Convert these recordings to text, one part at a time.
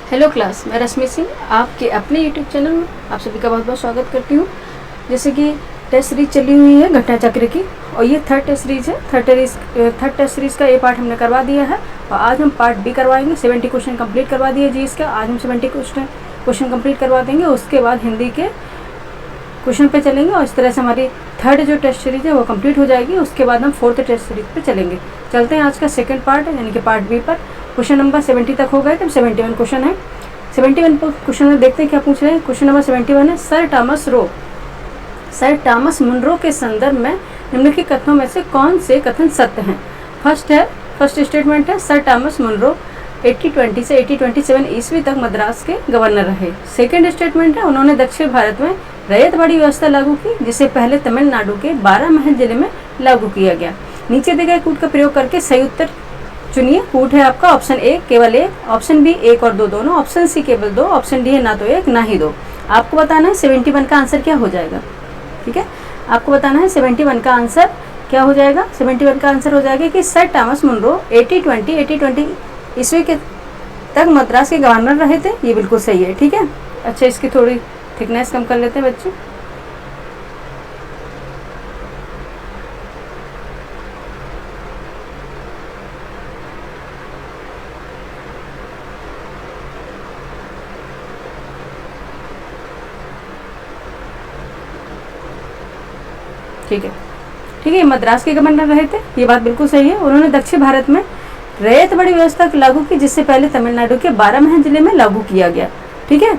Hello class, मैं रश्मि सिंह आपके अपने यूट्यूब चैनल में आप सभी का बहुत बहुत स्वागत करती हूँ। जैसे कि टेस्ट सीरीज चली हुई है घटना चक्र की, और ये थर्ड टेस्ट सीरीज है। थर्ड टेस्ट सीरीज का ये पार्ट हमने करवा दिया है और आज हम पार्ट बी करवाएंगे। 70 क्वेश्चन कंप्लीट करवा दिए जी इसका। आज हम 70 क्वेश्चन कंप्लीट करवा देंगे। उसके बाद हिंदी के क्वेश्चन पे चलेंगे और इस तरह से हमारी थर्ड जो टेस्ट सीरीज है वो कंप्लीट हो जाएगी। उसके बाद हम फोर्थ टेस्ट सीरीज पे चलेंगे। चलते हैं आज का सेकंड पार्ट यानी कि पार्ट बी पर। क्वेश्चन नंबर 70 तक हो गए, तब 71 क्वेश्चन है। 71 क्वेश्चन में देखते हैं क्या पूछ रहे हैं। क्वेश्चन नंबर 71 है, सर टॉमस मुनरो के संदर्भ में निम्नलिखित कथनों में से कौन से कथन सत्य हैं। फर्स्ट स्टेटमेंट है, सर टॉमस मुनरो 1820 से 1827 ईस्वी तक मद्रास के गवर्नर रहे। सेकंड स्टेटमेंट है, उन्होंने दक्षिण भारत में रैयतवाड़ी व्यवस्था लागू की, जिसे पहले तमिलनाडु के 12 महल जिले में लागू किया गया। नीचे दिए गए कूट का प्रयोग करके सही उत्तर चुनिए। कूट है आपका ऑप्शन ए केवल एक, ऑप्शन बी 1 और 2 दोनों, ऑप्शन सी केवल 2, ऑप्शन डी है ना तो 1 ना ही 2। आपको बताना है 71 का आंसर क्या हो जाएगा। ठीक है, आपको बताना है 71 का आंसर क्या हो जाएगा। 71 का आंसर हो जाएगा कि सर टॉमस मुनरो 1820 ईस्वी के तक मद्रास के गवर्नर रहे थे। ये बिल्कुल सही है। ठीक है, अच्छा इसकी थोड़ी थिकनेस कम कर लेते हैं बच्चे। ठीक है, मद्रास के गवर्नर रहे थे, ये बात बिल्कुल सही है। उन्होंने दक्षिण भारत में रैयतवाड़ी व्यवस्था लागू की, जिससे पहले तमिलनाडु के 12 महल जिले में लागू किया गया। ठीक है,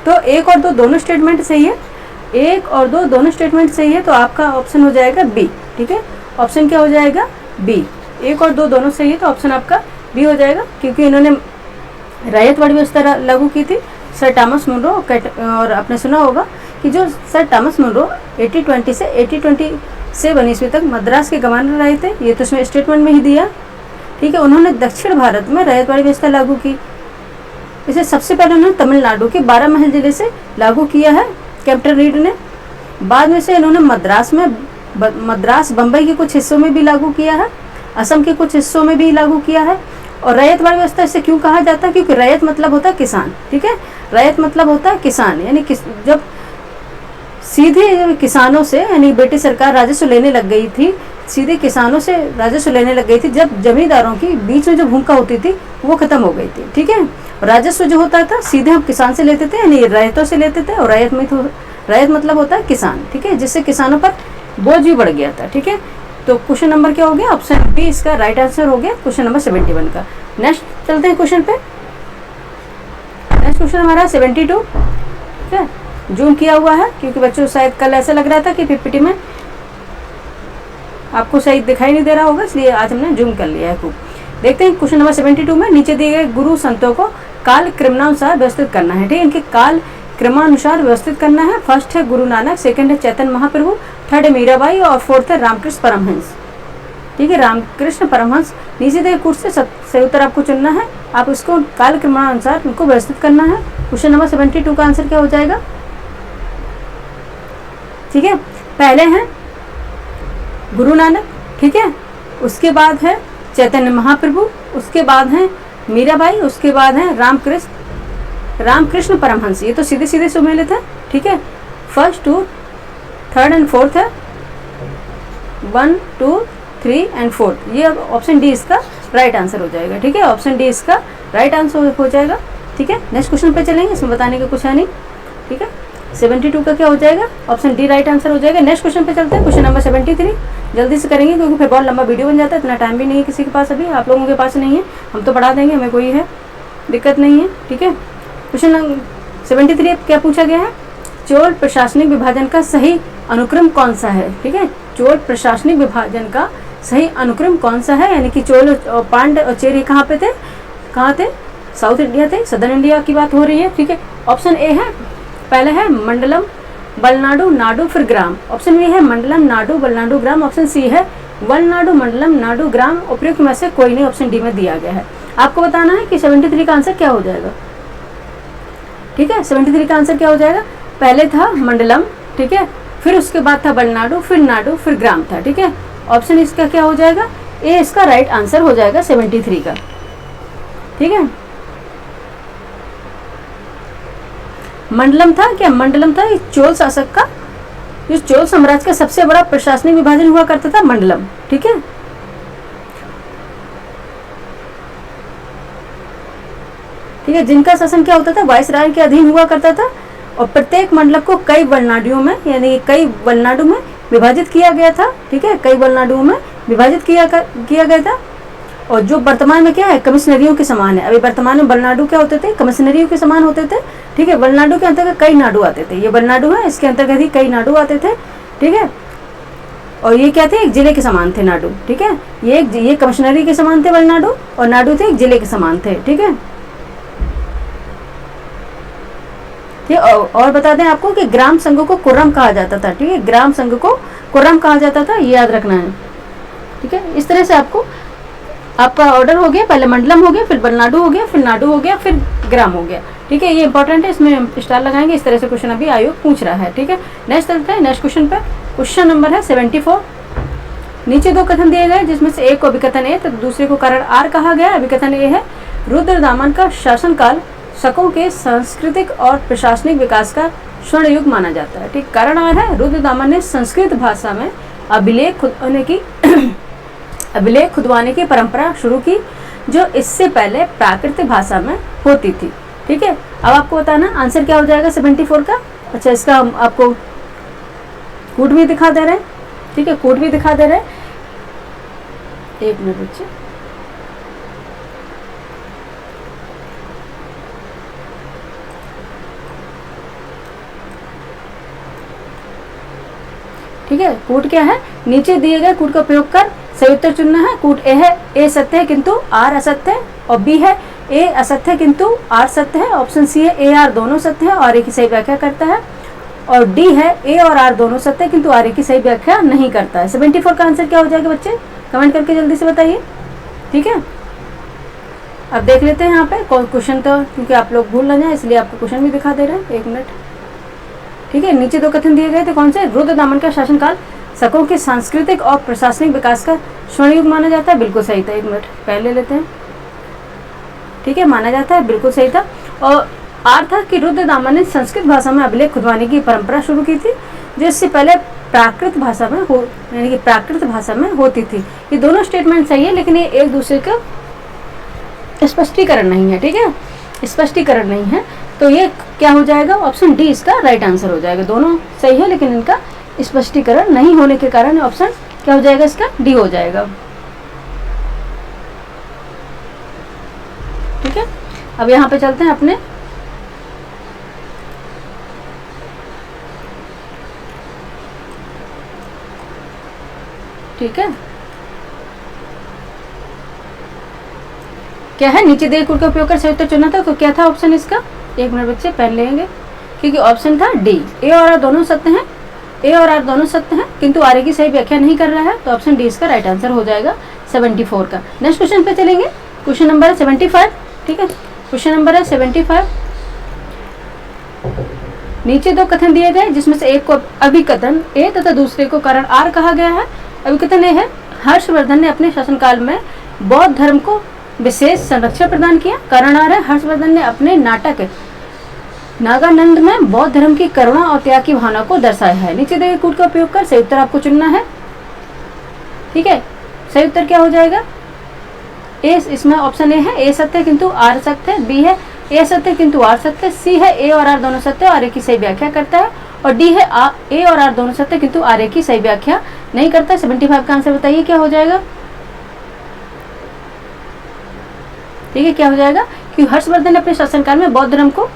तो 1 और 2 दोनों स्टेटमेंट सही है। 1 और 2 दोनों स्टेटमेंट सही है, तो आपका ऑप्शन हो जाएगा बी। ठीक है, ऑप्शन क्या हो जाएगा, बी। 1 और 2 दोनों सही है, तो ऑप्शन आपका बी हो जाएगा, क्योंकि इन्होंने रैयतवाड़ी व्यवस्था लागू की थी सर टॉमस मुनरो। और आपने सुना होगा कि जो सर टॉमस मुनरो 1820 से 1827 ईस्वी तक मद्रास के गवर्नर रहे थे, ये तो उसमें स्टेटमेंट में ही दिया। ठीक है, उन्होंने दक्षिण भारत में रैयतवाड़ी व्यवस्था लागू की। इसे सबसे पहले उन्होंने तमिलनाडु के 12 महल जिले से लागू किया है कैप्टन रीड ने। बाद में से इन्होंने मद्रास बम्बई के कुछ हिस्सों में भी लागू किया है, असम के कुछ हिस्सों में भी लागू किया है। और रैयतवाड़ी व्यवस्था इसे क्यों कहा जाता है, क्योंकि रैयत मतलब होता है किसान। ठीक है, रैयत मतलब होता है किसान, यानी जब सीधे किसानों से यानी ब्रिटिश सरकार राजस्व लेने लग गई थी, सीधे किसानों से राजस्व लेने लग गई थी, जब जमींदारों की बीच में जो भूमिका होती थी वो खत्म हो गई थी। ठीक है, राजस्व जो होता था सीधे हम किसान से लेते थे, यानी रैयतों से लेते थे। और रैयत मतलब होता है किसान। ठीक है, जिससे किसानों पर बोझ भी बढ़ गया था। ठीक है, तो क्वेश्चन नंबर क्या हो गया, ऑप्शन बी इसका राइट आंसर हो गया क्वेश्चन नंबर 71 का। नेक्स्ट चलते हैं क्वेश्चन पे। नेक्स्ट क्वेश्चन हमारा 72। ठीक है, जूम किया हुआ है क्योंकि बच्चों शायद कल ऐसा लग रहा था कि पीपीटी में आपको सही दिखाई नहीं दे रहा होगा, इसलिए आज हमने जूम कर लिया है खूब। देखते हैं क्वेश्चन नंबर 72 में नीचे दिए गए गुरु संतों को काल क्रमानुसार व्यवस्थित करना है। ठीक है, इनके काल क्रमानुसार व्यवस्थित करना है। फर्स्ट है गुरु नानक, सेकंड है चैतन्य महाप्रभु, थर्ड है मीराबाई और फोर्थ है रामकृष्ण परमहंस। ठीक है, रामकृष्ण परमहंस। नीचे दिए कुछ से सही उत्तर आपको चुनना है, आप इसको काल क्रमानुसार उनको व्यवस्थित करना है। क्वेश्चन नंबर 72 का आंसर क्या हो जाएगा। ठीक है, पहले हैं गुरु नानक, ठीक है, उसके बाद है चैतन्य महाप्रभु, उसके बाद है मीराबाई, उसके बाद है रामकृष्ण परमहंस। ये तो सीधे सीधे सुमेलित है। ठीक है, फर्स्ट 2 3rd एंड 4th है, 1 2 3 एंड 4th। ये ऑप्शन डी इसका राइट आंसर हो जाएगा। ठीक है, ऑप्शन डी इसका राइट आंसर हो जाएगा। ठीक है, नेक्स्ट क्वेश्चन पे चलेंगे, इसमें बताने का कुछ है नहीं। ठीक है, 72 का क्या हो जाएगा, ऑप्शन डी राइट आंसर हो जाएगा। नेक्स्ट क्वेश्चन पे चलते हैं, क्वेश्चन नंबर 73। जल्दी से करेंगे क्योंकि फिर बहुत लंबा वीडियो बन जाता है, इतना टाइम भी नहीं है किसी के पास, अभी आप लोगों के पास नहीं है, हम तो पढ़ा देंगे, हमें कोई है दिक्कत नहीं है। ठीक है, क्वेश्चन नंबर 73 क्या पूछा गया है, चोल प्रशासनिक विभाजन का सही अनुक्रम कौन सा है। ठीक है, चोल प्रशासनिक विभाजन का सही अनुक्रम कौन सा है, यानी कि चोल और पांड्य और चेर कहाँ पे थे, कहाँ थे, साउथ इंडिया थे, सदर्न इंडिया की बात हो रही है। ठीक है, ऑप्शन ए है, पहले है मंडलम बलनाडु नाडु फिर ग्राम, ऑप्शन बी है मंडलम नाडु बलनाडु ग्राम, ऑप्शन सी है वलनाडु मंडलम नाडु ग्राम। उपयुक्त में से कोई नहीं ऑप्शन डी में दिया गया है। आपको बताना है कि 73 का आंसर क्या हो जाएगा। ठीक है, 73 का आंसर क्या हो जाएगा, पहले था मंडलम, ठीक है, फिर उसके बाद था बलनाडु, फिर नाडु, फिर ग्राम था। ठीक है, ऑप्शन इसका क्या हो जाएगा, ए इसका राइट आंसर हो जाएगा 73 का। ठीक है, मंडलम था क्या? मंडलम था चोल शासक का, जो चोल साम्राज्य का सबसे बड़ा प्रशासनिक विभाजन हुआ करता था, मंडलम। ठीक है, ठीक है, जिनका शासन क्या होता था? वायसराय के अधीन हुआ करता था, और प्रत्येक मंडलम को कई वलनाडुओं में, यानी कई वलनाडु में विभाजित किया गया था। ठीक है, कई वलनाडुओं में विभाजित किया गया था, और जो वर्तमान में क्या है, कमिश्नरियों के समान है। अभी वर्तमान में वलनाडु क्या होते थे? कमिश्नरियों के समान होते थे। ठीक है, वलनाडु के अंतर्गत कई नाडु आते थे, ये वलनाडु है, इसके अंतर्गत ही कई नाडु आते थे। ठीक है, और ये क्या थे? एक जिले के समान थे नाडु। ठीक है, ये कमिश्नरी के समान थे वलनाडु, और नाडु थे एक जिले के समान थे। ठीक है, और बता दें आपको कि ग्राम संघ को कुर्रम कहा जाता था। ठीक है, ग्राम संघ को कुर्रम कहा जाता था, ये याद रखना है। ठीक है, इस तरह से आपका ऑर्डर हो गया, पहले मंडलम हो गया, फिर वलनाडु हो गया, फिर नाडु हो गया, फिर ग्राम हो गया। ठीक है, ये इंपॉर्टेंट है, इसमें स्टार लगाएंगे। इस तरह से क्वेश्चन अभी आयोग पूछ रहा है। ठीक है, नेक्स्ट चलते हैं नेक्स्ट क्वेश्चन पे। क्वेश्चन नंबर है 74। नीचे दो कथन दिए गए, जिसमें से एक को अभिकथन ए तो दूसरे को कारण आर कहा गया। अभिकथन ए है, रुद्रदामन का शासनकाल शकों के सांस्कृतिक और प्रशासनिक विकास का स्वर्ण युग माना जाता है। ठीक, कारण आर है, रुद्रदामन ने संस्कृत भाषा में अभिलेख खुदवाने की परंपरा शुरू की, जो इससे पहले प्राकृतिक भाषा में होती थी। ठीक है, अब आपको बताना आंसर क्या हो जाएगा 74 का। अच्छा, इसका हम आपको कोड भी दिखा दे रहे हैं। ठीक है, कोड भी दिखा दे रहे हैं, एक मिनट बच्चे। ठीक है, कूट क्या है? नीचे दिए गए कूट का प्रयोग कर सही उत्तर चुनना है। कूट ए है, ए सत्य है किंतु आर असत्य है, और बी है ए असत्य है किंतु आर सत्य है। ऑप्शन सी है ए आर दोनों सत्य है और ए की सही व्याख्या करता है, और डी है ए और आर दोनों सत्य है किंतु आर ए की सही व्याख्या नहीं करता है। 74 का आंसर क्या हो जाएगा बच्चे? कमेंट करके जल्दी से बताइए। ठीक है, अब देख लेते हैं यहाँ पे क्वेश्चन, तो क्योंकि आप लोग भूल ना जाए इसलिए आपको क्वेश्चन भी दिखा दे रहे हैं, एक मिनट। ठीक है, नीचे दो कथन दिए गए थे, कौन से? रुद्रदामन का शासनकाल शकों के सांस्कृतिक और प्रशासनिक विकास का स्वर्ण युग माना जाता है, बिल्कुल सही था। एक मिनट पहले लेते हैं। ठीक है, माना जाता है, बिल्कुल सही था। और आर था कि रुद्रदामन ने संस्कृत भाषा में अभिलेख खुदवाने की परंपरा शुरू की थी, जो इससे पहले प्राकृत भाषा में यानी कि प्राकृत भाषा में होती थी। ये दोनों स्टेटमेंट सही है, लेकिन ये एक दूसरे का स्पष्टीकरण नहीं है। ठीक है, स्पष्टीकरण नहीं है, तो ये क्या हो जाएगा? ऑप्शन डी इसका राइट आंसर हो जाएगा। दोनों सही है, लेकिन इनका स्पष्टीकरण नहीं होने के कारण ऑप्शन क्या हो जाएगा? इसका डी हो जाएगा। ठीक है, अब यहाँ पे चलते हैं अपने ठीक है, क्या है? नीचे दिए कूट का उपयोग कर सही उत्तर चुनना था, तो क्या था ऑप्शन इसका? एक मिनट बच्चे पेन लेंगे, क्योंकि ऑप्शन था डी, ए और आर दोनों सत्य हैं, ए और आर दोनों सत्य हैं किंतु आर की सही व्याख्या नहीं कर रहा है, तो ऑप्शन डी इसका राइट आंसर हो जाएगा 74 का। नेक्स्ट क्वेश्चन पे चलेंगे, क्वेश्चन नंबर है 75। ठीक है, क्वेश्चन नंबर है 75। नीचे दो कथन दिए गए, जिसमें से एक को अभिकथन ए तथा दूसरे को कारण आर कहा गया है। अभिकथन ए है, हर्षवर्धन ने अपने शासनकाल में बौद्ध धर्म को विशेष संरक्षण प्रदान किया। कारण आर है, हर्षवर्धन ने अपने नाटक नागानंद में बौद्ध धर्म की करुणा और त्याग की भावना को दर्शाया है। नीचे दिए कूट का उपयोग कर सही उत्तर आपको चुनना है। ठीक है, सही उत्तर क्या हो जाएगा? ए, इसमें ऑप्शन ए है ए सत्य किंतु आर सत्य है, बी है ए सत्य किंतु आर सत्य, सी है ए और आर दोनों सत्य और ए की सही व्याख्या करता है, और डी है ए और आर दोनों सत्य किंतु आर ए की सही व्याख्या नहीं करता। 75 का आंसर बताइए क्या हो जाएगा? ठीक है, क्या हो जाएगा? कि हर्षवर्धन ने अपने शासनकाल में बौद्ध धर्म को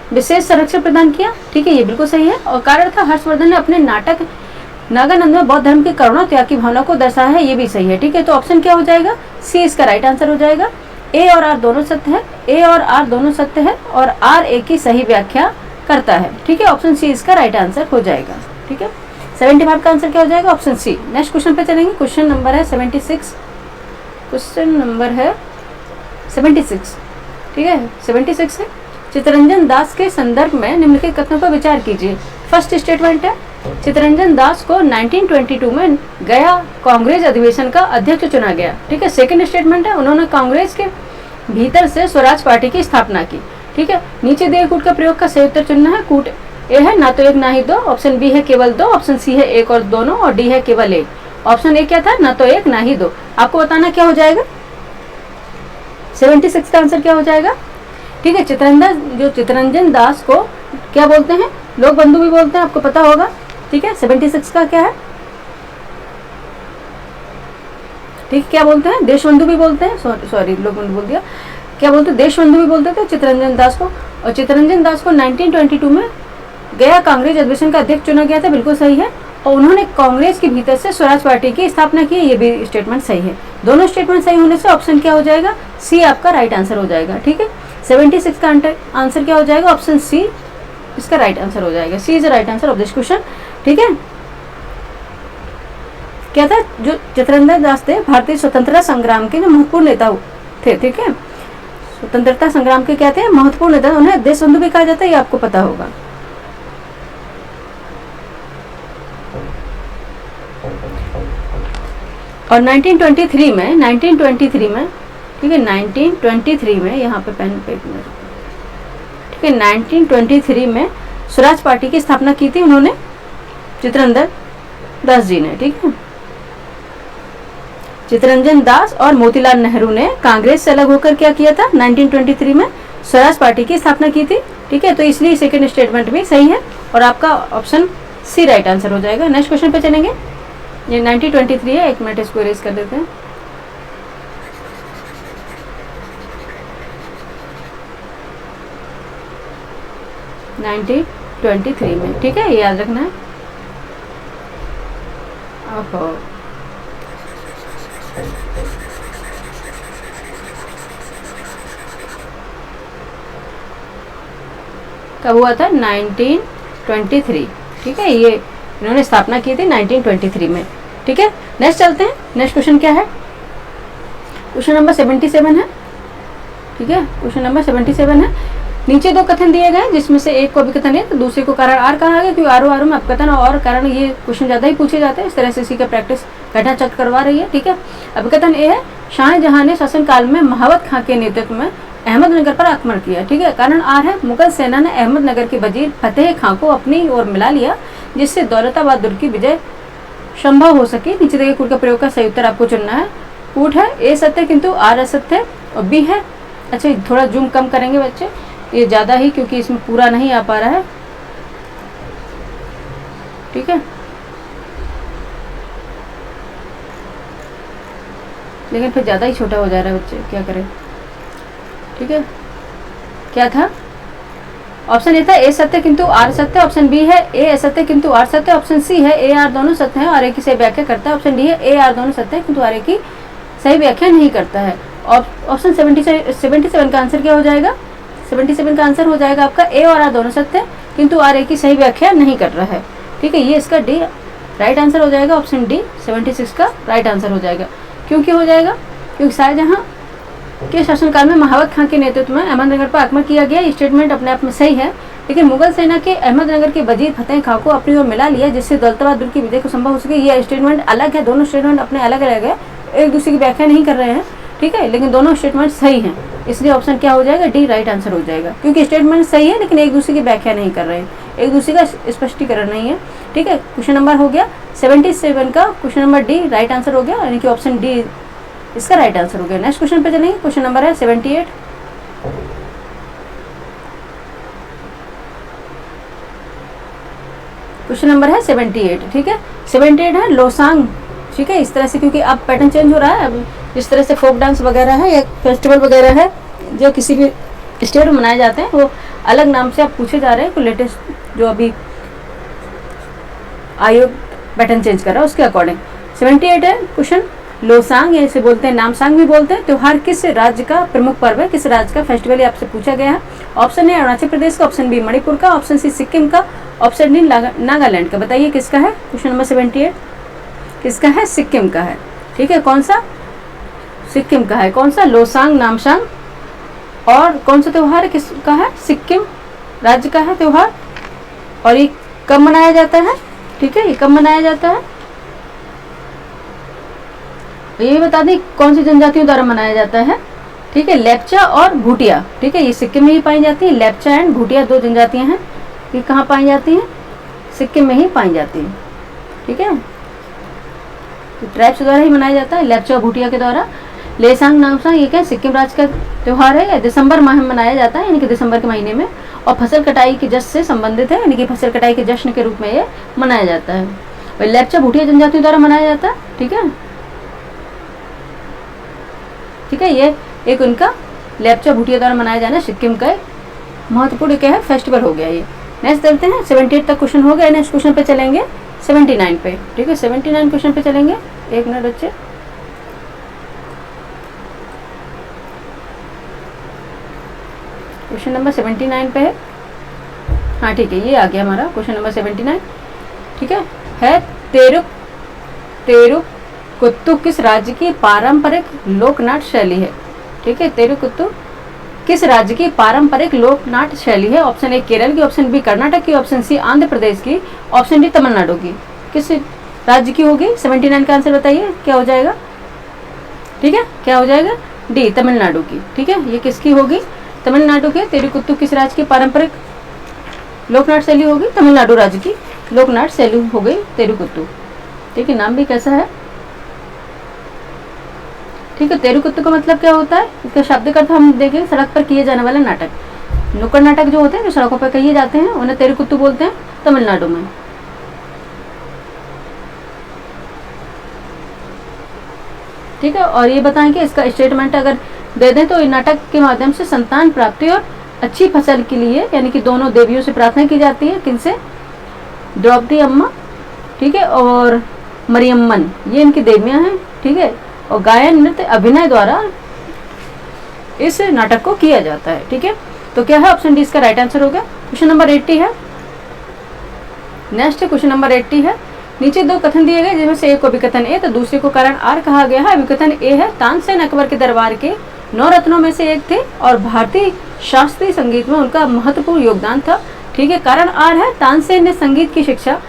विशेष संरक्षण प्रदान किया। ठीक है, ये बिल्कुल सही है, और कारण था हर्षवर्धन ने अपने नाटक नागानंद में बौद्ध धर्म की करुणा त्याग की भावना को दर्शाया है, ये भी सही है। ठीक है, तो ऑप्शन क्या हो जाएगा? सी इसका राइट आंसर हो जाएगा। ए और आर दोनों सत्य है, ए और आर दोनों सत्य है, और आर ए की सही व्याख्या करता है। ठीक है, ऑप्शन सी इसका राइट आंसर हो जाएगा। ठीक है, 75 का आंसर क्या हो जाएगा? Option C. नेक्स्ट क्वेश्चन पे चलेंगे, क्वेश्चन नंबर है 76। क्वेश्चन नंबर है 76। ठीक है, 76 है, चित्तरंजन दास के संदर्भ में निम्नलिखित कथनों पर विचार कीजिए। फर्स्ट स्टेटमेंट है, चित्तरंजन दास को 1922 में गया कांग्रेस अधिवेशन का अध्यक्ष चुना गया। ठीक है, सेकंड स्टेटमेंट है, उन्होंने कांग्रेस के भीतर से स्वराज पार्टी की स्थापना की। ठीक है, नीचे दिए कूट का प्रयोग का सही उत्तर चुनना है। कूट ए है ना तो एक ना ही दो, ऑप्शन बी है केवल दो, ऑप्शन सी है एक और दोनों, और डी है केवल एक। ऑप्शन ए क्या था, ना तो एक ना ही दो। आपको बताना क्या हो जाएगा, 76 का आंसर क्या हो जाएगा। ठीक है, चितरंजन दास को क्या बोलते हैं, लोक बंधु भी बोलते हैं, आपको पता होगा। ठीक है, 76 का क्या है, ठीक है, क्या बोलते हैं, देशबंधु भी बोलते हैं, सॉरी लोक बंधु बोल दिया, क्या बोलते हैं, देशबंधु भी बोलते थे चितरंजन दास को। और चितरंजन दास को 1922 में गया कांग्रेस अधिवेशन का अध्यक्ष चुना गया था, बिल्कुल सही है। और उन्होंने कांग्रेस के भीतर से स्वराज पार्टी की स्थापना की, ये भी स्टेटमेंट सही है। दोनों स्टेटमेंट सही होने से ऑप्शन क्या हो जाएगा, सी आपका राइट आंसर हो जाएगा। ठीक है, 76 का आंसर क्या हो जाएगा, ऑप्शन सी इसका राइट आंसर हो जाएगा। C is the right answer of this question. ठीक है, क्या था, जो चितरंजन दास थे भारतीय स्वतंत्रता संग्राम के जो महत्वपूर्ण नेता थे। ठीक है, स्वतंत्रता संग्राम के क्या थे, महत्वपूर्ण नेता, उन्हें देशबंधु भी कहा जाता है, ये आपको पता होगा। और 1923 में ठीक है, 1923 में यहाँ पे पेन पे, ठीक है, 1923 में स्वराज पार्टी की स्थापना की थी उन्होंने, चितरंजन दास जी ने। ठीक है, चितरंजन दास और मोतीलाल नेहरू ने कांग्रेस से अलग होकर क्या किया था, 1923 में स्वराज पार्टी की स्थापना की थी। ठीक है, तो इसलिए सेकंड स्टेटमेंट भी सही है और आपका ऑप्शन सी राइट आंसर हो जाएगा। नेक्स्ट क्वेश्चन पे चलेंगे, ये 1923 है, एक मिनट इसको इरेज कर देते हैं। नाइनटीन 23 में, ठीक है, ये याद रखना है। ओहो, कब हुआ था, 1923। ठीक है, ये इन्होंने स्थापना की थी 1923 में। ठीक है, नेक्स्ट चलते हैं। नेक्स्ट क्वेश्चन क्या है, क्वेश्चन नंबर 77 है। ठीक है, क्वेश्चन नंबर 77 है। नीचे दो कथन दिए गए जिसमें से एक को अभिकथन है तो दूसरे को कारण आर कहा गया, क्योंकि आरो में अपकथन और कारण ये क्वेश्चन ज़्यादा ही पूछे जाते हैं। इस तरह से इसी का प्रैक्टिस घटना चक्र करवा रही है। ठीक है, अभिकथन ए है, शाहजहां ने शासनकाल में महावत खां के नेतृत्व में अहमदनगर पर आक्रमण किया। ठीक है, कारण आर है, मुगल सेना ने अहमदनगर के वजीर फतेह खां को अपनी ओर मिला लिया, जिससे दौलताबाद दुर्ग की विजय संभव हो सके। नीचे दिए कूट का प्रयोग का सही उत्तर आपको चुनना है। कूट है, ए सत्य किंतु आर असत्य, और बी है, अच्छा थोड़ा जूम कम करेंगे बच्चे, ये ज़्यादा ही क्योंकि इसमें पूरा नहीं आ पा रहा है। ठीक है, लेकिन फिर ज़्यादा ही छोटा हो जा रहा है बच्चे, क्या करें। ठीक है, क्या था, ऑप्शन ए था ए सत्य किंतु आर सत्य, ऑप्शन बी है ए असत्य किंतु आर सत्य, ऑप्शन सी है ए आर दोनों सत्य हैं और ए की सही व्याख्या करता है, ऑप्शन डी है ए आर दोनों सत्य हैं किंतु आर ए की सही व्याख्या नहीं करता है। ऑप्शन 77 का आंसर क्या हो जाएगा, 77 का आंसर हो जाएगा आपका ए और आर दोनों सत्य हैं किंतु आर ए की सही व्याख्या नहीं कर रहा है। ठीक है, ये इसका डी राइट आंसर हो जाएगा, ऑप्शन डी 76 का राइट आंसर हो जाएगा। क्योंकि हो जाएगा, क्योंकि शाहजहां के शासनकाल में महावत खां के नेतृत्व में अहमदनगर पर आक्रमण किया गया। स्टेटमेंट अपने आप में सही है, लेकिन मुगल सेना के अहमदनगर के वजीर फतेह खां को अपनी ओर मिला लिया, जिससे दौलताबाद दुर्ग की विजय को संभव हो सके। ये स्टेटमेंट अलग है, दोनों स्टेटमेंट अपने अलग अलग है, एक दूसरे की व्याख्या नहीं कर रहे हैं। ठीक है, लेकिन दोनों स्टेटमेंट सही हैं, इसलिए ऑप्शन क्या हो जाएगा, डी राइट आंसर हो जाएगा। क्योंकि स्टेटमेंट सही है लेकिन एक दूसरे की व्याख्या नहीं कर रहे हैं, एक दूसरे का स्पष्टीकरण नहीं है। ठीक है, क्वेश्चन नंबर हो गया 77 का question number D right answer हो गया, यानी कि ऑप्शन डी इसका राइट आंसर हो गया। नेक्स्ट क्वेश्चन पे चलेंगे, क्वेश्चन नंबर है 78। क्वेश्चन नंबर है 78। ठीक है, 78 है लोसांग। ठीक है, इस तरह से, क्योंकि अब पैटर्न चेंज हो रहा है, अब इस तरह से फोक डांस वगैरह है या फेस्टिवल वगैरह है जो किसी भी स्टेट में मनाए जाते हैं, वो अलग नाम से अब पूछे जा रहे हैं। तो लेटेस्ट जो अभी आयोग पैटर्न चेंज कर रहा है उसके अकॉर्डिंग 78 है क्वेश्चन। लोसांग या इसे बोलते हैं नामसांग भी बोलते हैं, त्योहार किस राज्य का प्रमुख पर्व है, किस राज्य का फेस्टिवल आपसे पूछा गया है। ऑप्शन ए अरुणाचल प्रदेश का, ऑप्शन बी मणिपुर का, ऑप्शन सी सिक्किम का, ऑप्शन डी नागालैंड का। बताइए किसका है, क्वेश्चन नंबर 78 किसका है, सिक्किम का है। ठीक है, कौन सा, सिक्किम का है। कौन सा, लोसांग नामसांग, और कौन सा त्योहार है, किसका है, सिक्किम राज्य का है त्योहार, और ये कब मनाया जाता है। ठीक है, ये कब मनाया जाता है, ये बता दें कौन सी जनजातियों द्वारा मनाया जाता है। ठीक है, लेप्चा और भूटिया, ठीक है, ये सिक्किम में ही पाई जाती है। लेप्चा एंड भूटिया 2 जनजातियां हैं, ये कहाँ पाई जाती हैं? सिक्किम में ही पाई जाती हैं, ठीक है। तो ट्राइब्स द्वारा ही मनाया जाता है, लेप्चा और भूटिया के द्वारा। लेसांग नामसांग ये क्या सिक्किम राज्य का त्यौहार है, दिसंबर माह में मनाया जाता है, यानी कि दिसंबर के महीने में, और फसल कटाई के जश्न से संबंधित है, यानी कि फसल कटाई के जश्न के रूप में ये मनाया जाता है। और लेप्चा भूटिया जनजातियों द्वारा मनाया जाता है, ठीक है, ठीक है। ये एक उनका लेप्चा भूटिया द्वारा मनाया जाना सिक्किम का एक महत्वपूर्ण क्या है फेस्टिवल हो गया ये। नेक्स्ट देखते हैं, 78 तक क्वेश्चन हो गया। नेक्स्ट क्वेश्चन पे चलेंगे 79 पे, ठीक है, 79 क्वेश्चन पे चलेंगे। एक मिनट बच्चे, क्वेश्चन नंबर 79 पे है, हाँ ठीक है, ये आ गया हमारा क्वेश्चन नंबर 79, ठीक है। तेरुकुत्तु किस राज्य की पारंपरिक लोकनाट्य शैली है, ठीक है, तेरुकुत्तु किस राज्य की पारंपरिक लोकनाट्य शैली है? ऑप्शन ए केरल की, ऑप्शन बी कर्नाटक की, ऑप्शन सी आंध्र प्रदेश की, ऑप्शन डी तमिलनाडु की। किस राज्य की होगी? 79 का आंसर बताइए क्या हो जाएगा, ठीक है, क्या हो जाएगा? डी तमिलनाडु की, ठीक है। ये किसकी होगी? तमिलनाडु के। तेरुकुत्तु किस राज्य की पारंपरिक लोकनाट्य शैली होगी? तमिलनाडु राज्य की लोकनाट्य शैली हो गई तेरुकुत्तु, ठीक है। नाम भी कैसा है, ठीक है। तेरुकुत्तु का मतलब क्या होता है? इसका शाब्दिक अर्थ हम देखें, सड़क पर किए जाने वाले नाटक, नुक्कड़ नाटक जो होते हैं, जो सड़कों पर किए जाते हैं, उन्हें तेरुकुत्तु बोलते हैं तमिलनाडु में, ठीक है। और ये बताएं कि इसका स्टेटमेंट अगर दे दें तो नाटक के माध्यम से संतान प्राप्ति और अच्छी फसल के लिए, यानी कि दोनों देवियों से प्रार्थना की जाती है। किनसे? द्रौपदी अम्मा, ठीक है, और मरियम्मन, ये इनकी देवियां हैं, ठीक है। और गायन नृत्य अभिनय द्वारा इस नाटक को किया जाता है, ठीक है। तो क्या है? ऑप्शन डी इसका राइट आंसर होगा। क्वेश्चन नंबर 80 है। नेक्स्ट क्वेश्चन नंबर 80 है। नीचे 2 कथन दिए गए, जिसमें से एक को विकथन ए तो दूसरे को कारण आर कहा गया है। विकथन ए है, तानसेन अकबर के दरबार के 9 रत्नों में से एक थे और भारतीय शास्त्रीय संगीत में उनका महत्वपूर्ण योगदान था, ठीक है। कारण आर है, तानसेन ने संगीत की शिक्षा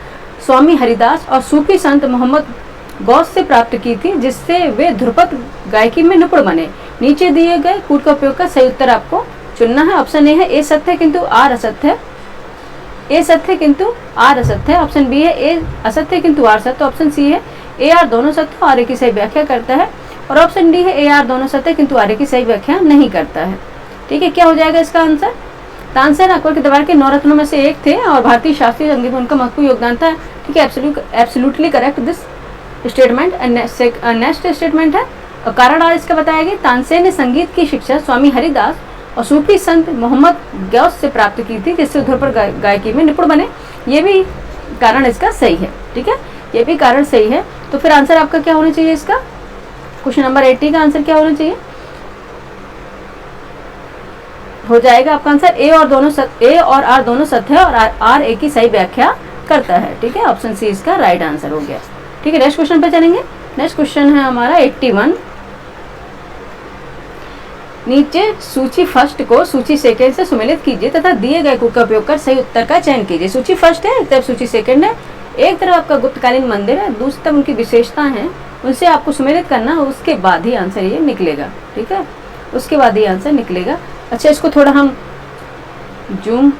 स्वामी हरिदास और सूफी संत मोहम्मद गौस से प्राप्त की थी, जिससे वे ध्रुपद गायकी में निपुण बने। नीचे दिए गए कूट का उपयोग का सही उत्तर आपको चुनना है। ऑप्शन ए है ए सत्य किंतु आर असत्य है, ए सत्य किंतु आर असत्य है। ऑप्शन बी है ए असत्य किंतु आर सत्य। ऑप्शन सी है ए आर दोनों सत्य और ए की सही व्याख्या करता है। और ऑप्शन डी है ए आर दोनों सत्य किंतु आर ए की सही व्याख्या नहीं करता है, ठीक है। क्या हो जाएगा इसका आंसर? तानसेन अकबर के दरबार के 9 रत्नों में से एक थे और भारतीय शास्त्रीय संगीत में उनका महत्वपूर्ण योगदान था, ठीक है। Absolutely correct this statement. Next statement है, कारण आर इसका बताया गया, तानसेन ने संगीत की शिक्षा स्वामी हरिदास और सूफी संत मोहम्मद गौस से प्राप्त की थी, जिससे ध्रुपद गायकी में निपुण बने। ये भी कारण इसका सही है, ठीक है, ये भी कारण सही है। तो फिर आंसर आपका क्या होना चाहिए इसका? क्वेश्चन नंबर 80 का आंसर क्या होना चाहिए? हो जाएगा आपका आंसर ए और आर दोनों सत्य है और आर ए की सही व्याख्या करता है, ठीक है। ऑप्शन सी इसका राइट आंसर हो गया, ठीक है। नेक्स्ट क्वेश्चन पे चलेंगे। नेक्स्ट क्वेश्चन है हमारा 81। नीचे सूची फर्स्ट को सूची सेकंड से सुमेलित कीजिए तथा दिए गए कूट का उपयोग कर सही उत्तर का चयन कीजिए। सूची फर्स्ट है, एक तरफ सूची सेकंड है। एक तरफ आपका गुप्तकालीन मंदिर है, दूसरी तरफ उनकी विशेषता है, उनसे आपको सुमेलित करना, उसके बाद ही आंसर ये निकलेगा, ठीक है, उसके बाद ही आंसर निकलेगा। अच्छा, इसको थोड़ा हम जूम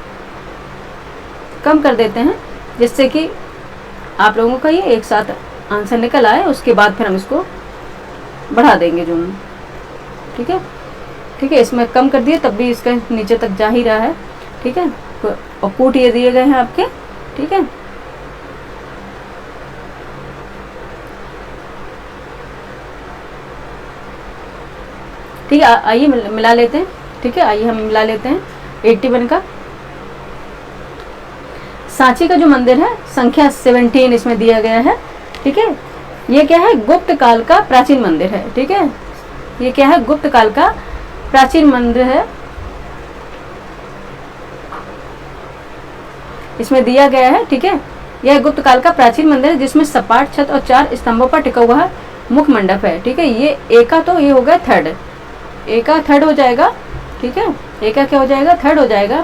कम कर देते हैं, जिससे कि आप लोगों का ये एक साथ आंसर निकल आए। उसके बाद फिर हम इसको बढ़ा देंगे जूम, ठीक है, ठीक है। इसमें कम कर दिए तब भी इसका नीचे तक जा ही रहा है, ठीक है। और कूट ये दिए गए हैं आपके, ठीक है। ठीक है, आइए मिला लेते हैं, ठीक है, आइए हम मिला लेते हैं 81 का। सांची का जो मंदिर है संख्या 17 इसमें दिया गया है, ठीक है। ये क्या है? गुप्त काल का प्राचीन मंदिर है, ठीक है। ये क्या है? गुप्त काल का प्राचीन मंदिर है, इसमें दिया गया है, ठीक है। यह गुप्त काल का प्राचीन मंदिर है जिसमें सपाट छत और 4 स्तंभों पर टिका हुआ है मुख्य मंडप है, ठीक है। ये ए का तो ये हो गया थर्ड, ए का थर्ड हो जाएगा, ठीक है। ए का क्या हो जाएगा? थर्ड हो जाएगा।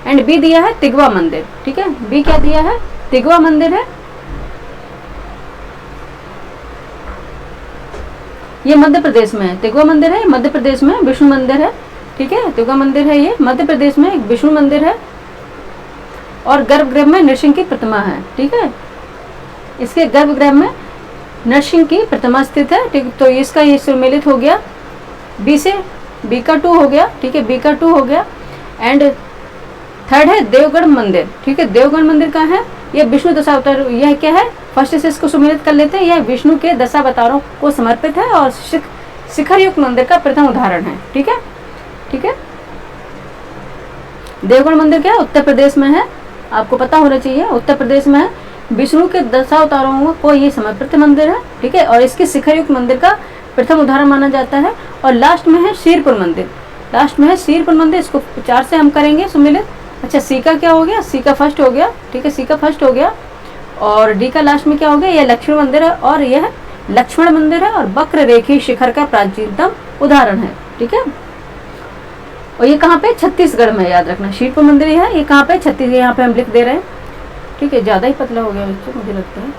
एंड बी दिया है तिगवा मंदिर, ठीक है। बी क्या दिया है? तिगवा मंदिर है। ये मध्य प्रदेश में है। तिगवा मंदिर है, मध्य प्रदेश में विष्णु मंदिर है, ठीक है। तिगवा मंदिर है, ये मध्य प्रदेश में एक विष्णु मंदिर है और गर्भगृह में नरसिंह की प्रतिमा है, ठीक है। इसके गर्भगृह में नरसिंह की प्रतिमा स्थित है, ठीक। तो इसका ये सम्मिलित हो गया, बी से बी का 2 हो गया, ठीक है, बी का 2 हो गया। एंड थर्ड है देवगढ़ मंदिर, ठीक है। देवगढ़ मंदिर कहाँ है? ये विष्णु दशावतार, यह क्या है? फर्स्ट से इसको सम्मिलित कर लेते हैं। यह विष्णु के दशावतारों को समर्पित है और शिखर युक्त मंदिर का प्रथम उदाहरण है, ठीक है, ठीक है। देवगढ़ मंदिर क्या है? उत्तर प्रदेश में है, आपको पता होना चाहिए, उत्तर प्रदेश में है। विष्णु के दशावतारों को ये समर्पित मंदिर है, ठीक है, और इसके शिखर युक्त मंदिर का प्रथम उदाहरण माना जाता है। और लास्ट में है शीरपुर मंदिर, लास्ट में है शीरपुर मंदिर, इसको 4 से हम करेंगे सम्मिलित। अच्छा, सी का क्या हो गया? सी का फर्स्ट हो गया, ठीक है, सी का फर्स्ट हो गया। और डी का लास्ट में क्या हो गया? यह लक्ष्मण मंदिर है और यह लक्ष्मण मंदिर है और वक्र रेखी शिखर का प्राचीनतम उदाहरण है, ठीक है। और ये कहाँ पे? छत्तीसगढ़ में, याद रखना। शीरपुर मंदिर है, ये कहाँ पे? छत्तीसगढ़, यहाँ पे हम लिख दे रहे हैं, ठीक है। ज्यादा ही पतला हो गया बच्चों, मुझे लगता है।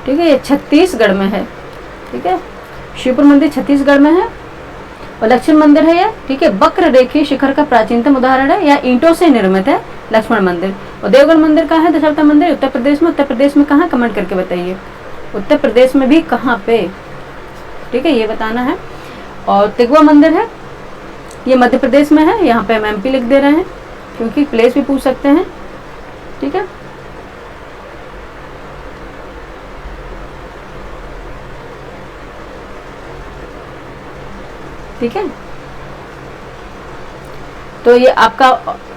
ठीक है, ये छत्तीसगढ़ में है, ठीक है। शिवपुर मंदिर छत्तीसगढ़ में है और लक्ष्मण मंदिर है ये, ठीक है। वक्र रेखी शिखर का प्राचीनतम उदाहरण है, यह ईंटों से निर्मित है, लक्ष्मण मंदिर। और देवगढ़ मंदिर कहाँ है? दशावतार मंदिर उत्तर प्रदेश में। उत्तर प्रदेश में कहाँ? कमेंट करके बताइए, उत्तर प्रदेश में भी कहाँ पे, ठीक है, ये बताना है। और तिगवा मंदिर है, ये मध्य प्रदेश में है, यहाँ पे हम MP लिख दे रहे हैं क्योंकि प्लेस भी पूछ सकते हैं, ठीक है। ठीक है, तो ये आपका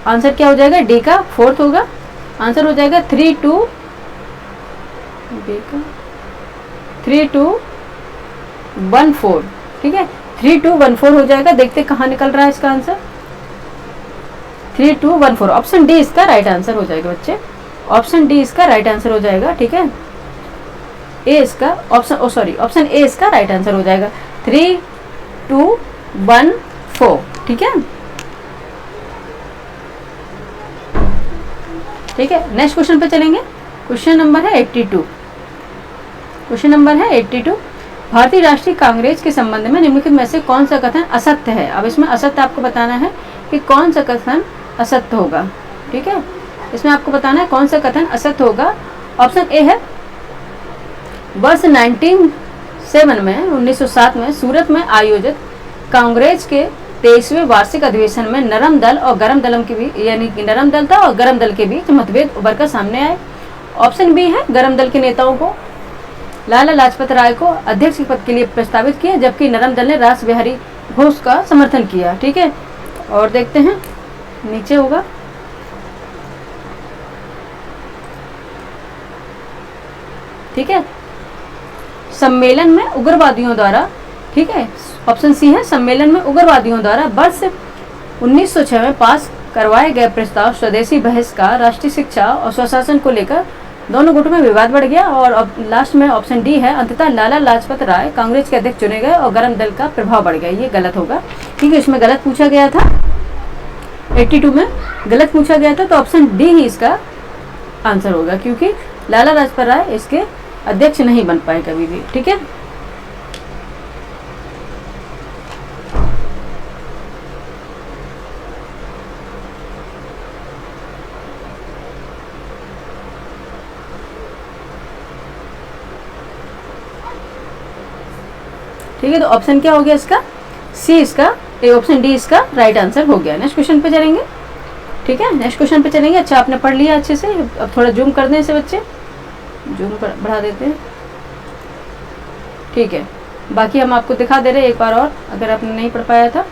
आंसर क्या हो जाएगा? डी का 4th होगा, आंसर हो जाएगा 3214, ठीक है, 3214 हो जाएगा। देखते कहाँ निकल रहा है इसका आंसर। 3214, ऑप्शन डी इसका राइट आंसर हो जाएगा बच्चे, ऑप्शन डी इसका राइट आंसर हो जाएगा, ठीक है। ए इसका ऑप्शन ए इसका राइट आंसर हो जाएगा, 3214, ठीक है, ठीक है। नेक्स्ट क्वेश्चन पे चलेंगे। क्वेश्चन नंबर है 82, क्वेश्चन नंबर है 82। भारतीय राष्ट्रीय कांग्रेस के संबंध में निम्नलिखित में से कौन सा कथन असत्य है? अब इसमें असत्य आपको बताना है कि कौन सा कथन असत्य होगा, ठीक है। इसमें आपको बताना है कौन सा कथन असत्य होगा। ऑप्शन ए है, वर्ष 1907 में सूरत में आयोजित कांग्रेस के 23वें वार्षिक अधिवेशन में नरम दल और गरम दल के बीच, यानी कि नरम दल था और गरम दल के बीच मतभेद उभर कर सामने आए। ऑप्शन बी है, गरम दल के नेताओं को लाला लाजपत राय को अध्यक्ष पद के लिए प्रस्तावित किया, जबकि नरम दल ने रास बिहारी घोष का समर्थन किया, ठीक है। और देखते हैं नीचे होगा, ठीक है, सम्मेलन में उग्रवादियों द्वारा, ठीक है, ऑप्शन सी है, सम्मेलन में उग्रवादियों द्वारा वर्ष 1906 में पास करवाए गए प्रस्ताव स्वदेशी बहिष्कार, राष्ट्रीय शिक्षा और स्वशासन को लेकर दोनों गुटों में विवाद बढ़ गया। और अब लास्ट में ऑप्शन डी है, अंततः लाला लाजपत राय कांग्रेस के अध्यक्ष चुने गए और गरम दल का प्रभाव बढ़ गया। ये गलत होगा, ठीक है, इसमें गलत पूछा गया था, 82 में गलत पूछा गया था, तो ऑप्शन डी ही इसका आंसर होगा, क्योंकि लाला लाजपत राय इसके अध्यक्ष नहीं बन पाए कभी भी, ठीक है। ठीक है, तो ऑप्शन क्या हो गया इसका? सी इसका, ऑप्शन डी इसका राइट आंसर हो गया। नेक्स्ट क्वेश्चन पे चलेंगे, ठीक है, नेक्स्ट क्वेश्चन पे चलेंगे। अच्छा, आपने पढ़ लिया अच्छे से, अब थोड़ा जूम कर दें इसे बच्चे, जूम बढ़ा देते हैं, ठीक है। बाकी हम आपको दिखा दे रहे हैं एक बार और, अगर आपने नहीं पढ़ पाया था,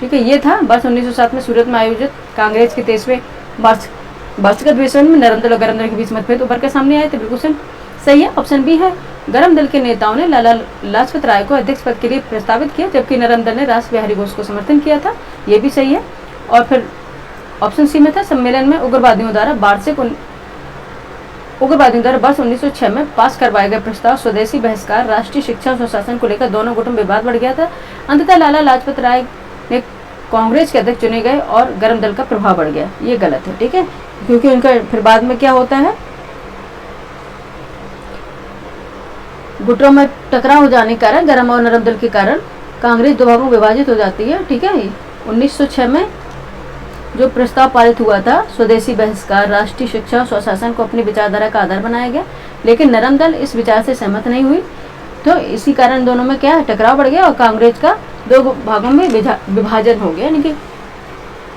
ठीक है। ये था वर्ष 1907 में सूरत में आयोजित कांग्रेस के 23वें वार्षिक अधिवेशन में नरम दल और गरम दल के बीच मतभेद उभर कर सामने आए थे। बिल्कुल सही है, ऑप्शन बी है, गरम दल के नेताओं ने लाला लाजपत राय को अध्यक्ष पद के लिए प्रस्तावित किया, जबकि नरम दल ने रास बिहारी घोष को समर्थन किया था, ये भी सही है। और फिर ऑप्शन सी में था, सम्मेलन में उग्रवादियों द्वारा वर्ष 1906 में पास करवाए गए प्रस्ताव स्वदेशी बहिष्कार, राष्ट्रीय शिक्षा और स्वशासन को लेकर दोनों गुटों में विवाद बढ़ गया था। अंततः लाला लाजपत राय ने कांग्रेस के अध्यक्ष चुने गए और गर्म दल का प्रभाव बढ़ गया। ये गलत है, ठीक है, क्योंकि उनका फिर बाद में क्या होता है, गुटों में टकराव हो जाने के कारण, गर्म और नरम दल के कारण कांग्रेस दो भागों में विभाजित हो जाती है, ठीक है। 1906 में जो प्रस्ताव पारित हुआ था, स्वदेशी बहिष्कार, राष्ट्रीय शिक्षा और स्वशासन को अपनी विचारधारा का आधार बनाया गया, लेकिन नरम दल इस विचार से सहमत नहीं हुई, तो इसी कारण दोनों में क्या टकराव बढ़ गया और कांग्रेस का दो भागों में विभाजन हो गया, यानी कि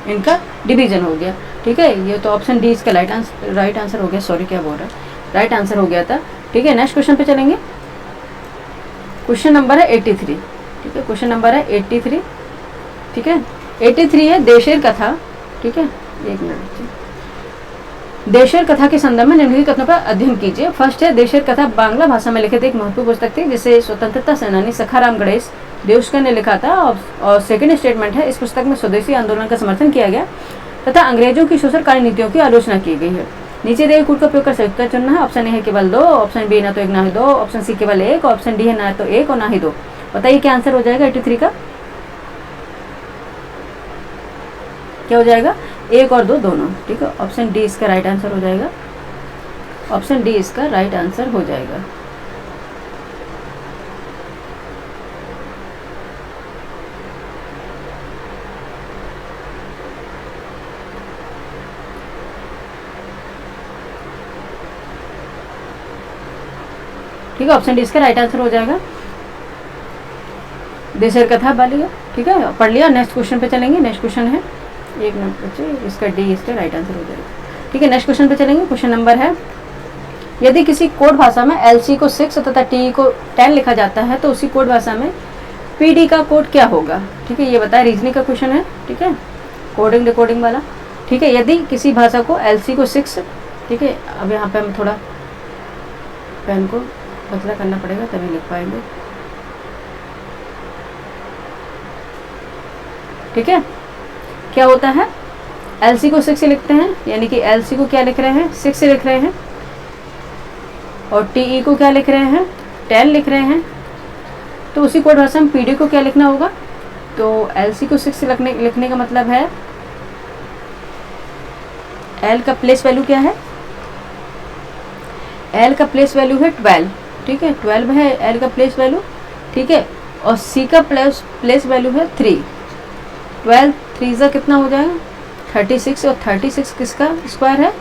इनका डिवीजन हो गया, ठीक है। ये तो ऑप्शन डी इसका राइट आंसर हो गया, सॉरी क्या बोल रहा है, राइट आंसर हो गया था, ठीक है। नेक्स्ट क्वेश्चन पे चलेंगे। क्वेश्चन नंबर है 83, ठीक है, क्वेश्चन नंबर है 83, ठीक है। 83 है देशेर कथा, ठीक है, एक मिनट। देशेर कथा के संदर्भ में निम्नलिखित कथनों पर अध्ययन कीजिए। फर्स्ट है, देशेर कथा बांग्ला भाषा में लिखित एक महत्वपूर्ण पुस्तक थी जिसे स्वतंत्रता सेनानी सखाराम गणेश देवस्कर ने लिखा था। और सेकंड स्टेटमेंट है, इस पुस्तक में स्वदेशी आंदोलन का समर्थन किया गया तथा अंग्रेजों की शोषणकारी नीतियों की आलोचना की गई है। नीचे दिए कूट का उपयोग कर संयुक्त चुनना है। ऑप्शन ए है केवल 2, ऑप्शन बी ना तो 1 ना ही 2, ऑप्शन सी केवल 1, ऑप्शन डी है ना तो 1 और ना ही 2। बताइए क्या आंसर हो जाएगा 83 का, क्या हो जाएगा, 1 और 2 दोनों, ठीक है। ऑप्शन डी इसका राइट आंसर हो जाएगा, ऑप्शन डी इसका राइट आंसर हो जाएगा। ठीक है, ऑप्शन डी इसका राइट आंसर हो जाएगा, देशेर कथा वाली, ठीक है, पढ़ लिया। नेक्स्ट क्वेश्चन पे चलेंगे। नेक्स्ट क्वेश्चन है, एक मिनट बच्चे, इसका डी इसका राइट आंसर हो जाएगा, ठीक है। नेक्स्ट क्वेश्चन पे चलेंगे। क्वेश्चन नंबर है, यदि किसी कोड भाषा में एलसी को 6 तथा टी को 10 लिखा जाता है तो उसी कोड भाषा में पीडी का कोड क्या होगा, ठीक है। ये बताया, रीजनिंग का क्वेश्चन है, ठीक है, कोडिंग डिकोडिंग वाला, ठीक है। यदि किसी भाषा को एलसी को 6, ठीक है, अब यहाँ पे हम थोड़ा पेन को पतला करना पड़ेगा तभी लिख पाएंगे, ठीक है। क्या होता है, एलसी को 6 से लिखते हैं, यानी कि एलसी को क्या लिख रहे हैं, 6 से लिख रहे हैं, और टीई को क्या लिख रहे हैं, 10 लिख रहे हैं, तो उसी कोड भाषा में पीडी को क्या लिखना होगा। तो एलसी को 6 से लिखने का मतलब है, एल का प्लेस वैल्यू क्या है, एल का प्लेस वैल्यू है 12, ठीक है, 12 है एल का प्लेस वैल्यू, ठीक है। और सी का प्लेस वैल्यू है 3, 12 3 का कितना हो जाएगा 36, और 36 किसका स्क्वायर है,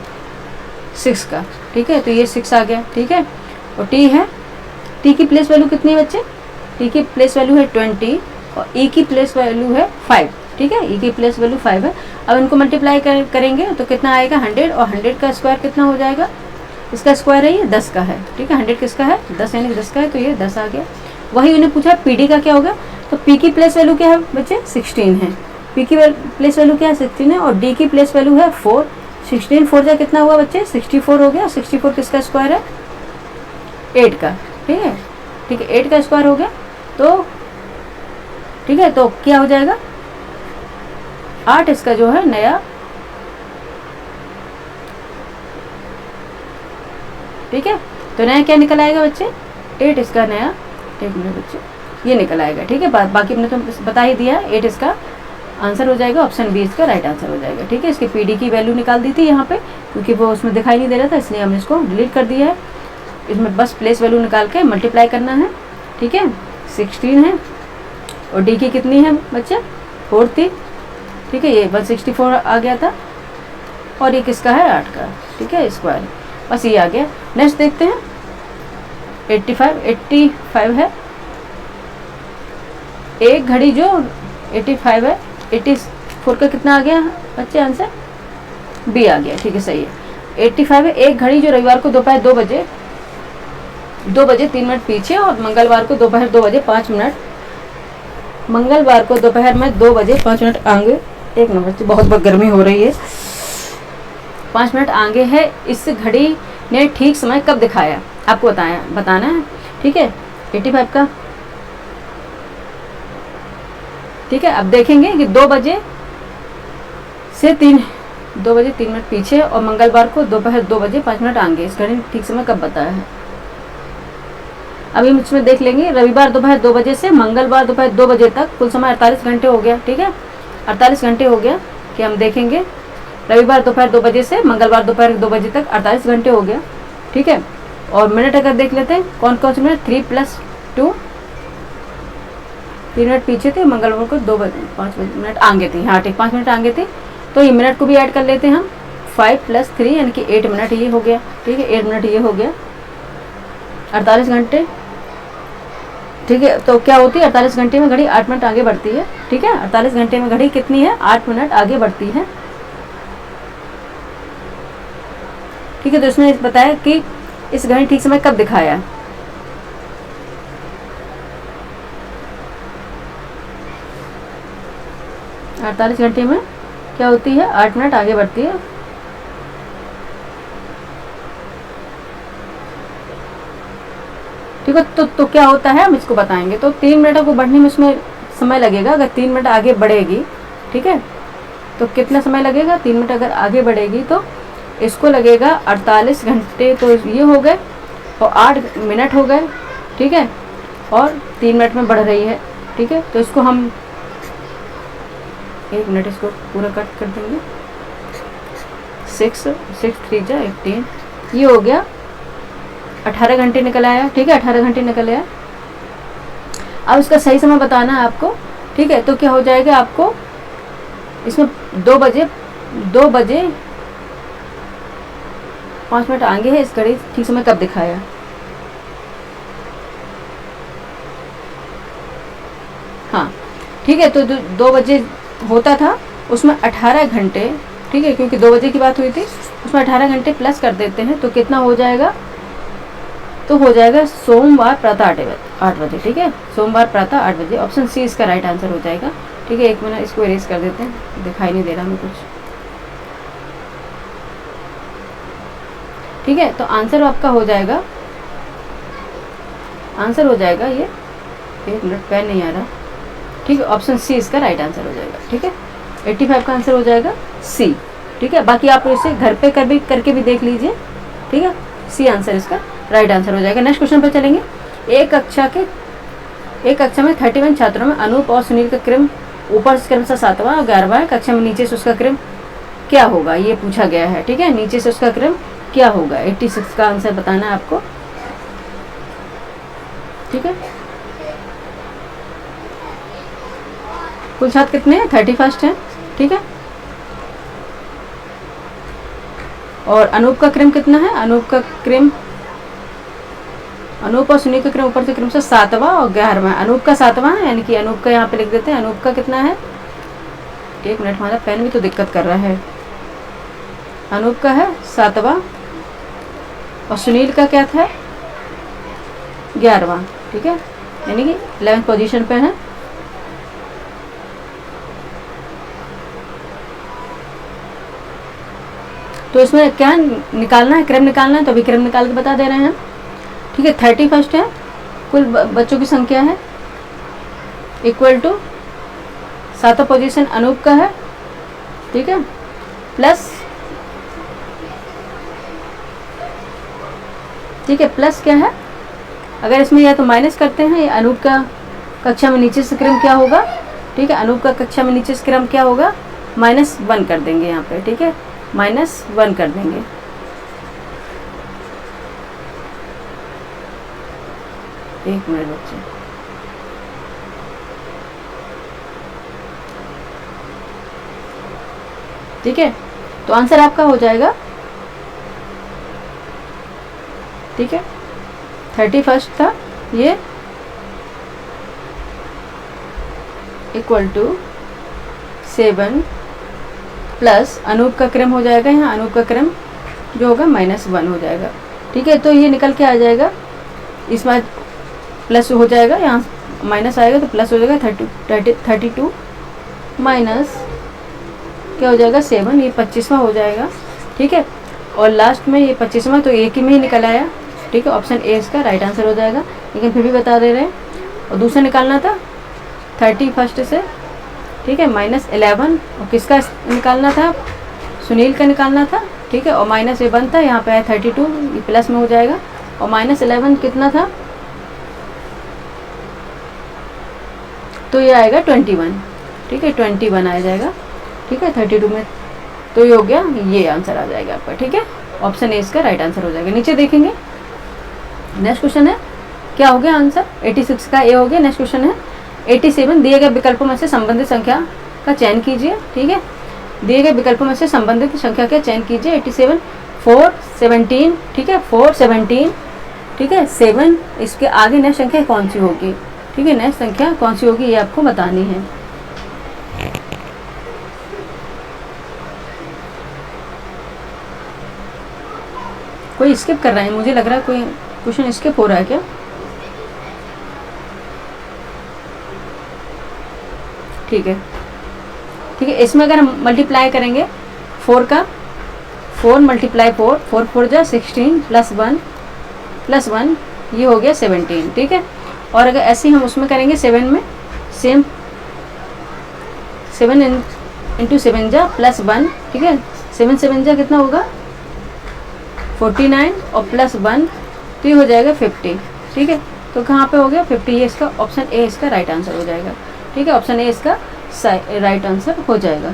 6 का, ठीक है। तो ये 6 आ गया, ठीक है। और टी है, टी की प्लेस वैल्यू कितनी है बच्चे, टी की प्लेस वैल्यू है 20 और ई की प्लेस वैल्यू है 5, ठीक है, ई की प्लेस वैल्यू 5 है। अब इनको मल्टीप्लाई करेंगे तो कितना आएगा 100, और 100 का स्क्वायर कितना हो जाएगा, इसका स्क्वायर है ये 10 का है, ठीक है। 100 किसका है 10, यानी 10 का है, तो ये 10 आ गया। वही उन्हें पूछा पीडी का क्या होगा, तो पी की प्लेस वैल्यू क्या है बच्चे 16 है, पी की प्लेस वैल्यू क्या है 16 है, और डी की प्लेस वैल्यू है 4, 16 4 जा कितना हुआ बच्चे 64 हो गया। 64 किसका स्क्वायर है 8 का, ठीक है, ठीक है, 8 का स्क्वायर हो गया, तो ठीक है, तो क्या हो जाएगा 8 इसका जो है नया, ठीक है। तो नया क्या निकल आएगा बच्चे 8 इसका नया, एक मिनट बच्चे, ये निकल आएगा, ठीक है। बाकी हमने तो बता ही दिया, 8 इसका आंसर हो जाएगा, ऑप्शन बी इसका राइट आंसर हो जाएगा, ठीक है। इसकी पीडी की वैल्यू निकाल दी थी यहाँ पे, क्योंकि वो उसमें दिखाई नहीं दे रहा था, इसलिए हमने इसको डिलीट कर दिया है। इसमें बस प्लेस वैल्यू निकाल के मल्टीप्लाई करना है, ठीक है। 16 है और डी की कितनी है बच्चे 4 थी, ठीक है, ये 164 आ गया था, और ये किसका है 8 का, ठीक है, स्क्वायर, बस ये आ गया। नेक्स्ट देखते हैं 85 है, एक घड़ी जो 85 है, 84 का कितना आ गया बच्चे आंसर, बी आ गया, ठीक है, सही है। 85 है, एक घड़ी जो रविवार को दोपहर 2 बजे 3 मिनट पीछे और मंगलवार को दोपहर 2 बजे 5 मिनट, मंगलवार को दोपहर में 2 बजे 5 मिनट आगे, एक नंबर, बहुत गर्मी हो रही है, 5 मिनट आगे है। इस घड़ी ने ठीक समय कब दिखाया, आपको बताना है, ठीक है, 85 का, ठीक है। अब देखेंगे कि 2 बजे से 3 मिनट पीछे और मंगलवार को दोपहर 2 बजे 5 मिनट आगे, इस घड़ी ने ठीक समय कब बताया है। अभी हम इसमें देख लेंगे, रविवार दोपहर 2 बजे से मंगलवार दोपहर 2 बजे तक कुल समय 48 घंटे हो गया, ठीक है। 48 घंटे हो गया कि हम देखेंगे रविवार दोपहर 2 बजे से मंगलवार दोपहर 2 बजे तक 48 घंटे हो गया, ठीक है। और मिनट अगर देख लेते हैं कौन कौन से मिनट, 3 + 2, 3 मिनट पीछे थे, मंगलवार को 2 बजे 5 मिनट आगे थे, हाँ ठीक 5 मिनट आगे थे। तो ये मिनट को भी ऐड कर लेते हैं हम, 5 + 3 यानी कि 8 मिनट ये हो गया, ठीक है 8 मिनट ये हो गया, 48 घंटे, ठीक है। तो क्या होती है 48 घंटे में घड़ी 8 मिनट आगे बढ़ती है, ठीक है। 48 घंटे में घड़ी कितनी है, 8 मिनट आगे बढ़ती है, ठीक है। तो इसने बताया कि इस घड़ी ठीक समय कब दिखाया, 48 घंटे में क्या होती है, 8 मिनट आगे बढ़ती है, ठीक है। तो क्या होता है हम इसको बताएंगे। तो 3 मिनट को बढ़ने में उसमें समय लगेगा, अगर 3 मिनट आगे बढ़ेगी, ठीक है, तो कितना समय लगेगा, 3 मिनट अगर आगे बढ़ेगी तो इसको लगेगा 48 घंटे, तो ये हो गए और 8 मिनट हो गए, ठीक है, और 3 मिनट में बढ़ रही है, ठीक है। तो इसको हम 1 मिनट इसको पूरा कट कर देंगे, 6 3 जा 18, ये हो गया 18 घंटे निकल आया, ठीक है 18 घंटे निकल आया। अब इसका सही समय बताना है आपको, ठीक है। तो क्या हो जाएगा आपको इसमें 2 बजे 5 मिनट आगे है, इस घड़ी ठीक समय कब दिखाया, हाँ ठीक है। तो 2 बजे होता था उसमें 18 घंटे, ठीक है, क्योंकि 2 बजे की बात हुई थी, उसमें 18 घंटे प्लस कर देते हैं तो कितना हो जाएगा, तो हो जाएगा सोमवार प्रातः 8 बजे, ठीक है, सोमवार प्रातः 8 बजे। ऑप्शन सी इसका राइट आंसर हो जाएगा, ठीक है। 1 मिनट इसको इरेज कर देते हैं, दिखाई नहीं दे रहा हमें कुछ, ठीक है। तो आंसर आपका हो जाएगा, आंसर हो जाएगा ये, 1 मिनट पेन नहीं आ रहा, ठीक है, ऑप्शन सी इसका राइट आंसर हो जाएगा, ठीक है। 85 का आंसर हो जाएगा सी, ठीक है। बाकी आप इसे घर पे करके भी देख लीजिए, ठीक है। सी आंसर इसका राइट आंसर हो जाएगा। नेक्स्ट क्वेश्चन पर चलेंगे। एक कक्षा में 31 छात्रों में अनूप और सुनील का क्रम ऊपर से क्रम से 7वां और 11वां है, कक्षा में नीचे से उसका क्रम क्या होगा, ये पूछा गया है, ठीक है। नीचे से उसका क्रम क्या होगा, 86 का आंसर बताना है आपको, ठीक है। कुल छात्र कितने हैं, 31 है, ठीक है। और अनूप का क्रम कितना है, अनूप और सुनील का क्रम ऊपर से क्रम से 7वां और 11वां, अनूप का 7वां है, यानी कि अनूप का यहाँ पे लिख देते हैं, अनूप का कितना है, 1 मिनट हमारा पेन भी तो दिक्कत कर रहा है, अनूप का है 7वां और सुनील का क्या था, 11वां, ठीक है, यानी कि 11th पोजीशन पे है। तो इसमें क्या निकालना है, क्रम निकालना है, तो अभी क्रम निकाल के बता दे रहे हैं, ठीक है। 31 है, कुल बच्चों की संख्या है, इक्वल टू 7वां पोजीशन अनूप का है, ठीक है, प्लस, ठीक है, प्लस क्या है, अगर इसमें या तो माइनस करते हैं, या अनूप का कक्षा में नीचे से क्रम क्या होगा, ठीक है, अनूप का कक्षा में नीचे से क्रम क्या होगा, -1 कर देंगे यहाँ पे, ठीक है, -1 कर देंगे, एक मिनट बच्चे, ठीक है। तो आंसर आपका हो जाएगा, ठीक है, 31 था ये, इक्वल टू 7 प्लस अनूप का क्रम हो जाएगा, यहाँ अनूप का क्रम जो होगा -1 हो जाएगा, ठीक है। तो ये निकल के आ जाएगा, इसमें प्लस हो जाएगा, यहाँ माइनस आएगा तो प्लस हो जाएगा, 32 माइनस क्या हो जाएगा 7, ये 25वां हो जाएगा, ठीक है। और लास्ट में ये 25वां तो एक ही में ही निकल आया, ठीक है, ऑप्शन ए इसका राइट आंसर हो जाएगा, लेकिन फिर भी बता दे रहे हैं। और दूसरा निकालना था 31 से, ठीक है, -11, और किसका निकालना था, सुनील का निकालना था, ठीक है, और -1 था, यहाँ पे है 32, ये प्लस में हो जाएगा, और -11 कितना था, तो ये आएगा 21, ठीक है 21 आ जाएगा, ठीक है 32 में, तो ये हो गया, ये आंसर आ जाएगा आपका, ठीक है ऑप्शन ए इसका राइट आंसर हो जाएगा। नीचे देखेंगे नेक्स्ट क्वेश्चन है, क्या हो गया आंसर 86 का ए हो गया। नेक्स्ट क्वेश्चन है 87, दिए गए विकल्पों में से संबंधित संख्या का चयन कीजिए, ठीक है दिए गए विकल्पों में से संबंधित संख्या का चयन कीजिए। 87 4 17, ठीक है 4 17, ठीक है 7, इसके आगे नेक्स्ट संख्या कौन सी होगी, ठीक है नेक्स्ट संख्या कौन सी होगी ये आपको बतानी है। कोई स्किप कर रहा है, मुझे लग रहा है कोई क्वेश्चन स्किप हो रहा है क्या। ठीक है, ठीक है इसमें अगर हम मल्टीप्लाई करेंगे 4 का, 4 मल्टीप्लाई 4, 4 4 जा 16 प्लस 1 ये हो गया 17, ठीक है। और अगर ऐसे ही हम उसमें करेंगे 7 में, सेम 7 इंटू 7 जा प्लस 1, ठीक है 7 7 जा कितना होगा 49 और प्लस 1 तो ये हो जाएगा 50, ठीक है। तो कहाँ पे हो गया 50, ये इसका ऑप्शन ए इसका राइट आंसर हो जाएगा, ठीक है ऑप्शन ए इसका राइट आंसर हो जाएगा,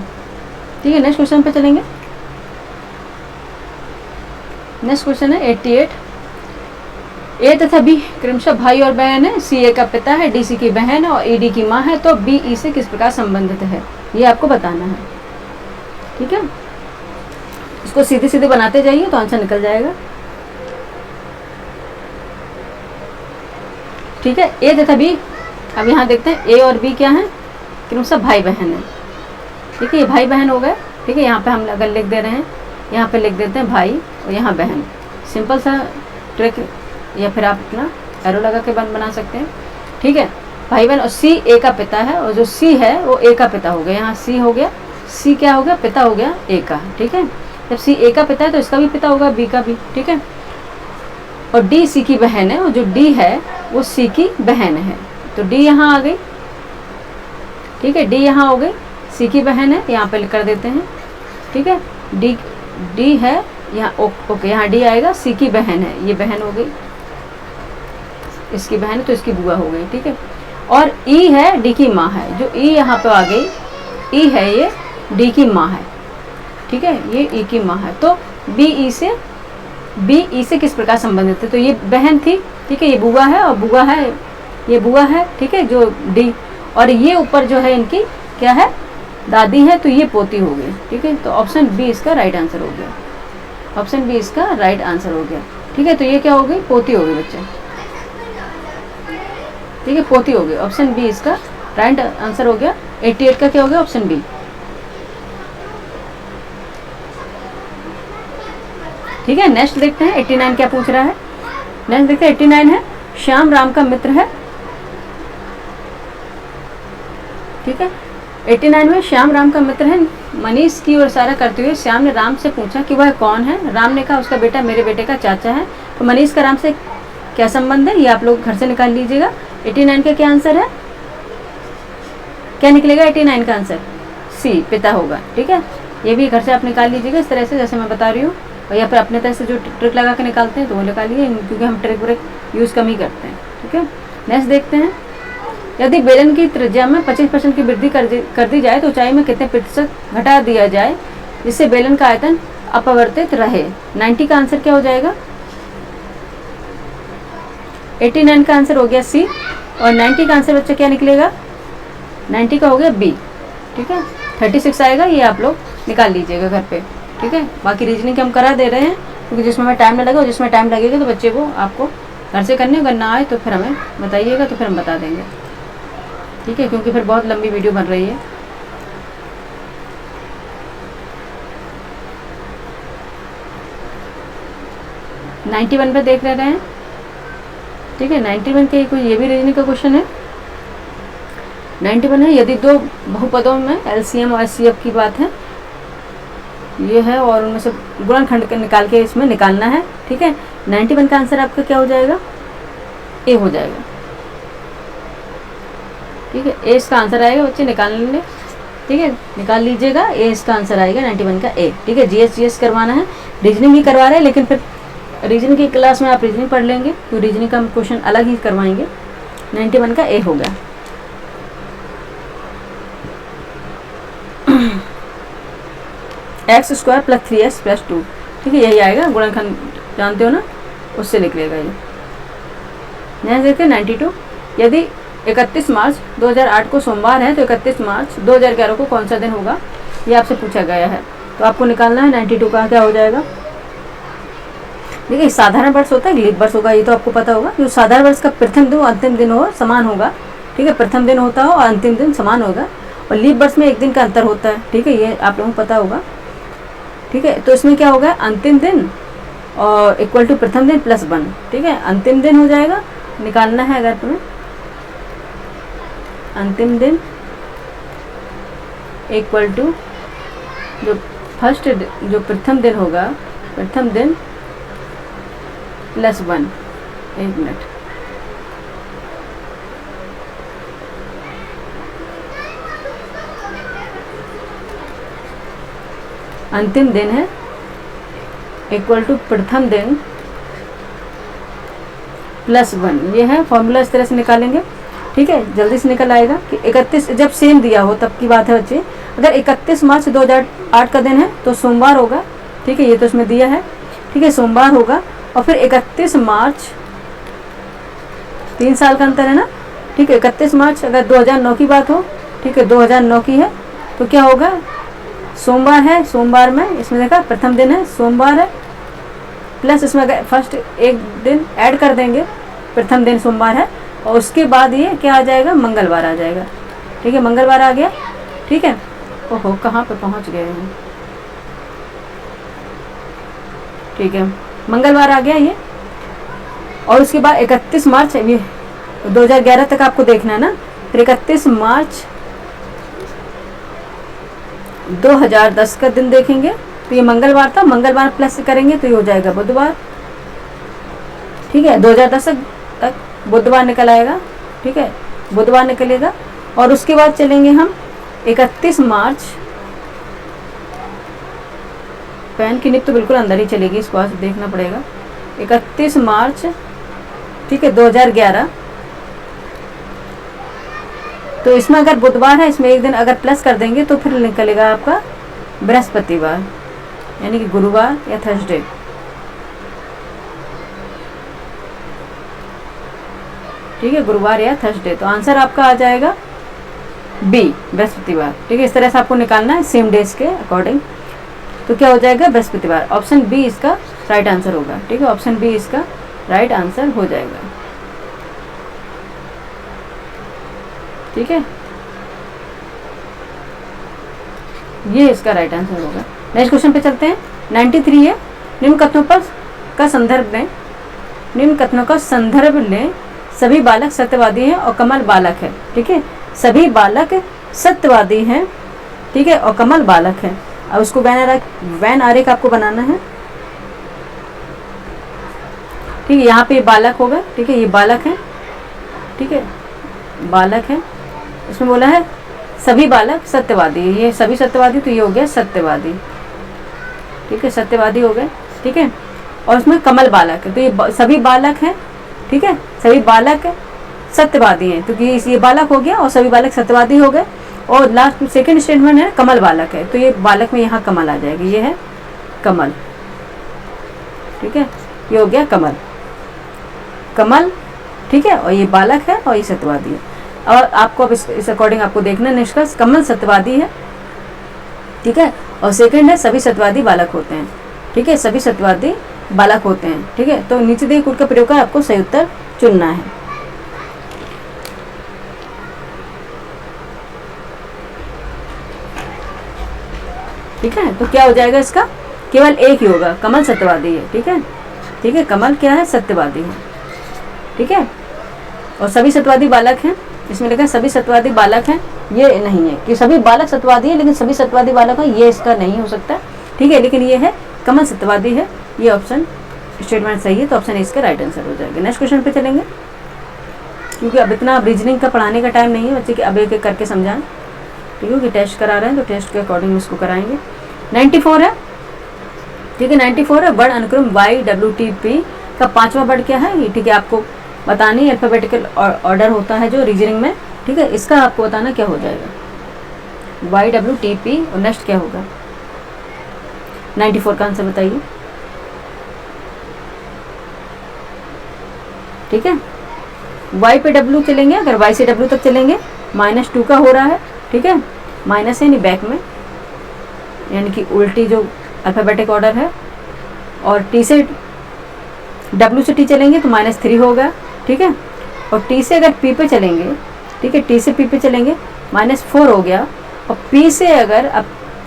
ठीक है। नेक्स्ट क्वेश्चन पे चलेंगे। नेक्स्ट क्वेश्चन है 88, ए तथा बी क्रमशः भाई और बहन है, सी ए का पिता है, डी सी की बहन है और ए डी की माँ है, तो बी ई से किस प्रकार संबंधित है ये आपको बताना है, ठीक है। इसको सीधे सीधे बनाते जाइए तो आंसर निकल जाएगा, ठीक है। ए तथा बी, अब यहाँ देखते हैं ए और बी क्या है, क्रमशः भाई बहन है, ठीक है ये भाई बहन हो गए, ठीक है। यहाँ पे हम अगर लिख दे रहे हैं, यहाँ पे लिख देते हैं भाई और यहाँ बहन, सिंपल सा ट्रिक, या फिर आप अपना एरो लगा के बना सकते हैं, ठीक है। भाई बहन और सी ए का पिता है, और जो सी है वो ए का पिता हो गया, यहाँ सी हो गया, सी क्या हो गया पिता हो गया ए का, ठीक है। जब सी ए का पिता है तो इसका भी पिता होगा बी का भी, ठीक है। और डी सी की बहन है, और जो डी है वो सी की बहन है, तो डी यहाँ आ गई, ठीक है डी यहाँ हो गई, सी की बहन है यहाँ पे कर देते हैं, ठीक है डी है यहाँ, ओके यहाँ डी आएगा, सी की बहन है, ये बहन हो गई, इसकी बहन है तो इसकी बुआ हो गई, ठीक है। और ई है डी की माँ है, जो ई यहाँ पे आ गई, ई है ये डी की माँ है, ठीक है ये ई की माँ है, तो बी ई से किस प्रकार संबंधित है, तो ये बहन थी, ठीक है ये बुआ है, और बुआ है ये बुआ है, ठीक है जो डी, और ये ऊपर जो है इनकी क्या है दादी है, तो ये पोती हो गई, ठीक है। तो ऑप्शन बी इसका राइट आंसर हो गया, ऑप्शन बी इसका राइट आंसर हो गया, ठीक है। तो ये क्या हो गई पोती हो गई बच्चे, ठीक है पोती हो गई, ऑप्शन बी इसका राइट आंसर हो गया। 88 का क्या हो गया ऑप्शन बी, ठीक है। नेक्स्ट देखते हैं 89 क्या पूछ रहा है। नेक्स्ट देखते हैं 89 है, श्याम राम का मित्र है, ठीक है। 89 में श्याम राम का मित्र है, मनीष की ओर इशारा करते हुए श्याम ने राम से पूछा कि वह कौन है। राम ने कहा उसका बेटा मेरे बेटे का चाचा है। तो मनीष का राम से क्या संबंध है ये आप लोग घर से निकाल लीजिएगा। 89 का क्या आंसर है, क्या निकलेगा 89 का आंसर सी पिता होगा, ठीक है। ये भी घर से आप निकाल लीजिएगा इस तरह से जैसे मैं बता रही हूँ, और या फिर अपने तरह से जो ट्रिक लगा के निकालते हैं तो वो निकालिए, क्योंकि हम ट्रिक व्रिक यूज़ कम ही करते हैं, ठीक है। नेक्स्ट देखते हैं, यदि बेलन की त्रिज्या में 25% की वृद्धि कर दी जाए तो ऊंचाई में कितने प्रतिशत घटा दिया जाए जिससे बेलन का आयतन अपवर्तित रहे। 90 का आंसर क्या हो जाएगा, 89 का आंसर हो गया सी, और 90 का आंसर बच्चा क्या निकलेगा 90 का हो गया बी, ठीक है। 36 आएगा, ये आप लोग निकाल लीजिएगा घर पे, ठीक है। बाकी रीजनिंग हम करा दे रहे हैं क्योंकि जिसमें हमें टाइम ना लगे, और जिसमें टाइम लगेगा तो बच्चे को आपको घर से करने, अगर ना आए तो फिर हमें बताइएगा तो फिर हम बता देंगे, ठीक है, क्योंकि फिर बहुत लंबी वीडियो बन रही है। नाइन्टी 91 पे देख रहे हैं, ठीक है। 91 के कोई ये भी रीजनिंग का क्वेश्चन है। 91 है, यदि दो बहुपदों में एलसीएम और एचसीएफ की बात है, ये है, और उनमें से गुणनखंड निकाल के इसमें निकालना है, ठीक है। 91 का आंसर आपका क्या हो जाएगा ए हो जाएगा, ठीक है। ए इसका आंसर आएगा बच्चे, निकाल लेंगे, ठीक है, निकाल लीजिएगा। ए इसका आंसर आएगा 91 का ए, ठीक है। जीएस करवाना है, रीजनिंग भी करवा रहे हैं, लेकिन फिर रीजनिंग की क्लास में आप रीजनिंग पढ़ लेंगे तो रीजनिंग का हम क्वेश्चन अलग ही करवाएंगे। 91 का ए हो गया। X square plus 3x plus 2, ठीक है, यही आएगा, गुणनखंड जानते हो ना, उससे निकलेगा ये। यहाँ देखिए 92, यदि 31 मार्च 2008 को सोमवार है तो 31 मार्च 2011 को कौन सा दिन होगा, ये आपसे पूछा गया है। तो आपको निकालना है 92 का क्या हो जाएगा। देखिए साधारण वर्ष होता है, लीप वर्ष होगा, ये तो आपको पता होगा। जो साधारण वर्ष का प्रथम दिन अंतिम दिन हो समान होगा, ठीक है, प्रथम दिन होता हो और अंतिम दिन समान होगा, और लीप वर्ष में एक दिन का अंतर होता है, ठीक है, ये आप लोगों को पता होगा, ठीक है। तो इसमें क्या होगा, अंतिम दिन और इक्वल टू प्रथम दिन प्लस 1, ठीक है, अंतिम दिन हो जाएगा, निकालना है अगर तुम्हें, अंतिम दिन इक्वल टू जो प्रथम दिन होगा, प्रथम दिन प्लस 1, 1 मिनट, अंतिम दिन है इक्वल टू प्रथम दिन प्लस 1, ये है फॉर्मूला, इस तरह से निकालेंगे, ठीक है, जल्दी से निकल आएगा कि 31 जब सेम दिया हो तब की बात है बच्चे। अगर 31 मार्च 2008 का दिन है तो सोमवार होगा, ठीक है, ये तो इसमें दिया है, ठीक है, सोमवार होगा, और फिर 31 मार्च 3 साल का अंतर है ना, ठीक है, 31 मार्च अगर 2009 की बात हो, ठीक है, 2009 की है तो क्या होगा, सोमवार है, सोमवार में इसमें देखा प्रथम दिन है, सोमवार है, प्लस इसमें अगर फर्स्ट एक दिन ऐड कर देंगे, प्रथम दिन सोमवार है, और उसके बाद ये क्या आ जाएगा, मंगलवार आ जाएगा, ठीक है, मंगलवार आ गया, ठीक है। ओहो कहाँ पे पहुँच गए हैं, ठीक है, मंगलवार आ गया ये, और उसके बाद 31 मार्च ये 2011 तक आपको देखना है ना, फिर 31 मार्च 2010 का दिन देखेंगे तो ये मंगलवार था, मंगलवार प्लस करेंगे तो ये हो जाएगा बुधवार, ठीक है, 2010 तक बुधवार निकल आएगा, ठीक है, बुधवार निकलेगा, और उसके बाद चलेंगे हम 31 मार्च, पेन की निब तो बिल्कुल अंदर ही चलेगी, इसको आज देखना पड़ेगा, 31 मार्च, ठीक है, 2011, तो इसमें अगर बुधवार है, इसमें एक दिन अगर प्लस कर देंगे तो फिर निकलेगा आपका बृहस्पतिवार, यानी कि गुरुवार या थर्सडे, ठीक है, गुरुवार या थर्सडे, तो आंसर आपका आ जाएगा बी, बृहस्पतिवार, ठीक है, इस तरह से आपको निकालना है सेम डेज के अकॉर्डिंग, तो क्या हो जाएगा, बृहस्पतिवार, ऑप्शन बी इसका राइट आंसर होगा, ठीक है, ऑप्शन बी इसका राइट आंसर हो जाएगा, ठीक है, ये इसका राइट आंसर होगा। नेक्स्ट क्वेश्चन पे चलते हैं, 93 है, निम्न कथनों पर का संदर्भ लें, निम्न कथनों का संदर्भ लें, सभी बालक सत्यवादी हैं और कमल बालक है, ठीक है, सभी बालक सत्यवादी हैं, ठीक है, और कमल बालक है। अब उसको वैन आरेख आपको बनाना है, ठीक है, यहाँ पे बालक होगा, ठीक है, ये बालक है, ठीक है, बालक है, इसमें बोला है सभी बालक सत्यवादी, ये सभी सत्यवादी, तो ये हो गया सत्यवादी, ठीक है, सत्यवादी हो गए, ठीक है, और उसमें कमल बालक है, तो ये सभी बालक हैं, ठीक है, सभी बालक सत्यवादी हैं, क्योंकि ये बालक हो गया और सभी बालक सत्यवादी हो गए, और लास्ट सेकंड स्टेटमेंट है कमल बालक है, तो ये बालक में यहाँ कमल आ जाएगी, ये है कमल, ठीक है, ये हो गया कमल, कमल, ठीक है, और ये बालक है और ये सत्यवादी है। और आपको अब इस अकॉर्डिंग आपको देखना निष्कर्ष, कमल सत्यवादी है, ठीक है, और सेकंड है सभी सत्यवादी बालक होते हैं, ठीक है, सभी सत्यवादी बालक होते हैं, ठीक है, तो नीचे दिए कूट का प्रयोग कर आपको सही उत्तर चुनना है। ठीक है, तो क्या हो जाएगा इसका, केवल एक ही होगा, कमल सत्यवादी है, ठीक है, ठीक है, कमल क्या है, सत्यवादी है, ठीक है, और सभी सत्यवादी बालक हैं, इसमें लिखा है सभी सत्यवादी बालक हैं, ये नहीं है कि सभी बालक सत्यवादी है लेकिन सभी सत्यवादी बालक हैं, ये इसका नहीं हो सकता, ठीक है, लेकिन ये है कमल सत्यवादी है, ये ऑप्शन स्टेटमेंट सही है, तो ऑप्शन इसका राइट आंसर हो जाएगा। नेक्स्ट क्वेश्चन पे चलेंगे, क्योंकि अब इतना रीजनिंग का पढ़ाने का टाइम नहीं है बच्चे के, अब एक एक करके समझाएं, ठीक है, कि टेस्ट करा रहे हैं तो टेस्ट के अकॉर्डिंग इसको कराएंगे। 94 है, ठीक है, 94 है, वर्ड अनुक्रम YWTP का 5वां वर्ड क्या है, ये ठीक है, आपको बतानी, अल्फाबेटिकल ऑर्डर होता है जो रीजनिंग में, ठीक है, इसका आपको बताना क्या हो जाएगा, YWTP, और नेक्स्ट क्या होगा, 94 का आंसर बताइए। ठीक है, y पे w चलेंगे, अगर y से w तक चलेंगे -2 का हो रहा है। ठीक है, माइनस है नहीं बैक में, यानी कि उल्टी जो अल्फ़ाबेटिक ऑर्डर है। और t से w से t चलेंगे तो -3 होगा। ठीक है, और t से अगर p पे चलेंगे, ठीक है, t से p पे चलेंगे -4 हो गया। और p से अगर अब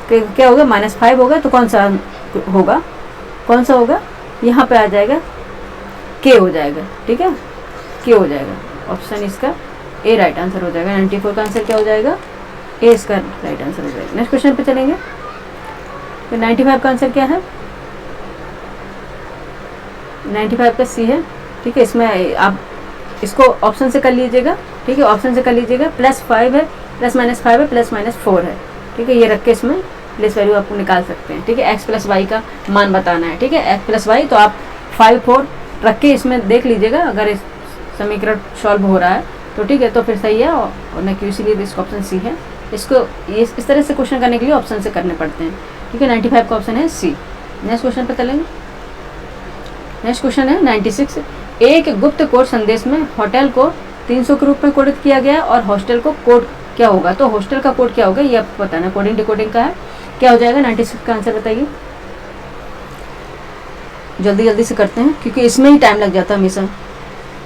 क्या होगा, -5 होगा, तो कौन सा होगा, कौन सा होगा, यहाँ पे आ जाएगा k हो जाएगा। ठीक है, k हो जाएगा। ऑप्शन इसका ए राइट आंसर हो जाएगा। 94 का आंसर क्या हो जाएगा, ए इसका राइट आंसर हो जाएगा। नेक्स्ट क्वेश्चन पे चलेंगे। तो 95 का आंसर क्या है, 95 का सी है। ठीक है, इसमें आप इसको ऑप्शन से कर लीजिएगा। ठीक है, ऑप्शन से कर लीजिएगा। +5 है, +-5 है, +-4 है। ठीक है, ये रख के इसमें प्लेस वैल्यू आपको निकाल सकते हैं। ठीक है, x + y का मान बताना है। ठीक है, x + y, तो आप 5, 4 रख के इसमें देख लीजिएगा। अगर इस समीकरण सॉल्व हो रहा है तो ठीक है, तो फिर सही है। और न कि इसीलिए इसका ऑप्शन सी है। इसको इस तरह से क्वेश्चन करने के लिए ऑप्शन से करने पड़ते हैं। ठीक है, 95 का ऑप्शन है सी। नेक्स्ट क्वेश्चन पे चलेंगे। नेक्स्ट क्वेश्चन है 96। एक गुप्त कोड संदेश में होटल को 300 के रूप में कोडित किया गया और हॉस्टल को कोड क्या होगा। तो हॉस्टल का कोड क्या होगा ये आपको बताना। कोडिंग डिकोडिंग का है, क्या हो जाएगा। 96 का आंसर बताइए। जल्दी जल्दी से करते हैं क्योंकि इसमें ही टाइम लग जाता है हमेशा।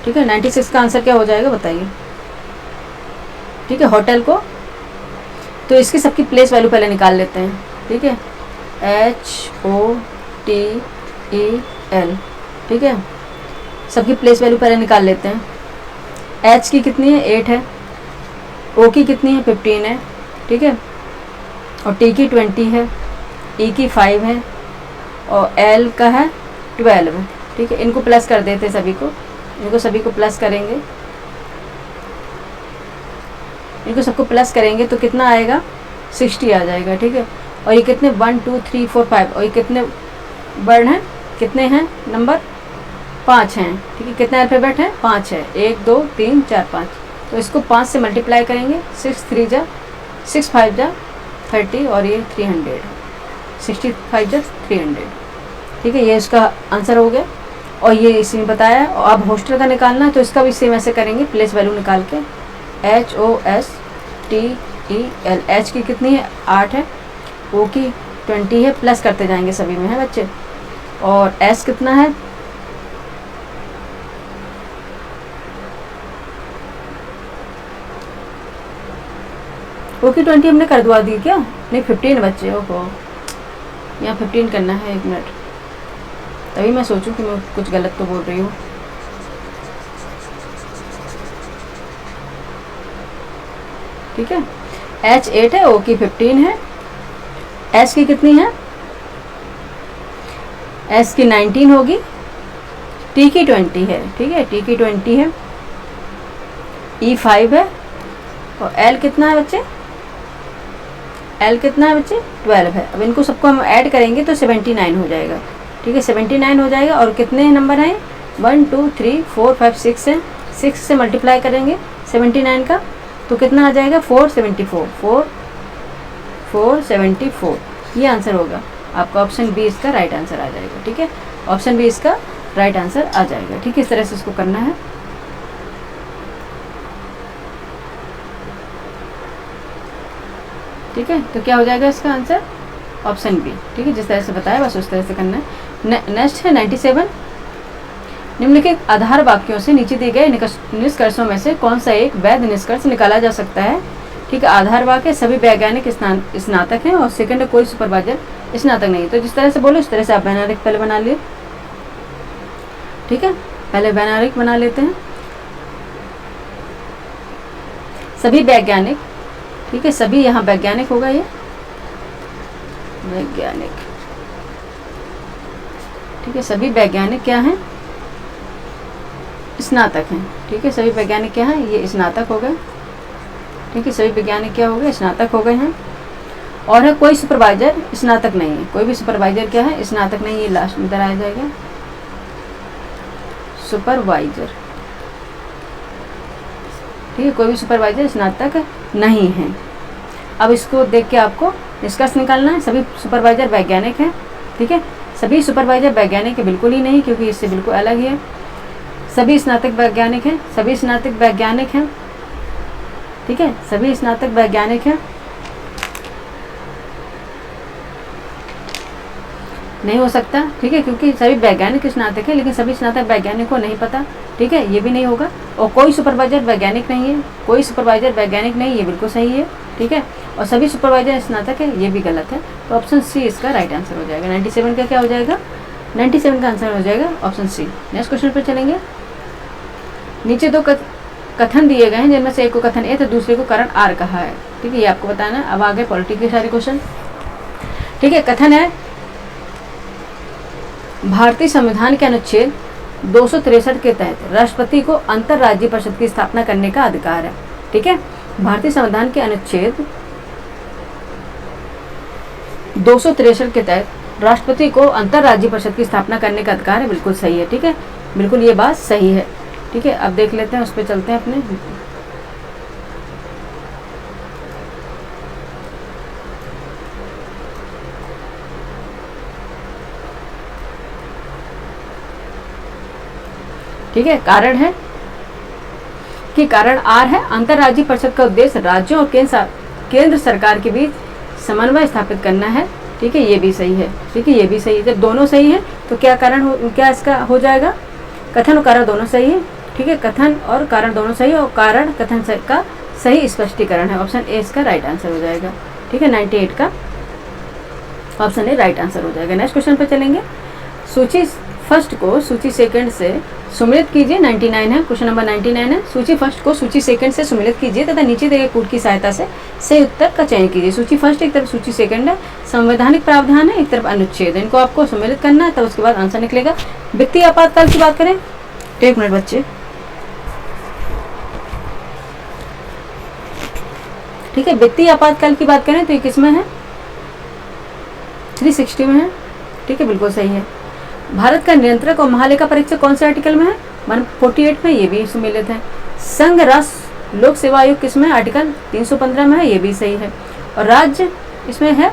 ठीक है, 96 का आंसर क्या हो जाएगा बताइए। ठीक है, होटल को, तो इसकी सबकी प्लेस वैल्यू पहले निकाल लेते हैं। ठीक है, HOTEL। ठीक है, सबकी प्लेस वैल्यू पहले निकाल लेते हैं। H की कितनी है, 8 है। O की कितनी है, 15 है। ठीक है, और T की 20 है। E की 5 है और L का है 12 है। ठीक है, इनको प्लस कर देते हैं सभी को, इनको सभी को प्लस करेंगे, इनको सबको प्लस करेंगे तो कितना आएगा, 60 आ जाएगा। ठीक है, और ये कितने 1 2 3 4 5, और ये कितने वर्ड हैं, कितने हैं नंबर, 5 हैं। ठीक है, कितने अल्फ़ाबेट हैं, 5 है। 1 2 3 4 5, तो इसको 5 से मल्टीप्लाई करेंगे। 6 3 जा 6 5 जा 30, और ये 300, 65 जा 300। ठीक है, ये इसका आंसर हो गया। और ये इसमें बताया। और अब हॉस्टल का निकालना है तो इसका भी सेम ऐसे करेंगे, प्लेस वैल्यू निकाल के। HOSTEL, H की कितनी है, 8 है। O की 20 है, प्लस करते जाएंगे सभी में है बच्चे। और S कितना है, O की 20 हमने कर दुआ दी क्या, नहीं 15 बच्चे। ओहो, यहाँ 15 करना है, 1 मिनट, तभी मैं सोचूं कि मैं कुछ गलत तो बोल रही हूँ। ठीक है, H 8 है, O की 15 है, S की कितनी है, S की 19 होगी, T की 20 है। ठीक है, T की 20 है, E 5 है, और L कितना है बच्चे, L कितना है बच्चे, 12 है। अब इनको सबको हम ऐड करेंगे तो 79 हो जाएगा। ठीक है, 79 हो जाएगा। और कितने नंबर हैं, 1 2 3 4 5 6 है। 6 से मल्टीप्लाई करेंगे 79 का तो कितना आ जाएगा, 474, 474। ये आंसर होगा आपका। ऑप्शन बी इसका राइट आंसर आ जाएगा। ठीक है, ऑप्शन बी इसका राइट आंसर आ जाएगा। ठीक है, इस तरह से इसको करना है। ठीक है, तो क्या हो जाएगा इसका आंसर, ऑप्शन बी। ठीक है, जिस तरह से बताया बस उस तरह से करना है। नेक्स्ट है 97। निम्नलिखित आधार वाक्यों से नीचे दिए गए निष्कर्षों में से कौन सा एक वैध निष्कर्ष निकाला जा सकता है। ठीक है, आधार वाक्य सभी वैज्ञानिक स्नातक हैं और सेकंड है कोई सुपरवाइजर स्नातक नहीं। तो जिस तरह से बोलो उस तरह से आप वैनारिक पहले बना लिए। ठीक है, पहले वैनारिक बना लेते हैं। सभी वैज्ञानिक, ठीक है, सभी यहाँ वैज्ञानिक होगा, ये वैज्ञानिक। ठीक है, सभी वैज्ञानिक क्या हैं, स्नातक हैं। ठीक है, सभी वैज्ञानिक क्या हैं, ये स्नातक हो गए। ठीक है, सभी वैज्ञानिक क्या हो गए, स्नातक हो गए हैं। और है कोई सुपरवाइजर स्नातक नहीं है, कोई भी सुपरवाइजर क्या है, स्नातक नहीं। ये लास्ट में इधर आ जाएगा, सुपरवाइजर। ठीक है, कोई भी सुपरवाइजर स्नातक नहीं है। अब इसको देख के आपको निष्कर्ष निकालना है। सभी सुपरवाइजर वैज्ञानिक हैं ठीक है। सभी सुपरवाइजर वैज्ञानिक है, बिल्कुल ही नहीं, क्योंकि इससे बिल्कुल अलग ही है। सभी स्नातक वैज्ञानिक हैं, सभी स्नातक वैज्ञानिक हैं, ठीक है, सभी स्नातक वैज्ञानिक हैं, नहीं हो सकता, ठीक है, क्योंकि सभी वैज्ञानिक स्नातक है, लेकिन सभी स्नातक वैज्ञानिक को नहीं पता, ठीक है, ये भी नहीं होगा। और कोई सुपरवाइजर वैज्ञानिक नहीं है, कोई सुपरवाइजर वैज्ञानिक नहीं, ये बिल्कुल सही है, ठीक है। और सभी सुपरवाइजर स्नातक है, ये भी गलत है। तो ऑप्शन सी इसका राइट आंसर हो जाएगा। 97 का क्या हो जाएगा? 97 का आंसर हो जाएगा ऑप्शन सी। नेक्स्ट क्वेश्चन पर चलेंगे। नीचे दो कथन दिए गए हैं, जिनमें से एक को कथन ए तो दूसरे को कारण आर कहा है, ठीक है, ये आपको बताना है। अब आगे पॉलिटिक्स के सारे क्वेश्चन, ठीक है। कथन है भारतीय संविधान के अनुच्छेद 263 के तहत राष्ट्रपति को अंतरराज्यीय परिषद की स्थापना करने का अधिकार है, ठीक है। भारतीय संविधान के अनुच्छेद 263 के तहत राष्ट्रपति को अंतरराज्यीय परिषद की स्थापना करने का अधिकार है, बिल्कुल सही है, ठीक है, बिल्कुल ये बात सही है, ठीक है। अब देख लेते हैं, उस पर चलते हैं अपने। ठीक है, कारण है कि कारण आर है, अंतरराज्यीय परिषद का उद्देश्य राज्यों और केंद्र सरकार के बीच समन्वय स्थापित करना है, ठीक है, ये भी सही है, ठीक है, ये भी सही है। जब दोनों सही है तो क्या क्या इसका हो जाएगा? कथन और कारण दोनों सही है, ठीक है, कथन और कारण दोनों सही है, और कारण कथन का सही स्पष्टीकरण है। ऑप्शन ए इसका राइट आंसर हो जाएगा, ठीक है। 98 का ऑप्शन ए राइट आंसर हो जाएगा। नेक्स्ट क्वेश्चन पे चलेंगे। सूची फर्स्ट को सूची सेकंड से सुमिलित कीजिए। 99 है, क्वेश्चन नंबर 99 है। सूची फर्स्ट को सूची सेकंड से सुमिलित कीजिए तथा नीचे दिए गए कूट की सहायता से सही उत्तर का चयन कीजिए। सूची फर्स्ट एक तरफ सूची सेकंड है, संवैधानिक प्रावधान है, एक तरफ अनुच्छेद है, इनको आपको सुमिलित करना है, तब उसके बाद आंसर निकलेगा। वित्तीय आपातकाल की बात करें, एक मिनट बच्चे, ठीक है, वित्तीय आपातकाल की बात करें तो ये किसमें है? 360 में है, ठीक है, बिल्कुल सही है। भारत का नियंत्रक और महालेखा परीक्षक कौन से आर्टिकल में है? 148 में, ये भी सुमिलित है। संघ राष्ट्र लोक सेवा आयोग किसमें? आर्टिकल 315 में है, ये भी सही है। और राज्य इसमें है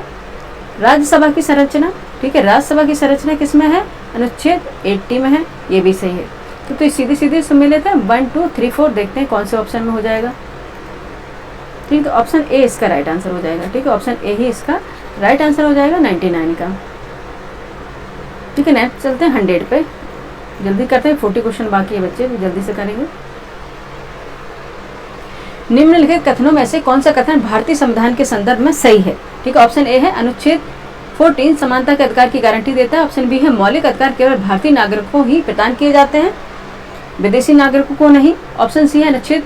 राज्यसभा की संरचना, ठीक है, राज्यसभा की संरचना किसमें है? अनुच्छेद 80 में है, ये भी सही है। तो सीधे सीधे सुमिलित है। 1 2 3 4 देखते हैं कौन से ऑप्शन में हो जाएगा, ठीक है। ऑप्शन ए इसका राइट आंसर हो जाएगा, ठीक है, ऑप्शन ए ही इसका राइट आंसर हो जाएगा 99 का, ठीक है। नेक्स्ट चलते हैं 100 पे, जल्दी करते हैं, 40 क्वेश्चन बाकी है बच्चे, तो जल्दी से करेंगे। निम्नलिखित कथनों में से कौन सा कथन भारतीय संविधान के संदर्भ में सही है? ठीक है, ऑप्शन ए है अनुच्छेद 14 समानता के अधिकार की गारंटी देता है। ऑप्शन बी है मौलिक अधिकार केवल भारतीय नागरिकों को ही प्रदान किए जाते हैं, विदेशी नागरिकों को नहीं। ऑप्शन सी है अनुच्छेद,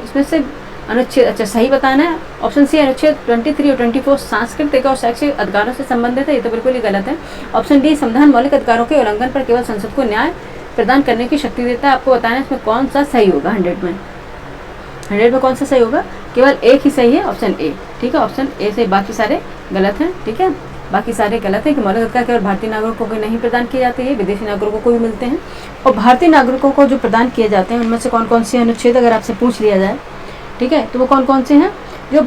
इसमें से अनुच्छेद, अच्छा सही बताना है। ऑप्शन सी अनुच्छेद 23 और 24 सांस्कृतिक और शैक्षिक अधिकारों से संबंधित है, ये तो बिल्कुल ही गलत है। ऑप्शन डी संविधान मौलिक अधिकारों के उल्लंघन पर केवल संसद को न्याय प्रदान करने की शक्ति देता है। आपको बताना है इसमें कौन सा सही होगा। 100 में कौन सा सही होगा? केवल एक ही सही है, ऑप्शन ए, ठीक है, ऑप्शन ए से, बाकी सारे गलत हैं, ठीक है, बाकी सारे गलत हैं कि मौलिक अधिकार केवल भारतीय नागरिकों को नहीं प्रदान किए जाते हैं, विदेशी नागरिकों को भी मिलते हैं। और भारतीय नागरिकों को जो प्रदान किए जाते हैं उनमें से कौन कौन से अनुच्छेद अगर आपसे पूछ लिया जाए, ठीक है, तो वो कौन कौन से हैं? जो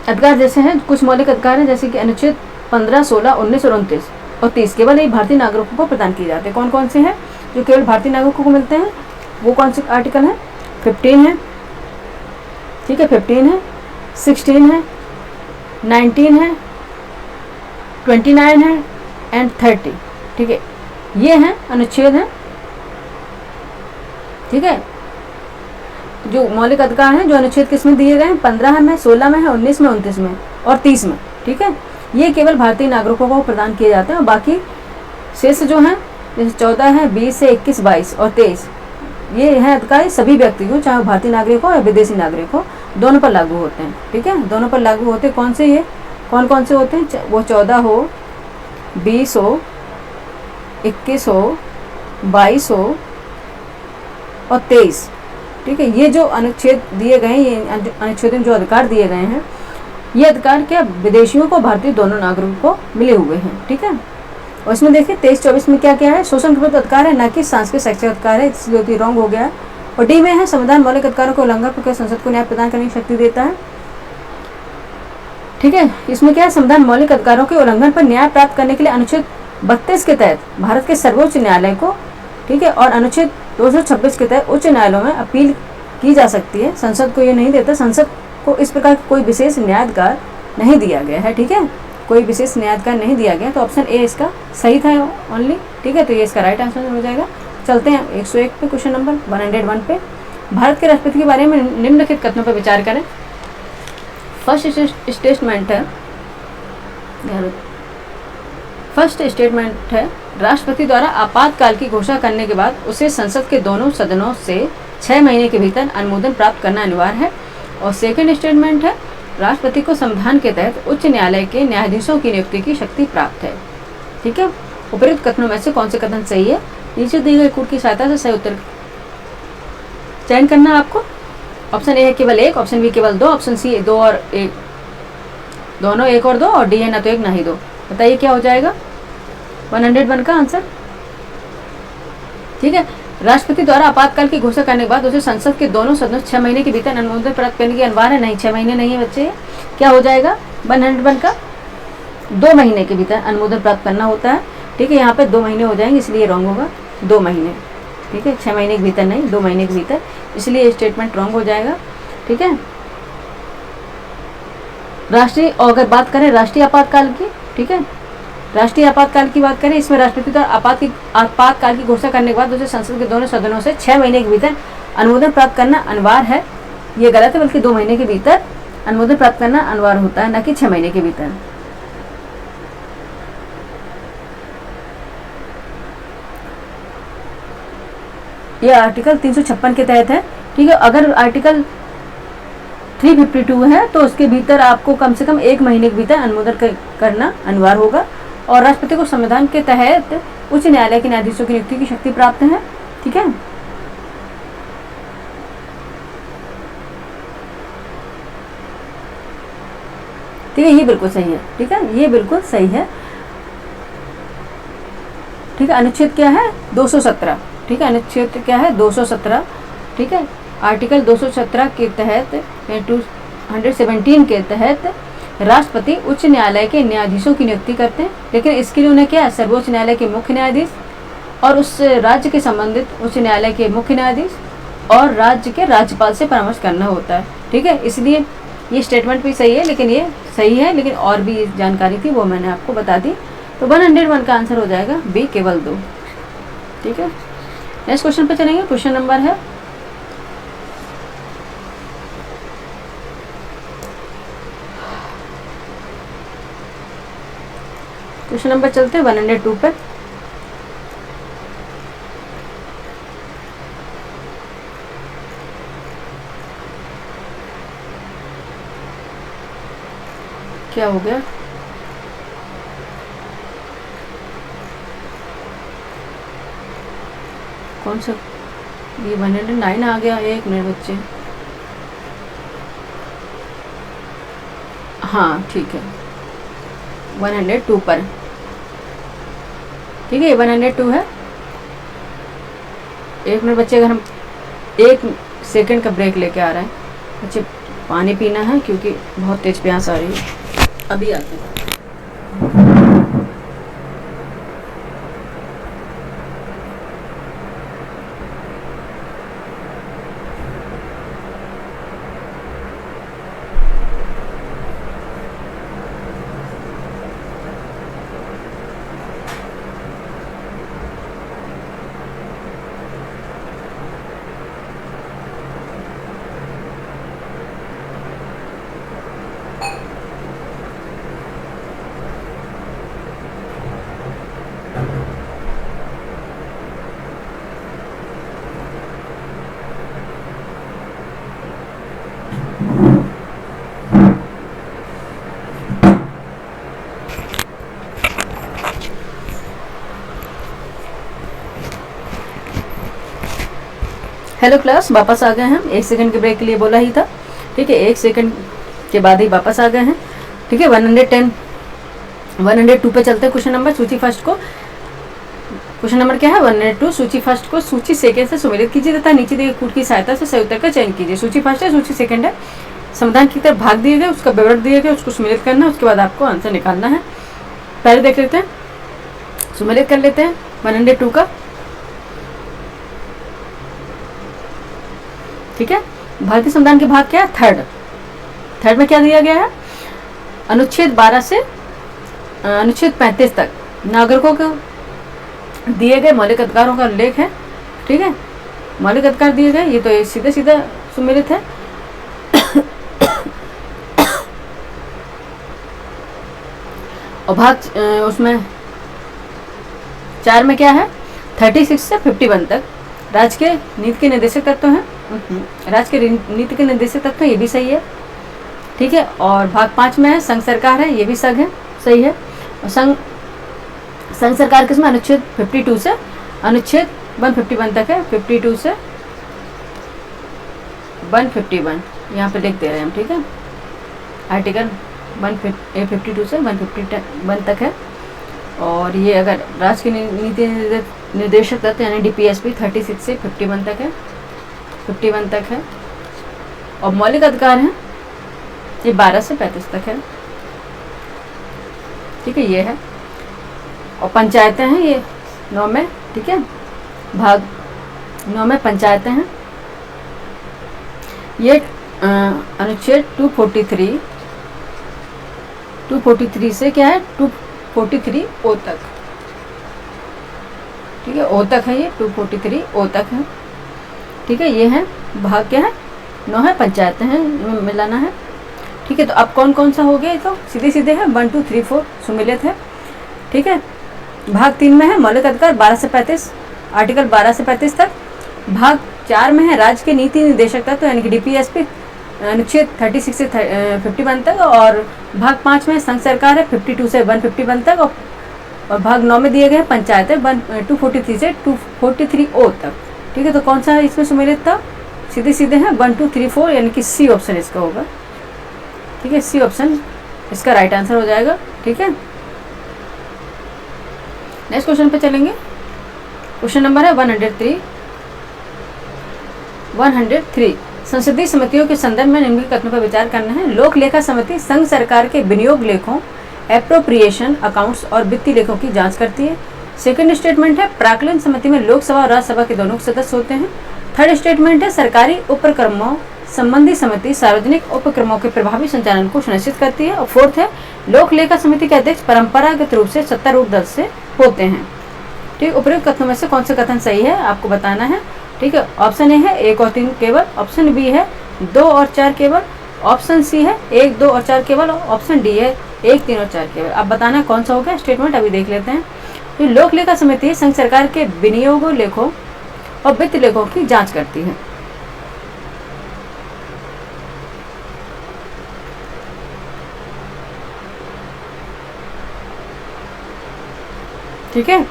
अधिकार जैसे हैं, कुछ मौलिक अधिकार हैं जैसे कि अनुच्छेद 15, 16, 19 और 29 और 30 केवल ये भारतीय नागरिकों को प्रदान किए जाते हैं। कौन कौन से हैं जो केवल भारतीय नागरिकों को मिलते हैं? वो कौन से आर्टिकल हैं? 15 है, ठीक है, 15 है, 16 है, 19 है, 29 है एंड 30, ठीक है, ये हैं अनुच्छेद हैं, ठीक है, जो मौलिक अधिकार हैं जो अनुच्छेद किसमें दिए गए हैं? 15 में, 16 में है, 19 में, 29 में और 30 में, ठीक है, ये केवल भारतीय नागरिकों को प्रदान किए जाते हैं। और बाकी शेष जो हैं जैसे 14 है, 20 है, 21, 22 और 23, ये है अधिकार सभी व्यक्ति को, चाहे भारतीय नागरिक हो या विदेशी नागरिक हो, दोनों पर लागू होते हैं, ठीक है, दोनों पर लागू होते हैं। कौन से ये कौन कौन से होते हैं? वो 14 हो, 20 हो, 21 हो, 22 हो और 23, ठीक है, ये जो अनुच्छेद दिए गए हैं, ये अनुच्छेद में जो अधिकार दिए गए हैं, ये अधिकार क्या विदेशियों को, भारतीय दोनों नागरिकों को मिले हुए हैं, ठीक है। और इसमें देखिए 23-24 में क्या क्या है? शोषण विरोधी अधिकार है, ना कि सांस्कृतिक शैक्षिक अधिकार है, इसलिए रॉन्ग हो गया। और डी में है संविधान मौलिक अधिकारों के उल्लंघन पर संसद को न्याय प्रदान करने की शक्ति देता है, ठीक है। इसमें क्या है? संविधान मौलिक अधिकारों के उल्लंघन पर न्याय प्राप्त करने के लिए अनुच्छेद 32 के तहत भारत के सर्वोच्च न्यायालय को, ठीक है, और अनुच्छेद 226 के तहत उच्च न्यायालयों में अपील की जा सकती है। संसद को ये नहीं देता, संसद को इस प्रकार कोई विशेष न्यायाधिकार नहीं दिया गया है, ठीक है, कोई विशेष न्यायाधिकार नहीं दिया गया। तो ऑप्शन ए इसका सही था ओनली, ठीक है, तो ये इसका राइट आंसर हो जाएगा। चलते हैं 101 पे, क्वेश्चन नंबर 101 पे। भारत के राष्ट्रपति के बारे में निम्नलिखित कथनों पर विचार करें। फर्स्ट स्टेटमेंट है राष्ट्रपति द्वारा आपातकाल की घोषणा करने के बाद उसे संसद के दोनों सदनों से 6 महीने के भीतर अनुमोदन प्राप्त करना अनिवार्य है। और सेकंड स्टेटमेंट है राष्ट्रपति को संविधान के तहत उच्च न्यायालय के न्यायाधीशों की नियुक्ति की शक्ति प्राप्त है, ठीक है। उपरोक्त कथनों में से कौन से कथन सही है? नीचे दी गई कूट की सहायता से सही उत्तर चयन करना है आपको। ऑप्शन ए है केवल 1, ऑप्शन बी केवल 2, ऑप्शन सी 2 और 1, दोनों 1 और 2, और डी है ना तो 1 ना ही 2। बताइए क्या हो जाएगा 101 का आंसर, ठीक है। राष्ट्रपति द्वारा आपातकाल की घोषणा करने के बाद उसे संसद के दोनों सदनों 6 महीने के भीतर अनुमोदन प्राप्त करने की अनिवार्य है। नहीं, 6 महीने नहीं है बच्चे, क्या हो जाएगा 101 का 2 महीने के भीतर अनुमोदन प्राप्त करना होता है, ठीक है। यहाँ पे 2 महीने हो जाएंगे, इसलिए रॉन्ग होगा 2 महीने, ठीक है। 6 महीने के भीतर नहीं, 2 महीने के भीतर, इसलिए स्टेटमेंट रॉन्ग हो जाएगा, ठीक है। राष्ट्रीय, अगर बात करें राष्ट्रीय आपातकाल की, ठीक है, राष्ट्रीय आपातकाल की बात करें, इसमें राष्ट्रपति द्वारा आपातकाल की घोषणा करने के बाद उसे संसद के दोनों सदनों से 6 महीने के भीतर अनुमोदन प्राप्त करना अनिवार्य है। ये गलत है, बल्कि 2 महीने के भीतर अनुमोदन प्राप्त करना अनिवार्य होता है, न कि 6 महीने के भीतर। ये आर्टिकल 356 के तहत है, ठीक है। अगर आर्टिकल 352 है तो उसके भीतर आपको कम से कम 1 महीने के भीतर अनुमोदन करना अनिवार्य होगा। और राष्ट्रपति को संविधान के तहत उच्च न्यायालय के न्यायाधीशों की नियुक्ति की शक्ति प्राप्त है, ठीक है। ठीक है, ये बिल्कुल सही है, ठीक है, ये बिल्कुल सही है, ठीक है। अनुच्छेद क्या है 217, ठीक है, अनुच्छेद क्या है 217, ठीक है। आर्टिकल 217 के तहत 217 के तहत राष्ट्रपति उच्च न्यायालय के न्यायाधीशों की नियुक्ति करते हैं, लेकिन इसके लिए उन्हें क्या है सर्वोच्च न्यायालय के मुख्य न्यायाधीश और उस राज्य के संबंधित उच्च न्यायालय के मुख्य न्यायाधीश और राज्य के राज्यपाल से परामर्श करना होता है, ठीक है। इसलिए ये स्टेटमेंट भी सही है, लेकिन ये सही है, लेकिन और भी जानकारी थी वो मैंने आपको बता दी। तो 101 का आंसर हो जाएगा बी केवल 2, ठीक है। नेक्स्ट क्वेश्चन पे चलेंगे। क्वेश्चन नंबर है क्वेश्चन नंबर चलते हैं 102 पे। क्या हो गया? कौन सा? ये 109 आ गया। 1 मिनट बच्चे, हाँ ठीक है 102 पर, ठीक है 102 है। 1 मिनट बच्चे, अगर हम 1 सेकंड का ब्रेक लेके आ रहे हैं बच्चे, पानी पीना है क्योंकि बहुत तेज प्यास आ रही है। अभी आते हैं। हेलो क्लास, वापस आ गए हैं हम। 1 सेकंड के ब्रेक के लिए बोला ही था, ठीक है। 1 सेकंड के बाद ही वापस आ गए हैं, ठीक है। 102 पे चलते हैं। क्वेश्चन नंबर सूची फर्स्ट को, क्वेश्चन नंबर क्या है 102। सूची फर्स्ट को सूची सेकंड से सुमेलित कीजिए तथा नीचे दिए कूट की सहायता से सही उत्तर का चयन कीजिए। सूची फर्स्ट है, सूची सेकंड है। संविधान की तरफ भाग दिए गए, उसका विवरण दिए गए, उसको सुमेलित करना है, उसके बाद आपको आंसर निकालना है। पहले देख लेते हैं सुमेलित कर लेते हैं 102 का। ठीक है, भारतीय संविधान के भाग क्या है? थर्ड में क्या दिया गया है? अनुच्छेद 12 से अनुच्छेद 35 तक नागरिकों को दिए गए मौलिक अधिकारों का उल्लेख है। ठीक है, मौलिक अधिकार दिए गए, ये तो ये सीधे सीधा सुमेलित है। और भाग उसमें 4 में क्या है? 36 से 51 तक राज्य के नीति के निर्देशक तत्व हैं। राज्य के नीति के निर्देशक तत्व, ये भी सही है। ठीक है, और भाग 5 में है संघ सरकार है, ये भी संघ है, सही है। और संघ सरकार किसमें? अनुच्छेद 52 से अनुच्छेद 151 तक है। 52 से 151 यहाँ पे लिख दे रहे हैं हम। ठीक है, आर्टिकल 152 से 151 तक है। और ये अगर राज्य के नीति निर्देशक तत्व यानी DPSP 36 से 51 तक है, 51 तक है। और मौलिक अधिकार हैं ये 12 से 35 तक है। ठीक है, ये है। और पंचायतें हैं ये 9 में। ठीक है, भाग 9 में पंचायतें हैं। ये अनुच्छेद 243 से क्या है? 243 ओ तक। ठीक है, ओ तक है, ये 243 ओ तक है। ठीक है, ये है भाग क्या है? 9 है, पंचायतें हैं, मिलाना है। ठीक है, तो अब कौन कौन सा हो गया? तो सीधे सीधे है 1 2 3 4 सुमेलित है। ठीक है, भाग 3 में है मौलिक अधिकार 12 से 35, आर्टिकल 12 से 35 तक। भाग 4 में है राज्य के नीति निर्देशक तत्व यानी कि DPSP अनुच्छेद 36 से 51 तक। और भाग 5 में संघ सरकार है 52 से 151 तक। और भाग 9 में दिए गए पंचायत है 243 से 243 ओ तक। ठीक है, तो कौन सा इसमें सुमेलित था? सीधे सीधे हैं 1 2 3 4 यानी कि सी ऑप्शन इसका होगा। ठीक है, सी ऑप्शन इसका राइट आंसर हो जाएगा। ठीक है, नेक्स्ट क्वेश्चन पे चलेंगे। क्वेश्चन नंबर है 103। संसदीय समितियों के संदर्भ में निम्नलिखित कथनों पर विचार करना है। लोक लेखा समिति संघ सरकार के विनियोग लेखों, एप्रोप्रिएशन अकाउंट्स और वित्तीय लेखों की जांच करती है। सेकंड स्टेटमेंट है प्राक्कलन समिति में लोकसभा और राज्यसभा के दोनों सदस्य होते हैं। थर्ड स्टेटमेंट है सरकारी उपक्रमों संबंधी समिति सार्वजनिक उपक्रमों के प्रभावी संचालन को सुनिश्चित करती है। और फोर्थ है लोक लेखा समिति के अध्यक्ष परंपरागत रूप से सत्तारूढ़ दल से होते हैं। ठीक, उपयुक्त कथनों में से कौन सा कथन सही है आपको बताना है। ठीक है, ऑप्शन ए है 1 और 3 केवल, ऑप्शन बी है 2 और 4 केवल, ऑप्शन सी है 1 2 और 4 केवल, और ऑप्शन डी है 1 3 और 4 केवल। अब बताना कौन सा होगा स्टेटमेंट, अभी देख लेते हैं। तो लोक लेखा समिति संघ सरकार के विनियोग लेखों और वित्त लेखों की जांच करती है। ठीक है,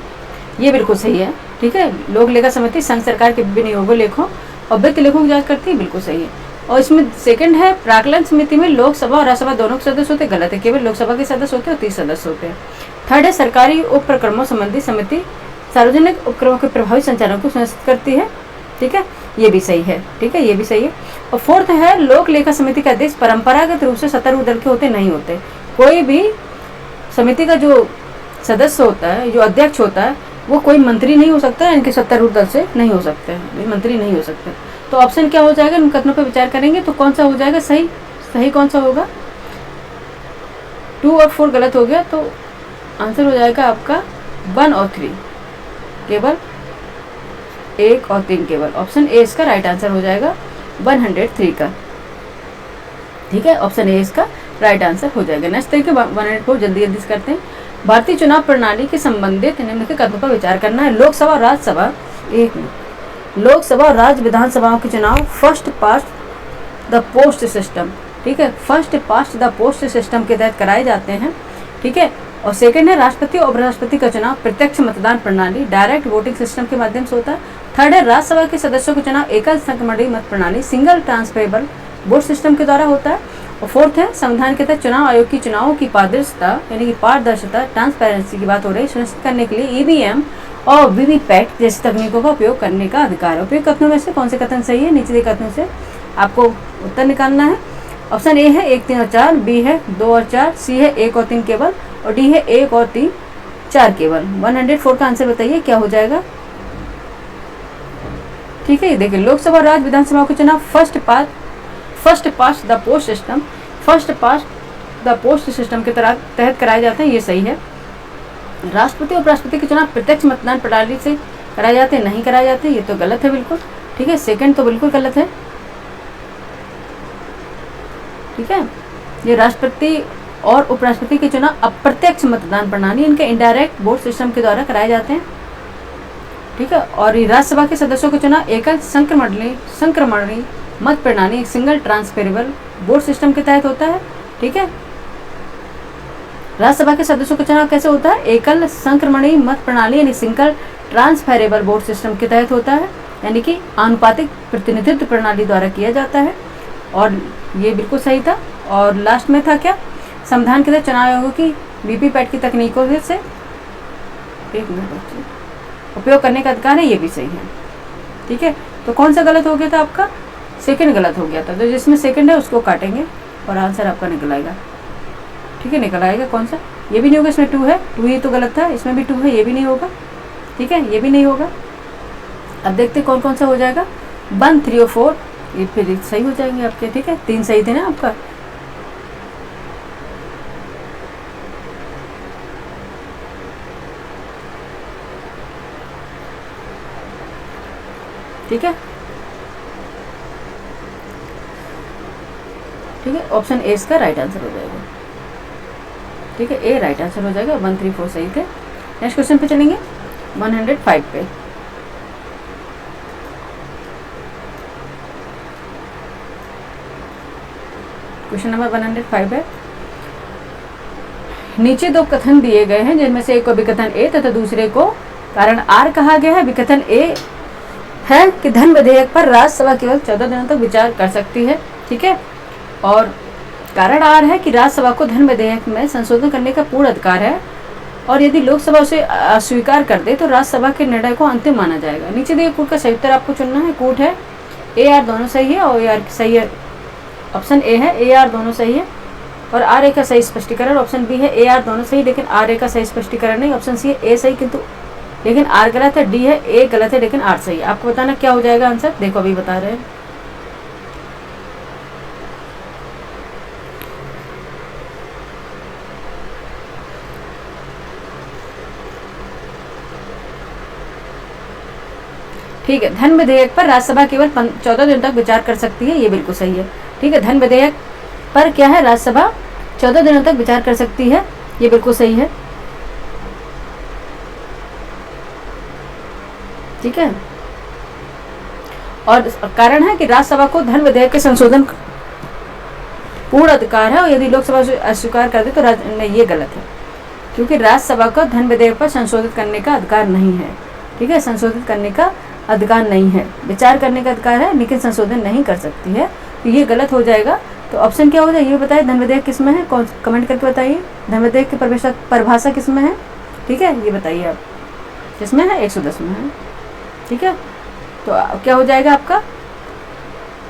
ये बिल्कुल सही है। ठीक है, लोक लेखा समिति संघ सरकार के विनियोग लेखों और वित्त लेखों की जांच करती है, बिल्कुल सही है। और इसमें सेकंड है प्राक्कलन समिति में लोकसभा और राज्यसभा दोनों के सदस्य होते हैं, गलत है, केवल लोकसभा के सदस्य होते हैं और 30 सदस्य होते हैं। थर्ड है सरकारी उपक्रमों संबंधी समिति सार्वजनिक उपक्रमों के प्रभावी संचालन को सुनिश्चित करती है। ठीक है, ये भी सही है। ठीक है, ये भी सही है। और फोर्थ है लोक लेखा समिति के अध्यक्ष परंपरागत रूप से सत्तारूढ़ दल के होते नहीं होते। कोई भी समिति का जो सदस्य होता है, जो अध्यक्ष होता है, वो कोई मंत्री नहीं हो सकता है, इनके सत्तारूढ़ दल से नहीं हो सकते हैं, मंत्री नहीं हो सकते। तो ऑप्शन क्या हो जाएगा? इन कथनों पर विचार करेंगे तो कौन सा हो जाएगा सही? सही कौन सा होगा? 2 और 4 गलत हो गया, तो आंसर हो जाएगा आपका 1 और 3 केवल, 1 और 3 केवल। ऑप्शन ए इसका राइट आंसर हो जाएगा 103 का। ठीक है, ऑप्शन ए इसका राइट आंसर हो जाएगा। नेक्स्ट देखिए 104, जल्दी जल्दी से करते हैं। भारतीय चुनाव प्रणाली के संबंधित निम्नलिखित कथनों पर विचार करना है। लोकसभा और राज्यसभा, लोकसभा और राज्य विधानसभाओं के चुनाव first past the post system, ठीक है, first past the post system के तहत कराए जाते हैं। ठीक है, और सेकंड है राष्ट्रपति और उपराष्ट्रपति का चुनाव प्रत्यक्ष मतदान प्रणाली डायरेक्ट वोटिंग सिस्टम के माध्यम से होता है। थर्ड है राज्यसभा के सदस्यों का चुनाव एकल संख्यामंडलीय मत प्रणाली सिंगल ट्रांसफरेबल वोट सिस्टम के द्वारा होता है। और फोर्थ है संविधान के तहत चुनाव आयोग की चुनावों की पारदर्शिता यानी कि पारदर्शिता ट्रांसपेरेंसी की बात हो रही है, सुनिश्चित करने के लिए ईवीएम और वीवीपैट जैसी तकनीकों का उपयोग करने का अधिकार है। उपयुक्त कथनों में से कौन से कथन सही है? नीचे दिए कथनों से आपको उत्तर निकालना है। ऑप्शन ए है 1 3 और 4, बी है 2 और 4, सी है 1 और 3 केवल, और डी है 1 और 3 4 केवल। 104 का आंसर बताइए क्या हो जाएगा। ठीक है, ये देखिए लोकसभा और राज्य विधानसभा के चुनाव first past the post system के तहत कराए जाते हैं, ये सही है। राष्ट्रपति और उपराष्ट्रपति के चुनाव प्रत्यक्ष मतदान प्रणाली से कराए जाते हैं, नहीं कराए जाते, ये तो गलत है बिल्कुल। ठीक है, सेकंड तो बिल्कुल गलत है। ठीक है, ये राष्ट्रपति और उपराष्ट्रपति के चुनाव अप्रत्यक्ष मतदान प्रणाली, इनके इनडायरेक्ट वोट सिस्टम के द्वारा कराए जाते हैं। ठीक है, और ये राज्यसभा के सदस्यों के चुनाव एकल संक्रमणीय मत प्रणाली, एक सिंगल ट्रांसफेरेबल वोट सिस्टम के तहत होता है। ठीक है, राज्यसभा के सदस्यों का चुनाव कैसे होता है, एकल संक्रमणीय मत प्रणाली यानी सिंगल ट्रांसफेरेबल वोट सिस्टम के तहत होता है, यानी कि आनुपातिक प्रतिनिधित्व प्रणाली द्वारा किया जाता है, और ये बिल्कुल सही था। और लास्ट में था क्या, संविधान के तहत चुनाव आयोगों की वीवीपैट की तकनीकों से उपयोग करने का अधिकार है, ये भी सही है। ठीक है, तो कौन सा गलत हो गया था आपका, सेकंड गलत हो गया था, तो जिसमें सेकंड है उसको काटेंगे और आंसर आपका निकल आएगा। ठीक है, निकल आएगा कौन सा, ये भी नहीं होगा, इसमें 2 है, 2 ही तो गलत था, इसमें भी 2 है, ये भी नहीं होगा। ठीक है, ये भी नहीं होगा। अब देखते कौन कौन सा हो जाएगा, 1, 3 और 4 ये फिर सही हो जाएंगे आपके। ठीक है, 3 सही थे ना आपका। ठीक है, ठीक है, ऑप्शन ए इसका राइट आंसर हो जाएगा। ठीक है, ए राइट आंसर हो जाएगा। 1, 3, 4 सही थे। नेक्स्ट क्वेश्चन पे चलेंगे, 105 पे। क्वेश्चन नंबर 105 है, नीचे 2 कथन दिए गए हैं जिनमें से एक को विकथन ए तथा दूसरे को कारण आर कहा गया है। विकथन ए है कि धन विधेयक पर राज्यसभा केवल 14 दिनों तक विचार कर सकती है। ठीक है, और कारण आर है कि राज्यसभा को धन विधेयक में संशोधन करने का पूर्ण अधिकार है, और यदि लोकसभा उसे अस्वीकार कर दे तो राज्यसभा के निर्णय को अंतिम माना जाएगा। नीचे दिए कूट का सही उत्तर आपको चुनना है। कूट है ए आर दोनों सही है, और ए आर सही है, ऑप्शन ए है ए आर दोनों सही है, और आर ए का सही स्पष्टीकरण ऑप्शन बी है ए आर दोनों सही, लेकिन आर ए का सही स्पष्टीकरण नहीं, ऑप्शन सी है ए सही किंतु लेकिन आर गलत है, डी है ए गलत है लेकिन आर सही है। आपको बताना क्या हो जाएगा आंसर, देखो अभी बता रहे हैं। ठीक है, धन विधेयक पर राज्यसभा केवल 14 दिन तक विचार कर सकती है, ये बिल्कुल सही है। ठीक है, धन विधेयक पर क्या है, राज्यसभा 14 दिनों तक विचार कर सकती है, ये बिल्कुल सही है। ठीक है, और कारण है कि राज्यसभा को धन विधेयक के संशोधन पूर्ण अधिकार है, और यदि लोकसभा अस्वीकार कर दे तो नहीं, ये गलत है, क्योंकि राज्यसभा को धन विधेयक पर संशोधित करने का अधिकार नहीं है। ठीक है, संशोधित करने का अधिकार नहीं है, विचार करने का अधिकार है लेकिन संशोधन नहीं कर सकती है, तो ये गलत हो जाएगा। तो ऑप्शन क्या हो जाएगा ये बताइए, धन विधेयक किस में है, कौन कमेंट करके बताइए, धन विधेयक की परिभाषा किस में है। ठीक है, ये बताइए आप, किसमें है, 110 में है। ठीक है, तो क्या हो जाएगा आपका,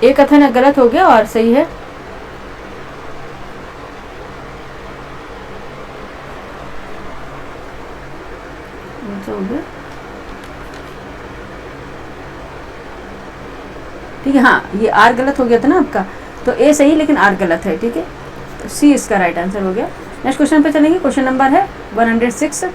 एक कथन गलत हो गया और सही है। हो गया। ठीक है, हाँ ये आर गलत हो गया था ना आपका, तो ए सही लेकिन आर गलत है। ठीक है, तो सी इसका राइट आंसर हो गया। नेक्स्ट क्वेश्चन पे चलेंगे, क्वेश्चन नंबर है 106।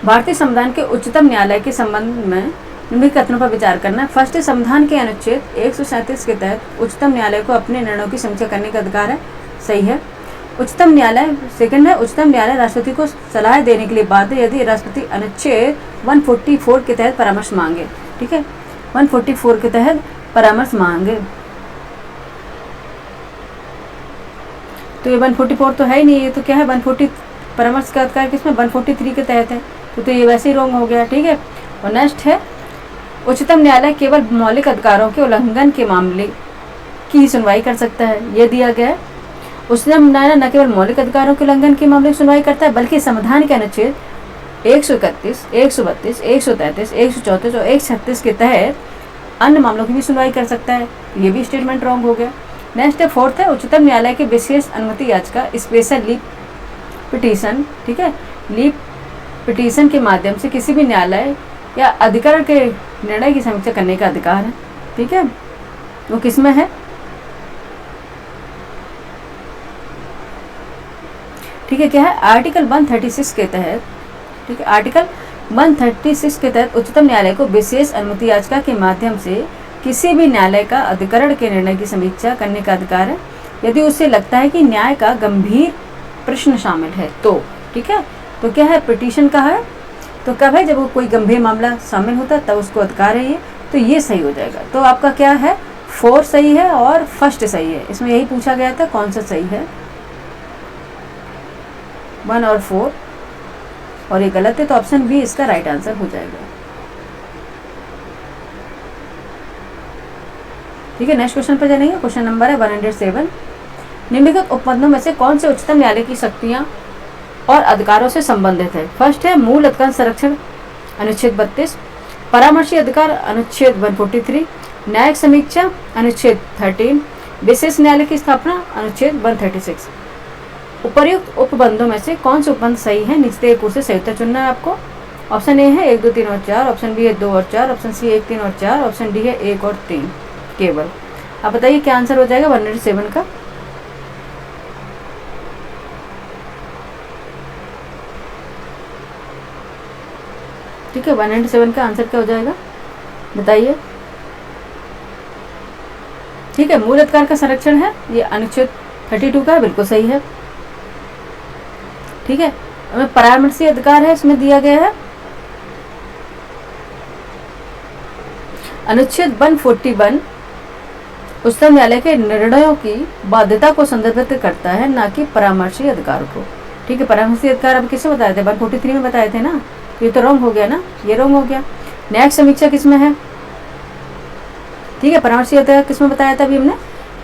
भारतीय संविधान के उच्चतम न्यायालय के संबंध में निम्नलिखित कथनों पर विचार करना है। फर्स्ट, संविधान के अनुच्छेद 137 के तहत उच्चतम न्यायालय को अपने निर्णयों की समीक्षा करने का अधिकार है, सही है। उच्चतम न्यायालय, सेकंड है, उच्चतम न्यायालय राष्ट्रपति को सलाह देने के लिए बाध्य है यदि राष्ट्रपति अनुच्छेद 144 के तहत परामर्श मांगे। ठीक है, 144 के तहत परामर्श मांगे, तो ये 144 तो है ही नहीं, ये तो क्या है 140 परामर्श का अधिकार किसमें 143 के तहत है, तो ये वैसे ही रॉन्ग हो गया। ठीक है, और नेक्स्ट है, उच्चतम न्यायालय केवल मौलिक अधिकारों के उल्लंघन के मामले की सुनवाई कर सकता है, ये दिया गया है। उच्चतम न्यायालय न केवल मौलिक अधिकारों के उल्लंघन के मामले की सुनवाई करता है बल्कि संविधान के अनुच्छेद 131, 132, 133, 134 और 136 के तहत अन्य मामलों की भी सुनवाई कर सकता है, ये भी स्टेटमेंट रॉन्ग हो गया। नेक्स्ट है, फोर्थ है, उच्चतम न्यायालय के विशेष अनुमति याचिका स्पेशल लीव पिटीशन, ठीक है, लीव पिटीशन के माध्यम से किसी भी न्यायालय या अधिकरण के निर्णय की समीक्षा करने का अधिकार है। ठीक है, वो किसमें है? ठीक है, क्या है? आर्टिकल 136 के तहत, ठीक है, आर्टिकल 136 के तहत उच्चतम न्यायालय को विशेष अनुमति याचिका के माध्यम से किसी भी न्यायालय का अधिकरण के निर्णय की समीक्षा करने का अधिकार है यदि उसे लगता है कि न्याय का गंभीर प्रश्न शामिल है तो। ठीक है, तो क्या है? पिटीशन का है तो कब है? जब वो कोई गंभीर मामला शामिल होता है तब उसको अधिकार है ये, तो ये सही हो जाएगा। तो आपका क्या है? 4 सही है और फर्स्ट सही है। इसमें यही पूछा गया था कौन सा सही है, 1 और 4, और ये गलत है तो ऑप्शन बी इसका राइट आंसर हो जाएगा। ठीक है, नेक्स्ट क्वेश्चन पर जाएंगे। क्वेश्चन नंबर है 107। निम्नलिखित उपबंधों में से कौन से उच्चतम न्यायालय की शक्तियां और अधिकारों से संबंधित है? फर्स्ट है मूल अधिकार संरक्षण अनुच्छेद 32, परामर्शी अधिकार अनुच्छेद 143, न्यायिक समीक्षा अनुच्छेद 13, विशेष न्यायालय की स्थापना अनुच्छेद 136। उपर्युक्त उपबंधों में से कौन से उपबंध सही है? नीचे एक से सही उत्तर चुनना है आपको। ऑप्शन ए है 1, 2, 3 और 4, ऑप्शन बी है 2 और 4, ऑप्शन सी 1, 3 और 4, ऑप्शन डी है 1 और 3 केवल। आप बताइए क्या आंसर हो जाएगा 107 का? ठीक है, 197 का आंसर क्या हो जाएगा बताइए? ठीक है, मूल अधिकार का संरक्षण है, ये अनुच्छेद 32 का है, बिल्कुल सही है। ठीक है, परामर्शी अधिकार है, इसमें दिया गया है अनुच्छेद 141 उच्चतम न्यायालय के निर्णयों की बाध्यता को संदर्भित करता है, ना कि परामर्शी अधिकार को। ठीक है, परामर्शी अधिकार अब किसे बताए थे? 143 में बताए थे ना, ये तो रॉन्ग हो गया ना, ये रॉन्ग हो गया। न्यायिक समीक्षा किसमें है? ठीक है, परामर्शी अधिकार किसमें बताया था अभी हमने?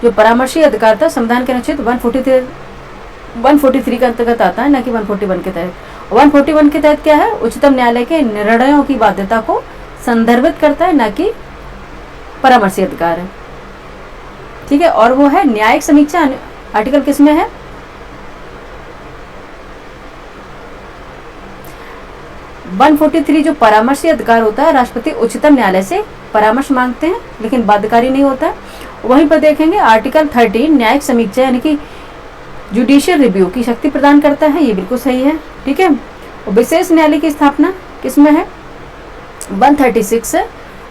जो परामर्शी अधिकार था संविधान के अनुच्छेद 143 के अंतर्गत आता है, ना कि 141 के तहत। 141 के तहत क्या है? उच्चतम न्यायालय के निर्णयों की बाध्यता को संदर्भित करता है, ना कि परामर्शी अधिकार है। ठीक है, और वो है न्यायिक समीक्षा आर्टिकल किसमें है? 143 जो परामर्शी अधिकार होता है, राष्ट्रपति उच्चतम न्यायालय से परामर्श मांगते हैं लेकिन बाध्यकारी नहीं होता है। वहीं पर देखेंगे आर्टिकल 13 न्यायिक समीक्षा यानी कि जुडिशियल रिव्यू की शक्ति प्रदान करता है, ये बिल्कुल सही है। ठीक है, और विशेष न्यायालय की स्थापना किसमें है? 136 है।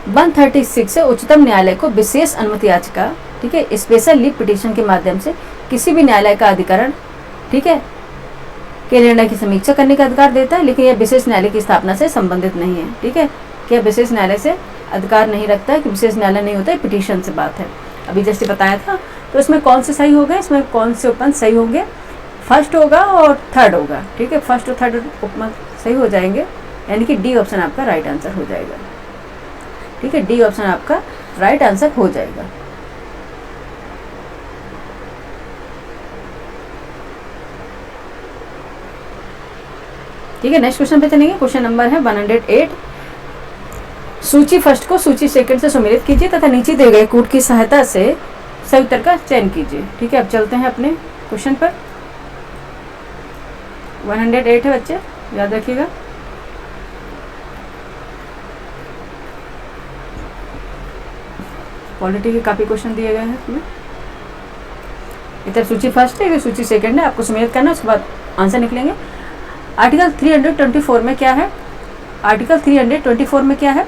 136 है उच्चतम न्यायालय को विशेष अनुमति याचिका, ठीक है, स्पेशल लीव पिटीशन के माध्यम से किसी भी न्यायालय का अधिकरण, ठीक है, के निर्णय की समीक्षा करने का अधिकार देता है, लेकिन यह विशेष न्यायालय की स्थापना से संबंधित नहीं है। ठीक है, क्या विशेष न्यायालय से अधिकार नहीं रखता है कि विशेष न्यायालय नहीं होता है, पिटीशन से बात है। अभी जैसे बताया था, तो इसमें कौन से सही होगा? इसमें कौन से उपबंध सही होंगे? फर्स्ट होगा और थर्ड होगा। ठीक है, फर्स्ट और थर्ड उपबंध सही हो जाएंगे, यानी कि डी ऑप्शन आपका राइट आंसर हो जाएगा। ठीक है, डी ऑप्शन आपका राइट आंसर हो जाएगा। ठीक है, नेक्स्ट क्वेश्चन पे चलेंगे। क्वेश्चन नंबर है 108। सूची फर्स्ट को सूची सेकंड से सम्मिलित कीजिए तथा नीचे दिए गए कूट की सहायता से सही उत्तर का चयन कीजिए। ठीक है, अब चलते हैं अपने क्वेश्चन पर। 108 है बच्चे, याद रखिएगा। पॉलिटी के काफी क्वेश्चन दिए गए हैं इसमें। इधर सूची फर्स्ट है, इधर सूची सेकंड है, आपको सम्मिलित करना, उसके बाद आंसर निकलेंगे। आर्टिकल 324 में क्या है? आर्टिकल 324 में क्या है?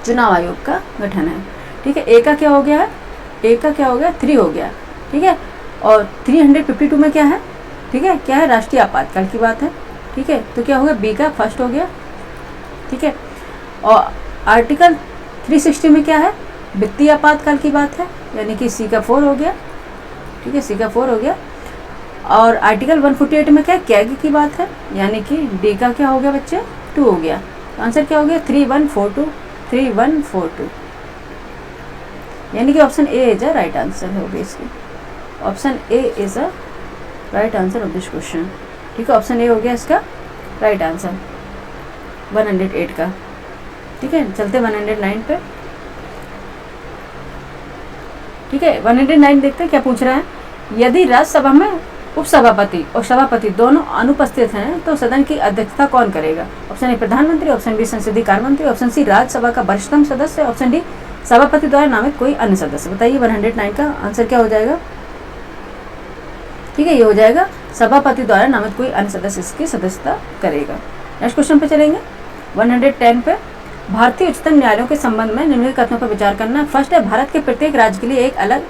चुनाव आयोग का गठन है। ठीक है, ए का क्या हो गया है? ए का क्या हो गया? 3 हो गया। ठीक है, और 352 में क्या है? ठीक है, क्या है? राष्ट्रीय आपातकाल की बात है। ठीक है, तो क्या हो गया? बी का फर्स्ट हो गया। ठीक है, और आर्टिकल 360 में क्या है? वित्तीय आपातकाल की बात है, यानी कि सी का 4 हो गया। ठीक है, सी का 4 हो गया। और आर्टिकल 148 में क्या? कैग की बात है, यानी कि डी का क्या हो गया बच्चे? 2 हो गया। तो आंसर क्या हो गया? 3142, 3142, यानी कि option A is a right answer है obviously. Option A is a right answer of this question. ठीक है, ऑप्शन ए हो गया इसका राइट आंसर 108 का। ठीक है, चलते 109 पे। ठीक है, 109 देखते हैं क्या पूछ रहा है। यदि राज्यसभा में उपसभापति और सभापति दोनों अनुपस्थित हैं तो सदन की अध्यक्षता कौन करेगा? ऑप्शन ए प्रधानमंत्री, ऑप्शन बी संसदीय कार्य मंत्री, ऑप्शन सी राज्यसभा का वरिष्ठतम सदस्य, ऑप्शन डी सभापति द्वारा नामित कोई अन्य सदस्य। बताइए 109 का आंसर क्या हो जाएगा? ठीक है, ये हो जाएगा सभापति द्वारा नामित कोई अन्य सदस्य इसकी सदस्यता करेगा। नेक्स्ट क्वेश्चन पे चलेंगे 110 पे। भारतीय उच्चतम न्यायालयों के संबंध में निम्नलिखित कथनों पर विचार करना। फर्स्ट है, भारत के प्रत्येक राज्य के लिए एक अलग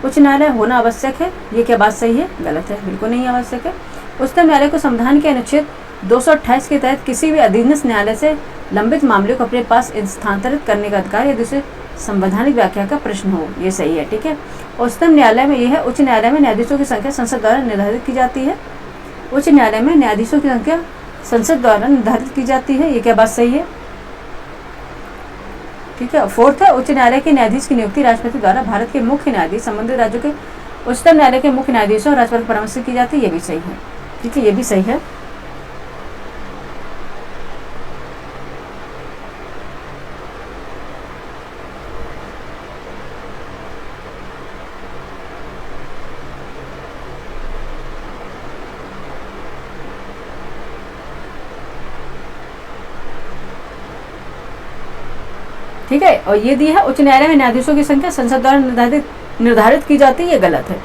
उच्च न्यायालय होना आवश्यक है। ये क्या बात सही है? गलत है, बिल्कुल नहीं आवश्यक है। उच्चतम न्यायालय को संविधान के अनुच्छेद 228 के तहत किसी भी अधीनस्थ न्यायालय से लंबित मामलों को अपने पास स्थानांतरित करने का अधिकार यदि उसे संवैधानिक व्याख्या का प्रश्न हो। ये सही है, ठीक है। उच्चतम न्यायालय में यह है, उच्च न्यायालय में न्यायाधीशों की संख्या संसद द्वारा निर्धारित की जाती है। उच्च न्यायालय में न्यायाधीशों की संख्या संसद द्वारा निर्धारित की जाती है। ये क्या बात सही है? ठीक है। फोर्थ है, उच्च न्यायालय के न्यायाधीश की नियुक्ति राष्ट्रपति द्वारा भारत के मुख्य न्यायाधीश संबंधित राज्यों के उच्चतम न्यायालय के मुख्य न्यायाधीशों और राज्यपाल के परामर्श से की जाती है। ये भी सही है, ठीक है, ये भी सही है। ठीक है, और ये दिया है उच्च न्यायालय में न्यायाधीशों की संख्या संसद द्वारा निर्धारित की जाती है। ये गलत है।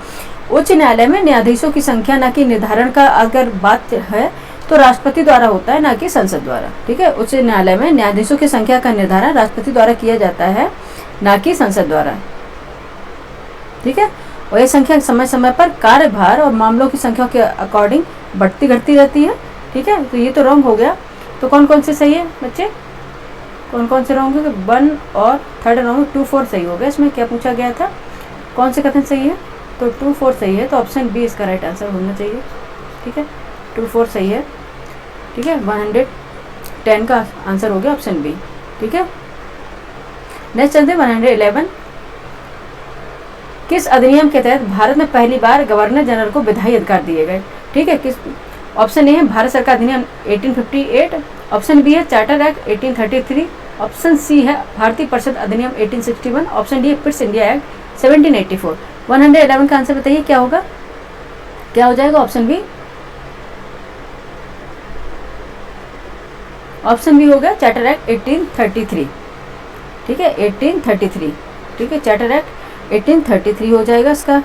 उच्च न्यायालय में न्यायाधीशों की संख्या न कि निर्धारण का अगर बात है तो राष्ट्रपति द्वारा होता है, ना कि संसद द्वारा। ठीक है, उच्च न्यायालय में न्यायाधीशों की संख्या का निर्धारण राष्ट्रपति द्वारा किया जाता है, ना कि संसद द्वारा। ठीक है, और ये संख्या समय समय पर कार्यभार और मामलों की संख्या के अकॉर्डिंग बढ़ती घटती रहती है। ठीक है, तो ये तो रॉन्ग हो गया। तो कौन कौन से सही है बच्चे? कौन कौन से रॉन्ग है? 1 और 3 रॉन्ग, 2 4 सही हो गया। इसमें क्या पूछा गया था? कौन से कथन सही है? तो 2 4 सही है, तो ऑप्शन बी इसका राइट आंसर होना चाहिए। ठीक है, 2 4 सही है। ठीक है, 110 का आंसर हो गया ऑप्शन बी। ठीक है, नेक्स्ट चलते हैं 111। किस अधिनियम के तहत भारत में पहली बार गवर्नर जनरल को विधायी अधिकार दिए गए? ठीक है, किस? ऑप्शन ए है भारत सरकार अधिनियम 1858, ऑप्शन बी है चार्टर एक्ट 1833, ऑप्शन सी है भारतीय परिषद अधिनियम 1861, ऑप्शन डी है पिट्स इंडिया एक्ट 1784। 111 का आंसर बताइए क्या होगा? क्या हो जाएगा? Option B. ऑप्शन बी हो गया चार्टर एक्ट 1833। ठीक है, 1833। ठीक है, चार्टर एक्ट 1833 हो जाएगा इसका।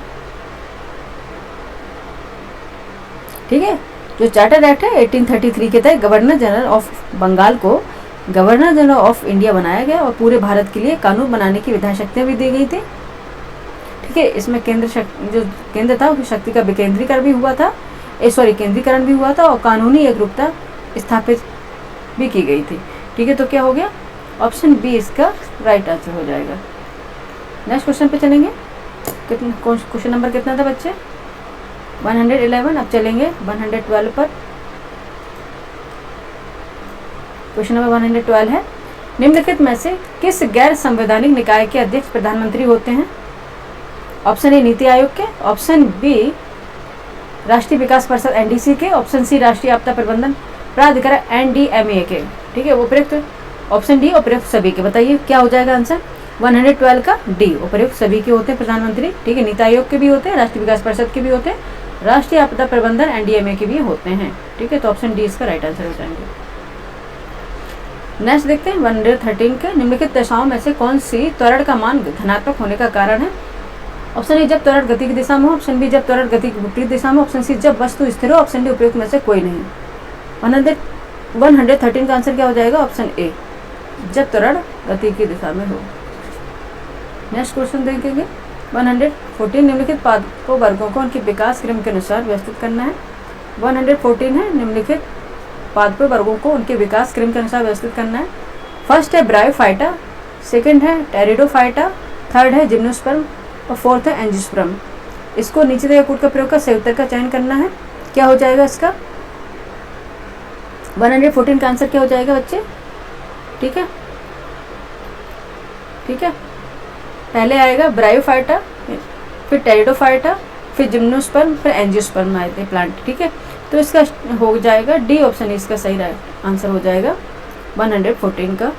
ठीक है, जो चार्टर एक्ट है 1833 के तहत गवर्नर जनरल ऑफ बंगाल को गवर्नर जनरल ऑफ इंडिया बनाया गया और पूरे भारत के लिए कानून बनाने की विधायी शक्तियां भी दी गई थी। ठीक है, इसमें जो केंद्र था उसकी शक्ति का विकेंद्रीकरण भी हुआ था, केंद्रीकरण भी हुआ था और कानूनी एकरूपता स्थापित भी की गई थी। ठीक है, तो क्या हो गया? ऑप्शन बी इसका राइट आंसर हो जाएगा। नेक्स्ट क्वेश्चन पे चलेंगे। क्वेश्चन नंबर कितना था बच्चे? 111। अब चलेंगे 112 पर। क्वेश्चन नंबर 112 है, निम्नलिखित में से किस गैर संवैधानिक निकाय के अध्यक्ष प्रधानमंत्री होते हैं? ऑप्शन ए नीति आयोग के, ऑप्शन बी राष्ट्रीय विकास परिषद एनडीसी के, ऑप्शन सी राष्ट्रीय आपदा प्रबंधन प्राधिकरण एनडीएमए के। ठीक है, उपयुक्त ऑप्शन डी उपयुक्त सभी के। बताइए क्या हो जाएगा आंसर? 112 का डी उपयुक्त सभी के होते हैं प्रधानमंत्री। ठीक है, नीति आयोग के भी होते हैं, राष्ट्रीय विकास परिषद के भी होते हैं, राष्ट्रीय आपदा प्रबंधन एनडीएमए के भी होते हैं। ठीक है, तो ऑप्शन डी इसका राइट आंसर हो जाएंगे। नेक्स्ट देखते हैं 113 के, निम्नलिखित दशाओं में से कौन सी त्वरण का मान धनात्मक होने का कारण है? ऑप्शन ए जब त्वरण गति की दिशा में हो, ऑप्शन बी जब त्वरण गति की विपरीत दिशा में, ऑप्शन सी जब वस्तु स्थिर हो, ऑप्शन डी उपयुक्त में से कोई नहीं। 113 का आंसर क्या हो जाएगा? ऑप्शन ए जब त्वरण गति की दिशा में हो। नेक्स्ट क्वेश्चन देखेंगे 114, निम्नलिखित पादपों वर्गों को उनके विकास क्रम के अनुसार व्यवस्थित करना है। 114 है, निम्नलिखित पादपों वर्गों को उनके विकास क्रम के अनुसार व्यवस्थित करना है। फर्स्ट है ब्रायोफाइटा, सेकंड है टेरिडोफाइटा, थर्ड है जिम्नोस्पर्म और फोर्थ है एंजियोस्पर्म। इसको नीचे दिए कूट का प्रयोग कर सही उत्तर का चयन करना है। क्या हो जाएगा इसका? 114 का आंसर क्या हो जाएगा बच्चे? ठीक है, ठीक है, पहले आएगा ब्रायोफाइटा, फिर टेरिडोफाइटा, फिर जिम्नोस्पर्म, फिर एंजियोस्पर्म आए थे प्लांट। ठीक है, तो इसका हो जाएगा डी ऑप्शन, इसका सही आंसर हो जाएगा 114 का।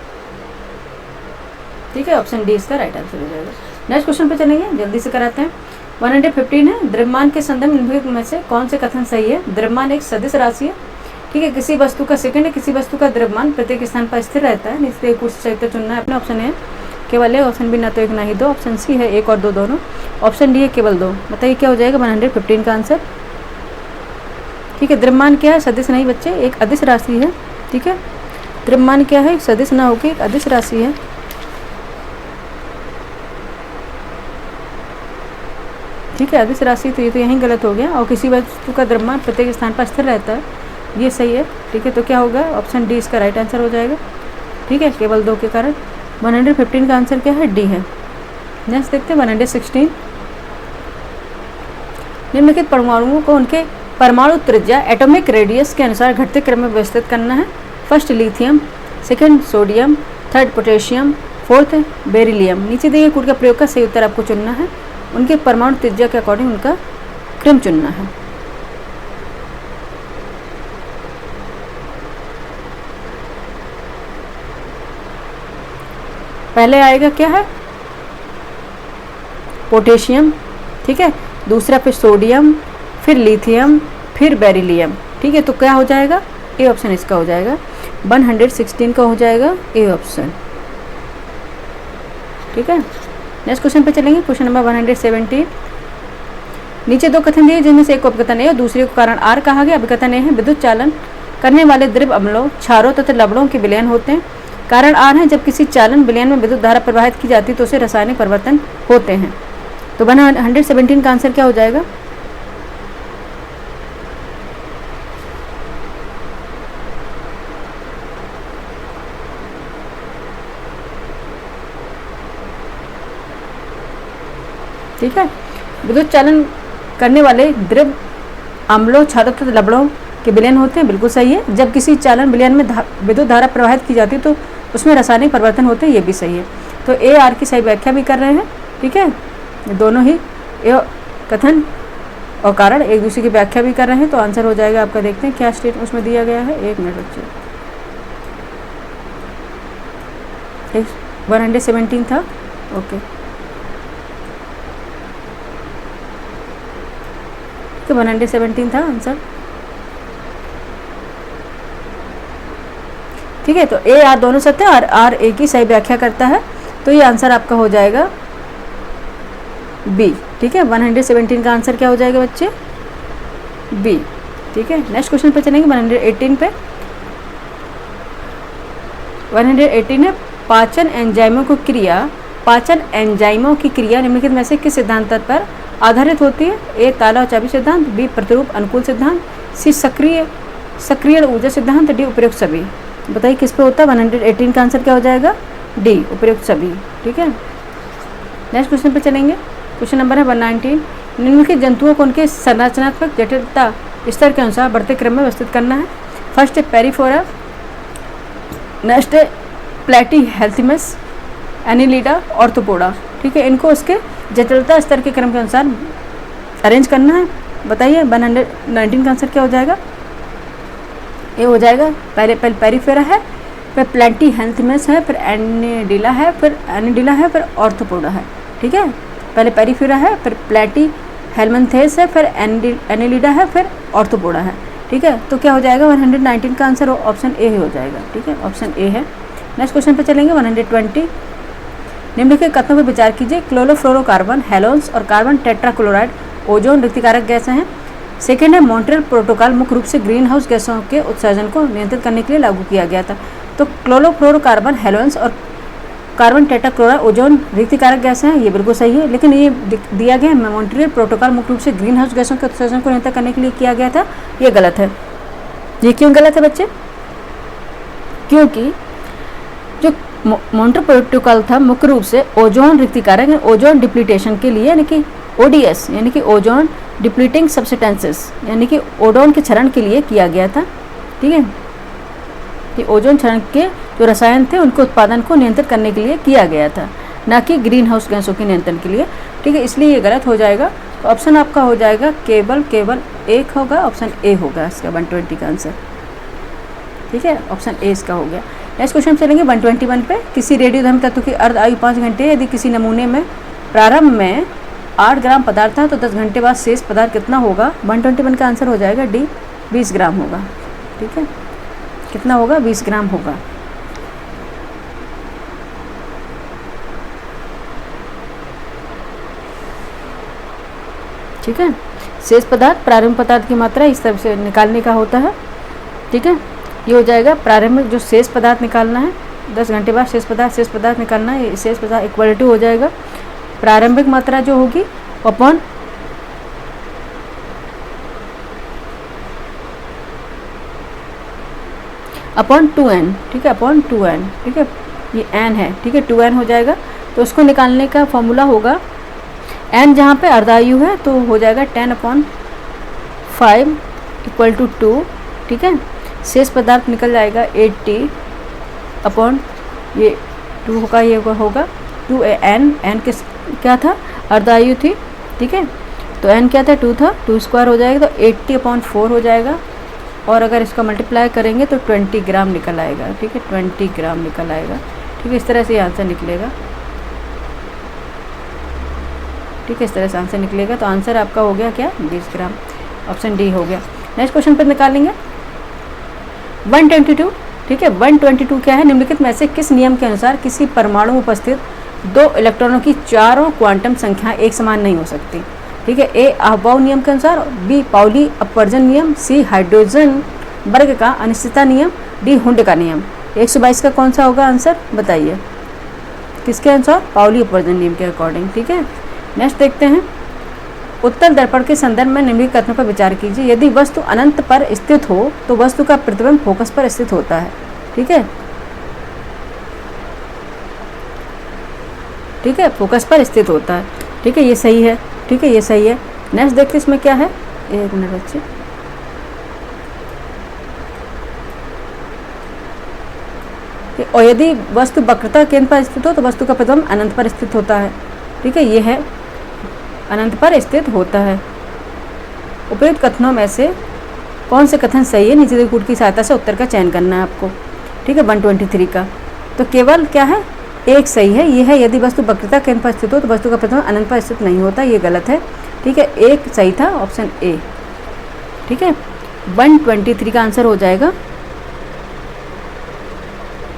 ठीक है, ऑप्शन डी इसका राइट आंसर हो जाएगा। नेक्स्ट क्वेश्चन पे चलेंगे, जल्दी से कराते हैं। 115 है, द्रव्यमान के संदर्भ निम्नलिखित में से कौन से कथन सही है? द्रव्यमान एक सदिश राशि है, ठीक है, किसी वस्तु का सेकंड है, किसी वस्तु का द्रव्यमान प्रत्येक स्थान पर स्थिर रहता है, इसलिए कुछ सही उत्तर चुनना है अपने। ऑप्शन है केवल एक, ऑप्शन बी ना तो एक ना ही दो, ऑप्शन सी है एक और दो दोनों, ऑप्शन डी है केवल दो। बताइए क्या हो जाएगा 115 का आंसर? ठीक है, द्रव्यमान क्या है? सदिश नहीं बच्चे, एक अदिश राशि है, ठीक है, द्रव्यमान क्या है? एक सदिश ना होकर एक अदिश राशि है। ठीक है, अदिश राशि, तो ये तो यहीं गलत हो गया। और किसी वस्तु का द्रव्यमान प्रत्येक स्थान पर स्थिर रहता है, ये सही है, ठीक है, तो क्या होगा? ऑप्शन डी इसका राइट आंसर हो जाएगा, ठीक है, केवल दो के कारण। 115 का आंसर क्या है? डी है। नेक्स्ट देखते हैं 116। निम्नलिखित परमाणुओं को उनके परमाणु त्रिज्या एटॉमिक रेडियस के अनुसार घटते क्रम में व्यवस्थित करना है। First lithium, second sodium, third potassium, fourth beryllium. नीचे दिए कूट का प्रयोग का सही उत्तर आपको चुनना है, उनके परमाणु त्रिज्या के अकॉर्डिंग उनका क्रम चुनना है। पहले आएगा क्या है? पोटेशियम, ठीक है, दूसरा फिर सोडियम, फिर लिथियम, फिर बेरिलियम, ठीक है, तो क्या हो जाएगा? ए ऑप्शन इसका हो जाएगा। 116 का हो जाएगा ए ऑप्शन, ठीक है। नेक्स्ट क्वेश्चन पे चलेंगे, क्वेश्चन नंबर 117। नीचे दो कथन दिए जिनमें से एक को अपकथन ए और दूसरे को कारण आर कहा गया। अपकथन ए है विद्युत चालन करने वाले द्रव अम्लों, क्षारों तथा लवणों के विलयन होते हैं। कारण आर है जब किसी चालन विलयन में विद्युत धारा प्रवाहित की जाती है तो उसे रासायनिक परिवर्तन होते हैं। तो 117 का आंसर क्या हो जाएगा? ठीक है, विद्युत चालन करने वाले द्रव अम्लों, क्षारों तथा लवणों के विलयन होते हैं, बिल्कुल सही है। जब किसी चालन विलयन में विद्युत धारा प्रवाहित की जाती है तो उसमें रासायनिक परिवर्तन होते हैं, ये भी सही है। तो ए आर की सही व्याख्या भी कर रहे हैं, ठीक है, दोनों ही ए कथन और कारण एक दूसरे की व्याख्या भी कर रहे हैं। तो आंसर हो जाएगा आपका, देखते हैं क्या स्टेट उसमें दिया गया है। एक मिनट बच्चे, 117 था, ओके, तो 117 था आंसर, ठीक है। तो ए आर दोनों सत्य और आर ए की सही व्याख्या करता है, तो ये आंसर आपका हो जाएगा बी, ठीक है। 117 का आंसर क्या हो जाएगा बच्चे? बी, ठीक है। नेक्स्ट क्वेश्चन पे चलेंगे 118 पे। 118 है पाचन एंजाइमों की क्रिया, पाचन एंजाइमों की क्रिया निम्नलिखित में से किस सिद्धांत पर आधारित होती है? ए ताला और चाबी सिद्धांत, बी प्रतिरूप अनुकूल सिद्धांत, सी सक्रिय ऊर्जा सिद्धांत, डी उपयुक्त सभी। बताइए किस पे होता है? 118 का आंसर क्या हो जाएगा? डी उपयुक्त सभी, ठीक है। नेक्स्ट क्वेश्चन पे चलेंगे, क्वेश्चन नंबर है 119। निम्नलिखित जंतुओं को उनके संरचनात्मक जटिलता स्तर के अनुसार बढ़ते क्रम में व्यवस्थित करना है। फर्स्ट है पेरिफोरा, नेक्स्ट है प्लेटीहेल्मिथस, एनिलिडा, ऑर्थोपोडा, ठीक है, इनको उसके जटिलता स्तर के क्रम के अनुसार अरेंज करना है। बताइए 119 का आंसर क्या हो जाएगा? ये हो जाएगा पहले पेरिफेरा है, फिर प्लेटीहेल्मिथस है, फिर एनिलिडा है, फिर ऑर्थोपोडा है, ठीक है। पहले पेरिफेरा है, फिर प्लेटीहेल्मिथस है, फिर एनिलिडा है, फिर ऑर्थोपोडा है, ठीक है। तो क्या हो जाएगा 119 का आंसर ऑप्शन ए हो जाएगा, ठीक है, ऑप्शन ए है। नेक्स्ट क्वेश्चन पे चलेंगे 120। निम्नलिखित कथनों पर विचार कीजिए। क्लोरोफ्लोरोकार्बन, हेलोन्स और कार्बन टेट्राक्लोराइड ओजोन रिक्तिकारक गैसें हैं। सेकेंड है मॉन्ट्रियल प्रोटोकॉल मुख्य रूप से ग्रीन हाउस गैसों के उत्सर्जन को नियंत्रित करने के लिए लागू किया गया था। तो क्लोरोफ्लोरोकार्बन, हेलोन्स और कार्बन टेट्राक्लोराइड ओजोन रिक्तिकारक गैसें हैं, ये बिल्कुल सही है, लेकिन ये दिया गया है मॉन्ट्रियल प्रोटोकॉल मुख्य रूप से ग्रीन हाउस गैसों के उत्सर्जन को नियंत्रित करने के लिए किया गया था, ये गलत है। ये क्यों गलत है बच्चे? क्योंकि जो मॉन्ट्रियल प्रोटोकॉल था मुख्य रूप से ओजोन रिक्तिकारक, ओजोन डिप्लीटेशन के लिए, यानी कि ओडीएस यानी कि ओजोन डिप्लीटिंग सब्सटेंसेस, यानी कि ओजोन के क्षरण के लिए किया गया था, ठीक है। कि ओजोन क्षरण के जो रसायन थे उनके उत्पादन को नियंत्रित करने के लिए किया गया था, ना कि ग्रीन हाउस गैसों के नियंत्रण के लिए, ठीक है, इसलिए ये गलत हो जाएगा। तो ऑप्शन आपका हो जाएगा केवल एक होगा, ऑप्शन ए होगा इसका 120 का आंसर, ठीक है, ऑप्शन ए इसका हो गया। नेक्स्ट क्वेश्चन चलेंगे 121 पे। किसी रेडियोधर्मी तत्व की अर्ध आयु 5 घंटे यदि किसी नमूने में प्रारंभ में 8 ग्राम पदार्थ है तो 10 घंटे बाद शेष पदार्थ कितना होगा? 121 का आंसर हो जाएगा डी, 20 ग्राम होगा। ठीक है, कितना होगा? 20 ग्राम होगा। ठीक है, शेष पदार्थ प्रारंभिक पदार्थ की मात्रा इस तरह से निकालने का होता है। ठीक है, ये हो जाएगा प्रारंभिक जो शेष पदार्थ निकालना है, 10 घंटे बाद शेष पदार्थ निकालना है। शेष पदार्थ इक्वलिटी हो जाएगा प्रारंभिक मात्रा जो होगी अपॉन अपॉन 2n। ठीक है, अपॉन 2n। ठीक है, ये n है। ठीक है, 2n हो जाएगा। तो उसको निकालने का फॉर्मूला होगा n जहाँ पे अर्धायु है तो हो जाएगा 10/5 इक्वल टू 2। ठीक है, शेष पदार्थ निकल जाएगा 80 अपॉन ये 2 होगा, ये होगा 2n। n किस क्या था? अर्धायु थी। ठीक है, तो n क्या था? 2 था, 2 स्क्वायर हो जाएगा तो 80/4 हो जाएगा। और अगर इसका मल्टीप्लाई करेंगे तो 20 ग्राम निकल आएगा। ठीक है, 20 ग्राम निकल आएगा। ठीक है, इस तरह से ये आंसर निकलेगा। ठीक है, इस तरह से आंसर निकलेगा। तो आंसर आपका हो गया क्या? 20 ग्राम। ऑप्शन डी हो गया। नेक्स्ट क्वेश्चन पर निकालेंगे 122। ठीक है, 122 क्या है? निम्नलिखित में से किस नियम के अनुसार किसी परमाणु में उपस्थित 2 इलेक्ट्रॉनों की चारों क्वांटम संख्या एक समान नहीं हो सकती? ठीक है, ए अहबाउ नियम के अनुसार, बी पाउली अपवर्जन नियम, सी हाइड्रोजन वर्ग का अनिश्चितता नियम, डी हुंड का नियम। 122 का कौन सा होगा आंसर? बताइए। किसके अनुसार? पाउली अपवर्जन नियम के अकॉर्डिंग। ठीक है, नेक्स्ट देखते हैं। उत्तल दर्पण के संदर्भ में निम्नलिखित कथनों पर विचार कीजिए। यदि वस्तु अनंत पर स्थित हो तो वस्तु का प्रतिबिंब फोकस पर स्थित होता है। ठीक है, ठीक है, फोकस पर स्थित होता है। ठीक है, ये सही है। ठीक है, ये सही है। नेक्स्ट देखते हैं इसमें क्या है। एक मिनट बच्चे, और यदि वस्तु वक्रता केंद्र पर स्थित हो तो वस्तु का प्रतिबिंब अनंत पर स्थित होता है। ठीक है, ये है अनंत पर स्थित होता है। उपयुक्त कथनों में से कौन से कथन सही है? नीचे दिए कूट की सहायता से उत्तर का चयन करना है आपको। ठीक है, 123 का तो केवल क्या है? एक सही है। ये है यदि वस्तु वक्रता केंद्र पर स्थित हो तो वस्तु का प्रतिबिंब अनंत पर स्थित नहीं होता, ये गलत है। ठीक है, एक सही था, ऑप्शन ए। ठीक है, 123 का आंसर हो जाएगा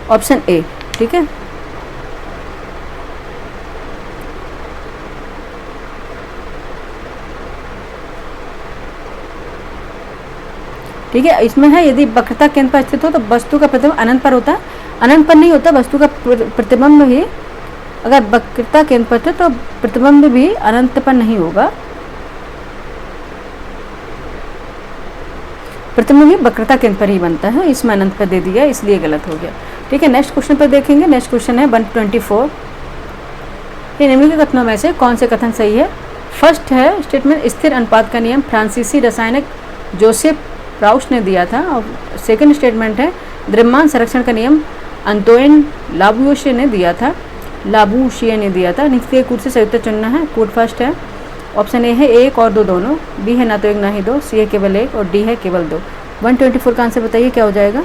ऑप्शन ए। ठीक है, ठीक है, इसमें है यदि वक्रता केंद्र पर स्थित हो तो वस्तु का प्रतिबिंब अनंत पर होता है। अनंत पर नहीं होता, वस्तु का प्रतिबिंब भी अगर वक्रता केंद्र पर थे तो प्रतिबिंब भी अनंत पर नहीं होगा, प्रतिबिंब भी वक्रता केंद्र पर ही बनता है। इसमें अनंत पर दे दिया इसलिए गलत हो गया। ठीक है, नेक्स्ट क्वेश्चन पर देखेंगे। नेक्स्ट क्वेश्चन है 124। ये निम्नलिखित कथनों में से कौन से कथन सही है? फर्स्ट है स्टेटमेंट स्थिर अनुपात का नियम फ्रांसीसी रसायनिक जोसेफ प्राउस ने दिया था। और सेकंड स्टेटमेंट है द्रव्यमान संरक्षण का नियम अंतोइन लाबुशिए ने दिया था। नीचे कूट से सही उत्तर चुनना है। कूट फर्स्ट है, ऑप्शन ए है 1 और 2 दोनों, बी है ना तो 1 ना ही 2, सी है केवल 1 और डी है केवल 2। 124 का आंसर बताइए क्या हो जाएगा?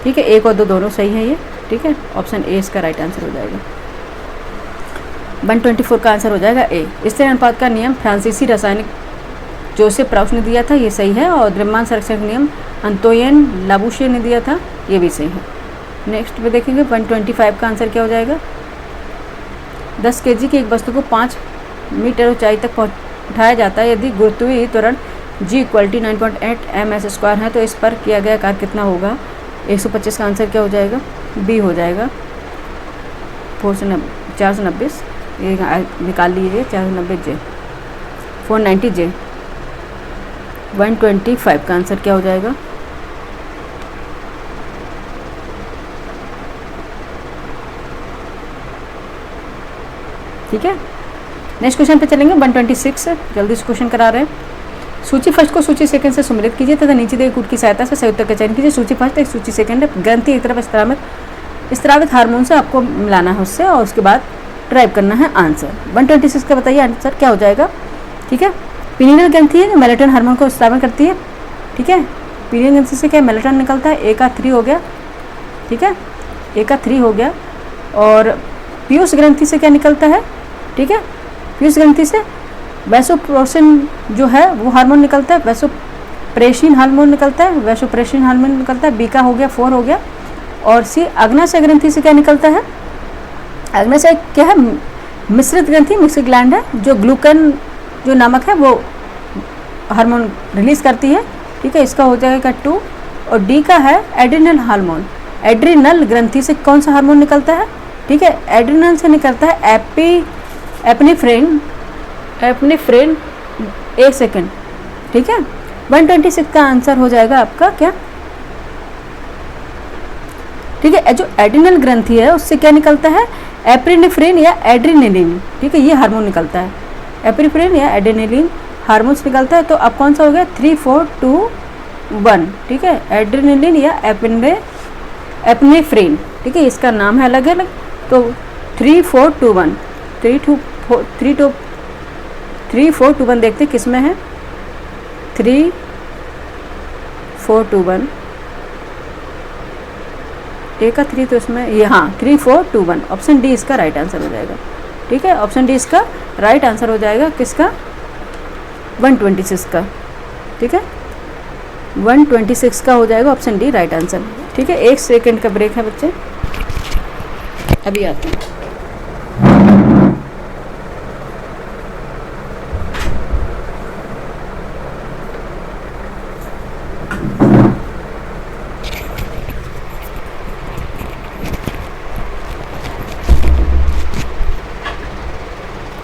ठीक है, 1 और 2 दोनों सही है ये। ठीक है, ऑप्शन ए इसका राइट आंसर हो जाएगा। 124 का आंसर हो जाएगा ए। स्थिर अनुपात का नियम फ्रांसीसी रासायनिक जोसेफ प्राउस ने दिया था, ये सही है। और द्रव्यमान संरक्षण का नियम अंतोइन लाबुशिए ने दिया था, ये भी सही है। नेक्स्ट पे देखेंगे 125 का आंसर क्या हो जाएगा? 10 kg की एक वस्तु को 5 मीटर ऊंचाई तक उठाया जाता है। यदि गुरुत्वीय त्वरण g इक्वलिटी 9.8 ms² है तो इस पर किया गया कार्य कितना होगा? 125 का आंसर क्या हो जाएगा? बी हो जाएगा 490। ये निकाल लीजिए 490J 490J। 125 का आंसर क्या हो जाएगा? ठीक है, नेक्स्ट क्वेश्चन पे चलेंगे 126। जल्दी से क्वेश्चन करा रहे हैं। सूची फर्स्ट को सूची सेकंड से सम्मिलित कीजिए तथा नीचे दिए कूट की सहायता से सही उत्तर का चयन कीजिए। सूची फर्स्ट एक सूची सेकंड है। ग्रंथि एक तरफ स्त्रावित हार्मोन से आपको मिलाना है उससे और उसके बाद ड्राइव करना है आंसर। 126 का बताइए आंसर क्या हो जाएगा? ठीक है, पीनियल ग्रंथि है जो मेलेटोनिन हार्मोन को स्रावन करती है। ठीक है, पीनियल ग्रंथि से क्या मेलेटोनिन निकलता है? ए का 3 हो गया। ठीक है, ए का 3 हो गया। और पीयूष ग्रंथि से क्या निकलता है? ठीक है, पीयूष ग्रंथि से वैसोप्रेसिन जो है वो हार्मोन निकलता है, वैसोप्रेसिन हार्मोन निकलता है, वैसोप्रेसिन हार्मोन निकलता है। बी का हो गया 4 हो गया। और सी अग्नाशय ग्रंथि से क्या निकलता है? अग्नाशय क्या है? मिश्रित ग्रंथि, मिश्रित ग्लैंड है जो ग्लूकन जो नमक है वो हार्मोन रिलीज करती है। ठीक है, इसका हो जाएगा 2। और डी का है एड्रिनल हार्मोन। एड्रिनल ग्रंथि से कौन सा हार्मोन निकलता है? ठीक है, एड्रिनल से निकलता है एपिनेफ्रिन। एक सेकेंड, ठीक है। 126 का आंसर हो जाएगा आपका क्या? ठीक है, जो एड्रिनल ग्रंथि है उससे क्या निकलता है? एपिनेफ्रिन या एड्रिनलिन। ठीक है, ये हार्मोन निकलता है, एपिनेफ्रिन या एड्रिनलिन हार्मोन से निकलता है। तो अब कौन सा हो गया? 3 4 2 1। ठीक है, एड्रिनलिन या एपिनेफ्रिन। ठीक है, इसका नाम है अलग अलग। तो 3 4 2 1 3 4 2 1 देखते किस में है। 3 4 2 1 ए का 3 तो इसमें ये, हाँ 3 4 2 1 ऑप्शन डी इसका राइट आंसर हो जाएगा। ठीक है, ऑप्शन डी इसका राइट आंसर हो जाएगा। किसका? 126 का। ठीक है, 126 का हो जाएगा ऑप्शन डी राइट आंसर। ठीक है, 1 सेकेंड का ब्रेक है बच्चे, अभी आते हैं।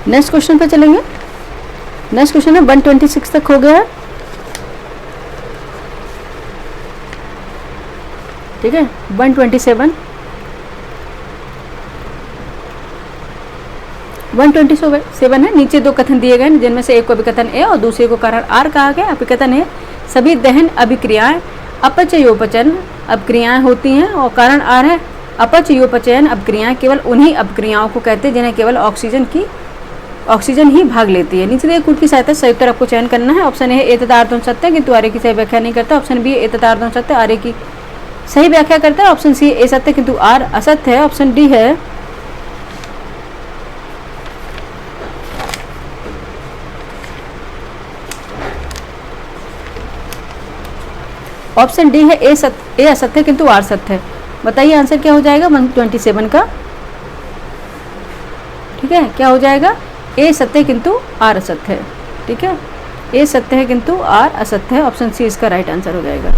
नेक्स्ट क्वेश्चन पे चलेंगे। नेक्स्ट क्वेश्चन है 126 तक हो गया है। ठीक है, 127 है। नीचे 2 कथन दिए गए जिनमें से एक को अभिकथन ए और दूसरे को कारण आर कहा गया। अभिकथन ए, सभी दहन अभिक्रियाएं अपचयोपचयन अभिक्रियाएं होती हैं, और कारण आर है अपचयोपचयन अभिक्रियाएं केवल उन्हीं अभिक्रियाओं को कहते हैं जिन्हें केवल ऑक्सीजन ही भाग लेती है। नीचे दिए कूट की सहायता से संयुक्त आपको चयन करना है। ऑप्शन ए तथा अर्थ सत्य है किंतु आर्य की सही व्याख्या नहीं करता। ऑप्शन बी ए तथा अर्थ सत्य आर्य की सही व्याख्या करता है। ऑप्शन सी ए सत्य किंतु आर असत्य है। ऑप्शन डी है ऑप्शन डी है ए असत्य किंतु आर सत्य है। बताइए आंसर क्या हो जाएगा 127 का? ठीक है, क्या हो जाएगा? ए सत्य किंतु आर असत्य है। ठीक है, ए सत्य है किंतु आर असत्य है। ऑप्शन सी इसका राइट आंसर हो जाएगा।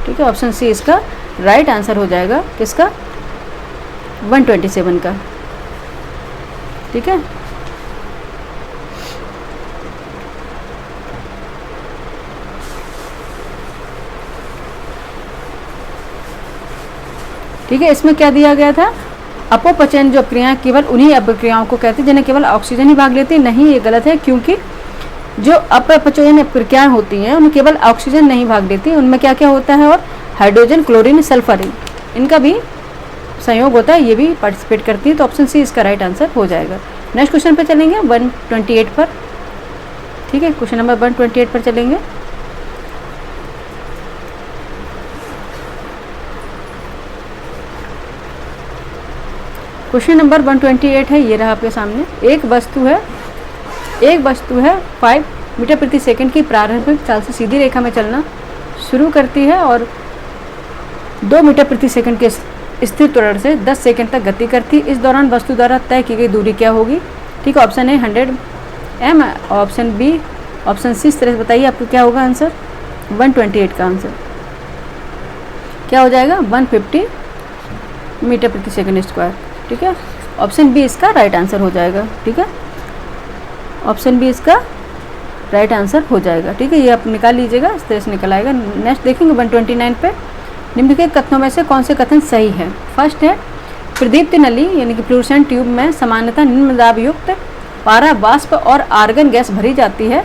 ठीक है, ऑप्शन सी इसका राइट आंसर हो जाएगा। किसका? 127 का। ठीक है, ठीक है, इसमें क्या दिया गया था? अपोपचयन जो अभिक्रियाएं केवल उन्हीं अभिक्रियाओं को कहते हैं जिन्हें केवल ऑक्सीजन ही भाग लेती है। नहीं, ये गलत है, क्योंकि जो अपचयन अभिक्रियाएं होती हैं उनमें केवल ऑक्सीजन नहीं भाग लेती, उनमें क्या क्या होता है? और हाइड्रोजन, क्लोरीन, सल्फर इनका भी संयोग होता है, ये भी पार्टिसिपेट करती है। तो ऑप्शन सी इसका राइट आंसर हो जाएगा। नेक्स्ट क्वेश्चन पर चलेंगे 128 पर। ठीक है, क्वेश्चन नंबर 128 पर चलेंगे। क्वेश्चन नंबर 128 है, ये रहा आपके सामने। एक वस्तु है 5 मीटर प्रति सेकंड की प्रारंभिक चाल से सीधी रेखा में चलना शुरू करती है और 2 मीटर प्रति सेकंड के स्थिर त्वरण से 10 सेकंड तक गति करती है। इस दौरान वस्तु द्वारा तय की गई दूरी क्या होगी? ठीक है, option A 100 m, option B, option C. इस तरह से बताइए आपको क्या होगा आंसर 128 का आंसर क्या हो जाएगा? 150 मीटर प्रति सेकंड स्क्वायर। ठीक है, ऑप्शन बी इसका राइट आंसर हो जाएगा। ठीक है, ऑप्शन बी इसका राइट आंसर हो जाएगा। ठीक है, ये आप निकाल लीजिएगा, इस तरह से निकल आएगा। नेक्स्ट देखेंगे 129 पे। निम्नलिखित कथनों में से कौन से कथन सही है? फर्स्ट है प्रदीप्त नली यानी कि फ्लूरेसेंट ट्यूब में सामान्यतः निम्न दाब युक्त पारा वाष्प और आर्गन गैस भरी जाती है।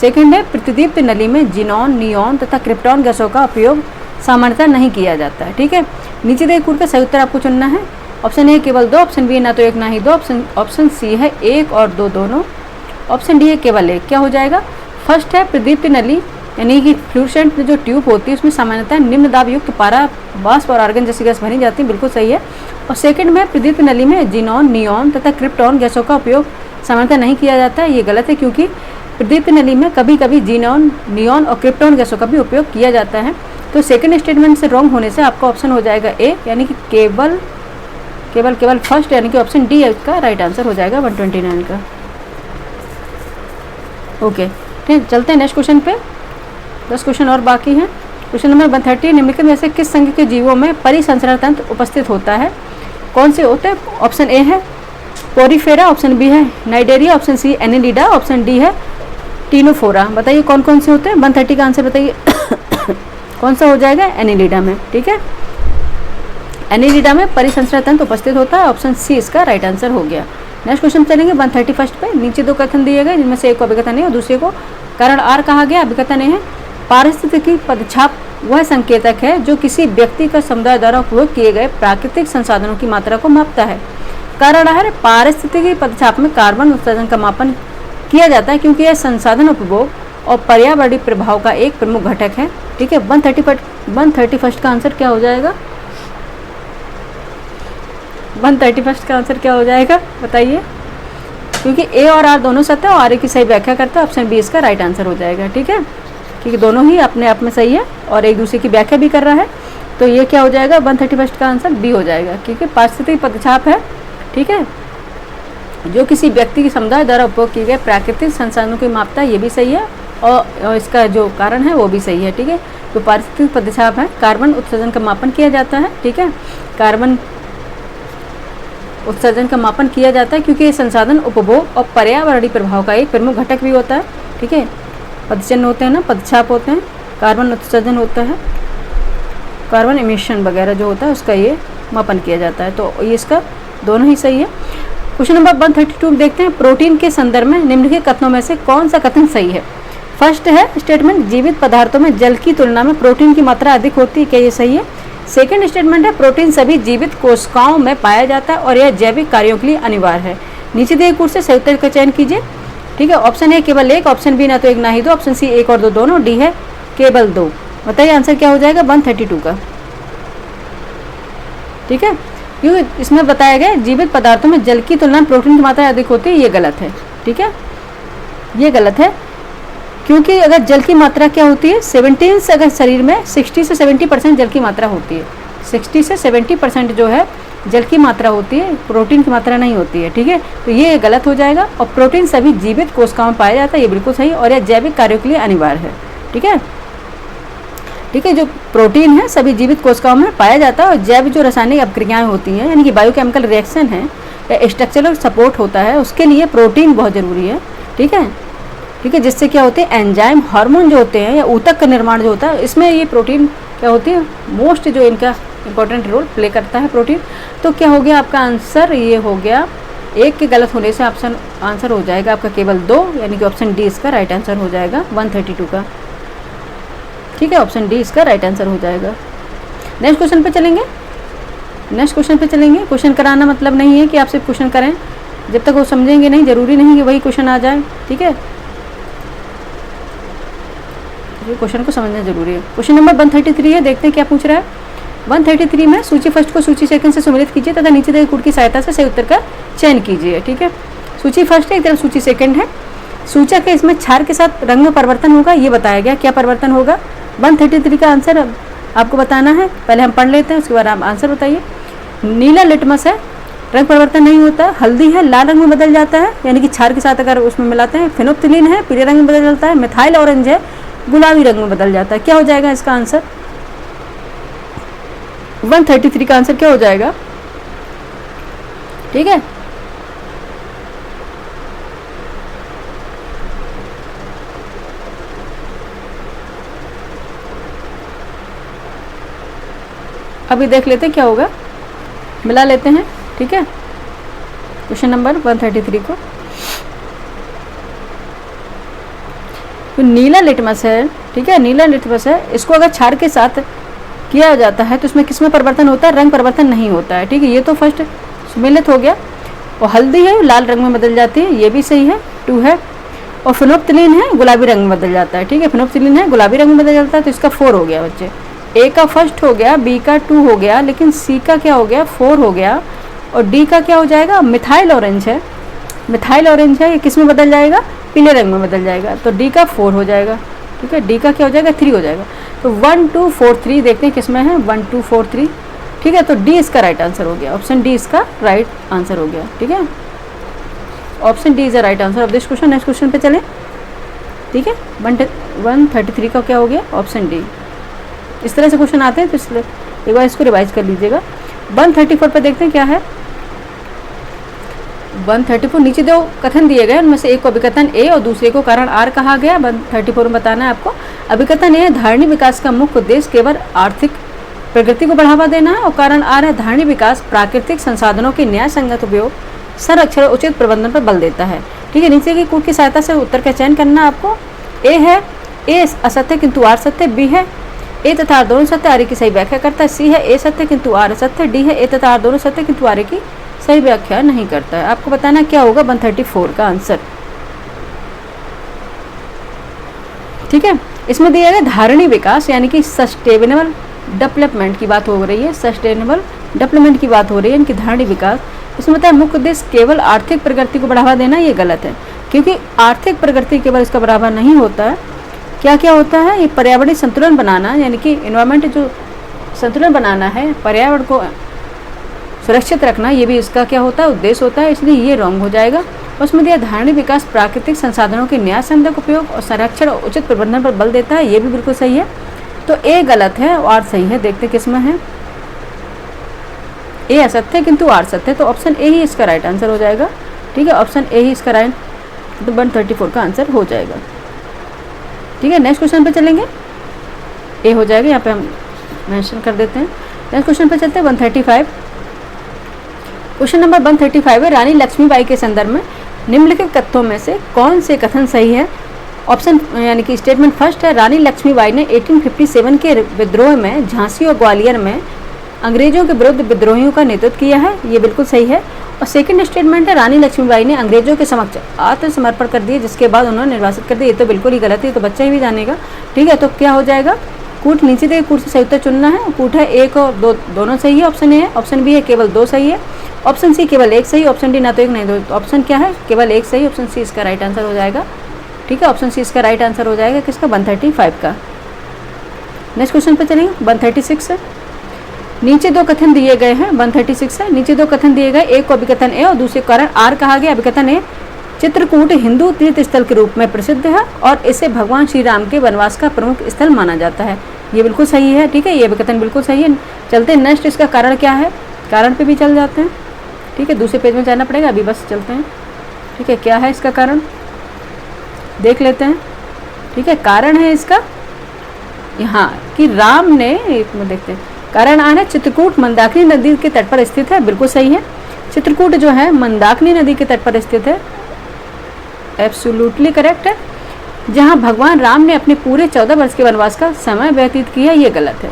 सेकंड है प्रतिदीप्त नली में जिनॉन, नियॉन तथा क्रिप्टॉन गैसों का उपयोग सामान्यतः नहीं किया जाता है। ठीक है, नीचे दिए कूट का सही उत्तर आपको चुनना है। ऑप्शन ए केवल 2, ऑप्शन बी ना तो 1 ना ही 2, ऑप्शन सी है 1 और 2 दोनों, ऑप्शन डी है केवल 1। क्या हो जाएगा? फर्स्ट है प्रदीप्त नली यानी कि फ्लूरेसेंट जो ट्यूब होती है उसमें सामान्यतः निम्न दाब युक्त पारा वाष्प और आर्गन जैसी गैस भरी जाती है, बिल्कुल सही है। और सेकंड में प्रदीप्त नली में जिनॉन, नियॉन तथा क्रिप्टॉन गैसों का उपयोग सामान्यतः नहीं किया जाता है, ये गलत है, क्योंकि प्रदीप्त नली में कभी कभी जीनॉन, नियॉन और क्रिप्टॉन गैसों का भी उपयोग किया जाता है। तो सेकंड स्टेटमेंट से रॉन्ग होने से आपका ऑप्शन हो जाएगा ए, यानी कि केवल फर्स्ट, यानी कि ऑप्शन डी इसका राइट आंसर हो जाएगा 129 का। ओके, ठीक, चलते हैं नेक्स्ट क्वेश्चन पे। 10 क्वेश्चन और बाकी हैं। क्वेश्चन नंबर 130, निम्नलिखित में से किस संघ के जीवों में परिसंचरण तंत्र उपस्थित होता है? कौन से होते हैं? ऑप्शन ए है पोरीफेरा, ऑप्शन बी है Cnidaria, option C Annelida, option D है टीनोफोरा। बताइए कौन कौन से होते हैं? 130 का आंसर बताइए कौन सा हो जाएगा? एनिलिडा में। ठीक है, एनिलिडा में परिसंचरण तंत्र उपस्थित होता है, ऑप्शन सी इसका राइट आंसर हो गया। नेक्स्ट क्वेश्चन चलेंगे 131 पे। नीचे 2 कथन दिए गए, जिनमें से एक को अभिकथन है और दूसरे को कारण आर कहा गया, अभिकथन है पारिस्थितिकी पदछाप वह संकेतक है जो किसी व्यक्ति का समुदाय द्वारा उपयोग किए गए प्राकृतिक संसाधनों की मात्रा को मापता है। कारण आर पारिस्थितिकी पदछाप में कार्बन उत्सर्जन का मापन किया जाता है, क्योंकि यह संसाधन उपभोग और पर्यावरणीय प्रभाव का एक प्रमुख घटक है। ठीक है, 131 का आंसर क्या हो जाएगा? 131 का आंसर क्या हो जाएगा बताइए? क्योंकि ए और आर दोनों सत्य है और आर की सही व्याख्या करता है, ऑप्शन बी इसका राइट आंसर हो जाएगा। ठीक है, क्योंकि दोनों ही अपने आप में सही है और एक दूसरे की व्याख्या भी कर रहा है, तो ये क्या हो जाएगा? 131 का आंसर बी हो जाएगा, क्योंकि पारिस्थितिक पदछाप है। ठीक है, जो किसी व्यक्ति के समुदाय द्वारा उपयोग किए गए प्राकृतिक संसाधनों की मापता, ये भी सही है और इसका जो कारण है वो भी सही है। ठीक है, तो पारिस्थितिक पदछाप है, कार्बन उत्सर्जन का मापन किया जाता है। ठीक है, कार्बन उत्सर्जन का मापन किया जाता है, क्योंकि ये संसाधन उपभोग और पर्यावरणीय प्रभाव का एक प्रमुख घटक भी होता है। ठीक है, पदचिन्ह होते हैं ना, पदछाप होते हैं, कार्बन उत्सर्जन होता है, कार्बन इमिशन वगैरह जो होता है उसका ये मापन किया जाता है, तो ये इसका दोनों ही सही है। क्वेश्चन नंबर 132 देखते हैं। प्रोटीन के संदर्भ में निम्नलिखित कथनों में से कौन सा कथन सही है? फर्स्ट है स्टेटमेंट, जीवित पदार्थों में जल की तुलना में प्रोटीन की मात्रा अधिक होती है, क्या ये सही है? सेकंड स्टेटमेंट है, प्रोटीन सभी जीवित कोशिकाओं में पाया जाता है और यह जैविक कार्यों के लिए अनिवार्य है। नीचे दिए कूट से सही उत्तर का चयन कीजिए। ठीक है, ऑप्शन ए केवल एक, ऑप्शन बी ना तो एक ना ही दो, ऑप्शन सी एक और दो दोनों, डी है केवल दो। बताइए आंसर क्या हो जाएगा 132 का? ठीक है, क्योंकि इसमें बताया गया जीवित पदार्थों में जल की तुलना में प्रोटीन की मात्रा अधिक होती है, ये गलत है। ठीक है, ये गलत है, क्योंकि अगर जल की मात्रा क्या होती है 17 से, अगर शरीर में 60 से 70% जल की मात्रा होती है, 60 से 70% जो है जल की मात्रा होती है, प्रोटीन की मात्रा नहीं होती है। ठीक है, तो ये गलत हो जाएगा। और प्रोटीन सभी जीवित कोशिकाओं में पाया जाता है, ये बिल्कुल सही, और यह जैविक कार्यों के लिए अनिवार्य है। ठीक है, ठीक है, जो प्रोटीन है सभी जीवित कोशिकाओं में पाया जाता है और जैव जो रासायनिक अभिक्रियाएं होती हैं, यानी कि बायोकेमिकल रिएक्शन है या स्ट्रक्चरल सपोर्ट होता है, उसके लिए प्रोटीन बहुत ज़रूरी है। ठीक है, ठीक है, जिससे क्या होते हैं एंजाइम, हार्मोन जो होते हैं या ऊतक का निर्माण जो होता है, इसमें ये प्रोटीन क्या होती है मोस्ट जो इनका इंपॉर्टेंट रोल प्ले करता है प्रोटीन। तो क्या हो गया आपका आंसर? ये हो गया एक के गलत होने से ऑप्शन आंसर हो जाएगा आपका केवल 2, यानी कि ऑप्शन डी इसका राइट आंसर हो जाएगा 132 का। ठीक है, ऑप्शन डी इसका राइट आंसर हो जाएगा। नेक्स्ट क्वेश्चन पे चलेंगे। क्वेश्चन कराना मतलब नहीं है कि आप सिर्फ क्वेश्चन करें, जब तक वो समझेंगे नहीं, जरूरी नहीं कि वही क्वेश्चन आ जाए। ठीक है, क्वेश्चन को समझना जरूरी है। क्वेश्चन नंबर 133 है, देखते हैं क्या पूछ रहा है। 133 में सूची फर्स्ट को सूची सेकंड से सम्मिलित कीजिए तथा नीचे दिए कूट की सहायता से सही उत्तर का चयन कीजिए। ठीक है, सूची फर्स्ट है, एक तरफ सूची सेकंड है। सूचक है, इसमें क्षार के साथ रंग में परिवर्तन होगा, ये बताया गया क्या परिवर्तन होगा। 133 का आंसर आपको बताना है, पहले हम पढ़ लेते हैं, उसके बाद आप आंसर बताइए। नीला लिटमस है, रंग परिवर्तन नहीं होता। हल्दी है, लाल रंग में बदल जाता है, यानी कि क्षार के साथ अगर उसमें मिलाते हैं। फिनोप्थिलीन है, पीले रंग में बदल जाता है। मिथाइल ऑरेंज है, गुलाबी रंग में बदल जाता है। क्या हो जाएगा इसका आंसर? 133 का आंसर क्या हो जाएगा? ठीक है, अभी देख लेते हैं क्या होगा, मिला लेते हैं। ठीक है, क्वेश्चन नंबर 133 को। तो नीला लिटमस है, ठीक है, नीला लिटमस है, इसको अगर क्षार के साथ किया जाता है तो इसमें किसमें परिवर्तन होता है? रंग परिवर्तन नहीं होता है। ठीक है, ये तो फर्स्ट सम्मिलित हो गया। और हल्दी है, लाल रंग में बदल जाती है, ये भी सही है, 2 है। और फिनोप्थिलीन है, गुलाबी रंग में बदल जाता है। ठीक है, फिनोप्थिलीन है, गुलाबी रंग में बदल जाता है, तो इसका 4 हो गया बच्चे। ए का फर्स्ट हो गया, बी का 2 हो गया, लेकिन सी का क्या हो गया? 4 हो गया। और डी का क्या हो जाएगा? मिथाइल ऑरेंज है, मिथाइल ऑरेंज है, ये किस में बदल जाएगा? पीले रंग में बदल जाएगा, तो डी का 4 हो जाएगा। ठीक है, डी का क्या हो जाएगा, 3 हो जाएगा। तो 1 2 4 3 देखते हैं किसमें है, 1 2 4 3। ठीक है, तो डी इसका राइट आंसर हो गया, ऑप्शन डी इसका राइट आंसर हो गया। ठीक है, option D is the right answer of this question. Next question पे चलें। ठीक है, 133 का क्या हो गया, ऑप्शन डी। इस तरह से क्वेश्चन आते हैं, तो इसलिए एक बार इसको रिवाइज कर लीजिएगा। 134 पर देखते हैं क्या है। 134 नीचे दो कथन दिए गए, उनमें से एक को अभिकथन ए और दूसरे को कारण आर कहा गया। 134 में बताना है आपको। अभिकथन ए धारणी विकास का मुख्य उद्देश्य केवल आर्थिक प्रगति को बढ़ावा देना है, और कारण आर है धारणी विकास प्राकृतिक संसाधनों के न्याय संगत उपयोग, संरक्षण और उचित प्रबंधन पर बल देता है। ठीक है, नीचे की कूट की सहायता से उत्तर का चयन करना आपको। ए है, ए असत्य किंतु आर सत्य। बी है, ए तथा आर दोनों सत्य, आर की सही व्याख्या करता है। सी है, ए सत्य किंतु आर असत्य। डी है, ए तथा आर दोनों सत्य किंतु आर की सही व्याख्या नहीं करता है। आपको बताना क्या होगा 134 का आंसर। ठीक है, इसमें दिया गया धारणी विकास यानी कि सस्टेनेबल डेवलपमेंट की बात हो रही है, सस्टेनेबल डेवलपमेंट की बात हो रही है, इनकी धारणी विकास। इसमें बताया मुख्य उद्देश्य केवल आर्थिक प्रगति को बढ़ावा देना, ये गलत है, क्योंकि आर्थिक प्रगति केवल इसका बढ़ावा नहीं होता है। क्या क्या होता है, ये पर्यावरणीय संतुलन बनाना, यानी कि इन्वायरमेंट जो संतुलन बनाना है, पर्यावरण को सुरक्षित रखना, ये भी इसका क्या होता है, उद्देश्य होता है, इसलिए ये रॉन्ग हो जाएगा। उसमें दिया धारणी विकास प्राकृतिक संसाधनों के न्यायसंगत उपयोग और संरक्षण और उचित प्रबंधन पर बल देता है, ये भी बिल्कुल सही है। तो ए गलत है और आर सही है। देखते किसमें है, ए असत्य है किंतु आर सत्य है, तो ऑप्शन ए ही इसका राइट आंसर हो जाएगा। ठीक है, ऑप्शन ए ही इसका राइट, तो 134 का आंसर हो जाएगा। ठीक है, नेक्स्ट क्वेश्चन पे चलेंगे। ए हो जाएगा, यहाँ पे हम मेंशन कर देते हैं। नेक्स्ट क्वेश्चन पे चलते हैं 135। क्वेश्चन नंबर 135 है, रानी लक्ष्मीबाई के संदर्भ में निम्नलिखित कथनों में से कौन से कथन सही है। ऑप्शन यानी कि स्टेटमेंट फर्स्ट है, रानी लक्ष्मीबाई ने 1857 के विद्रोह में झांसी और ग्वालियर में अंग्रेजों के विरुद्ध विद्रोहियों का नेतृत्व किया है, ये बिल्कुल सही है। और सेकंड स्टेटमेंट है, रानी लक्ष्मीबाई ने अंग्रेजों के समक्ष आत्मसमर्पण कर दिए, जिसके बाद उन्होंने निर्वासित कर दिया, ये तो बिल्कुल ही गलत है, तो बच्चा ही भी जानेगा। ठीक है, तो क्या हो जाएगा, कूट नीचे देखिए, कूट से सही उत्तर चुनना है। कूट है एक और दो दोनों सही है, ऑप्शन ए है। ऑप्शन बी है केवल 2 सही है। ऑप्शन सी केवल 1 सही। ऑप्शन डी ना तो 1 नहीं 2, तो ऑप्शन क्या है, केवल 1 सही। ऑप्शन सी इसका राइट आंसर हो जाएगा। ठीक है, ऑप्शन सी इसका राइट आंसर हो जाएगा किसका, 135 का। नेक्स्ट क्वेश्चन पे चलेंगे 136 है। नीचे दो कथन दिए गए हैं, 136 है। नीचे दो कथन दिए गए, एक को अभिकथन ए और दूसरे कारण आर कहा गया। अभिकथन ए, चित्रकूट हिंदू तीर्थ स्थल के रूप में प्रसिद्ध है और इसे भगवान श्री राम के वनवास का प्रमुख स्थल माना जाता है, ये बिल्कुल सही है। ठीक है, ये अभिकथन बिल्कुल सही है। चलते हैं नेक्स्ट, इसका कारण क्या है, कारण पे भी चल जाते हैं। ठीक है, दूसरे पेज में जाना पड़ेगा, अभी बस चलते हैं। ठीक है, क्या है इसका कारण देख लेते हैं। ठीक है, कारण है इसका यहाँ कि राम ने, एक में देखते हैं, कारण आर है चित्रकूट मंदाकिनी नदी के तट पर स्थित है, बिल्कुल सही है। चित्रकूट जो है मंदाकिनी नदी के तट पर स्थित है, एब्सोल्युटली करेक्ट है। जहाँ भगवान राम ने अपने पूरे 14 वर्ष के वनवास का समय व्यतीत किया, ये गलत है,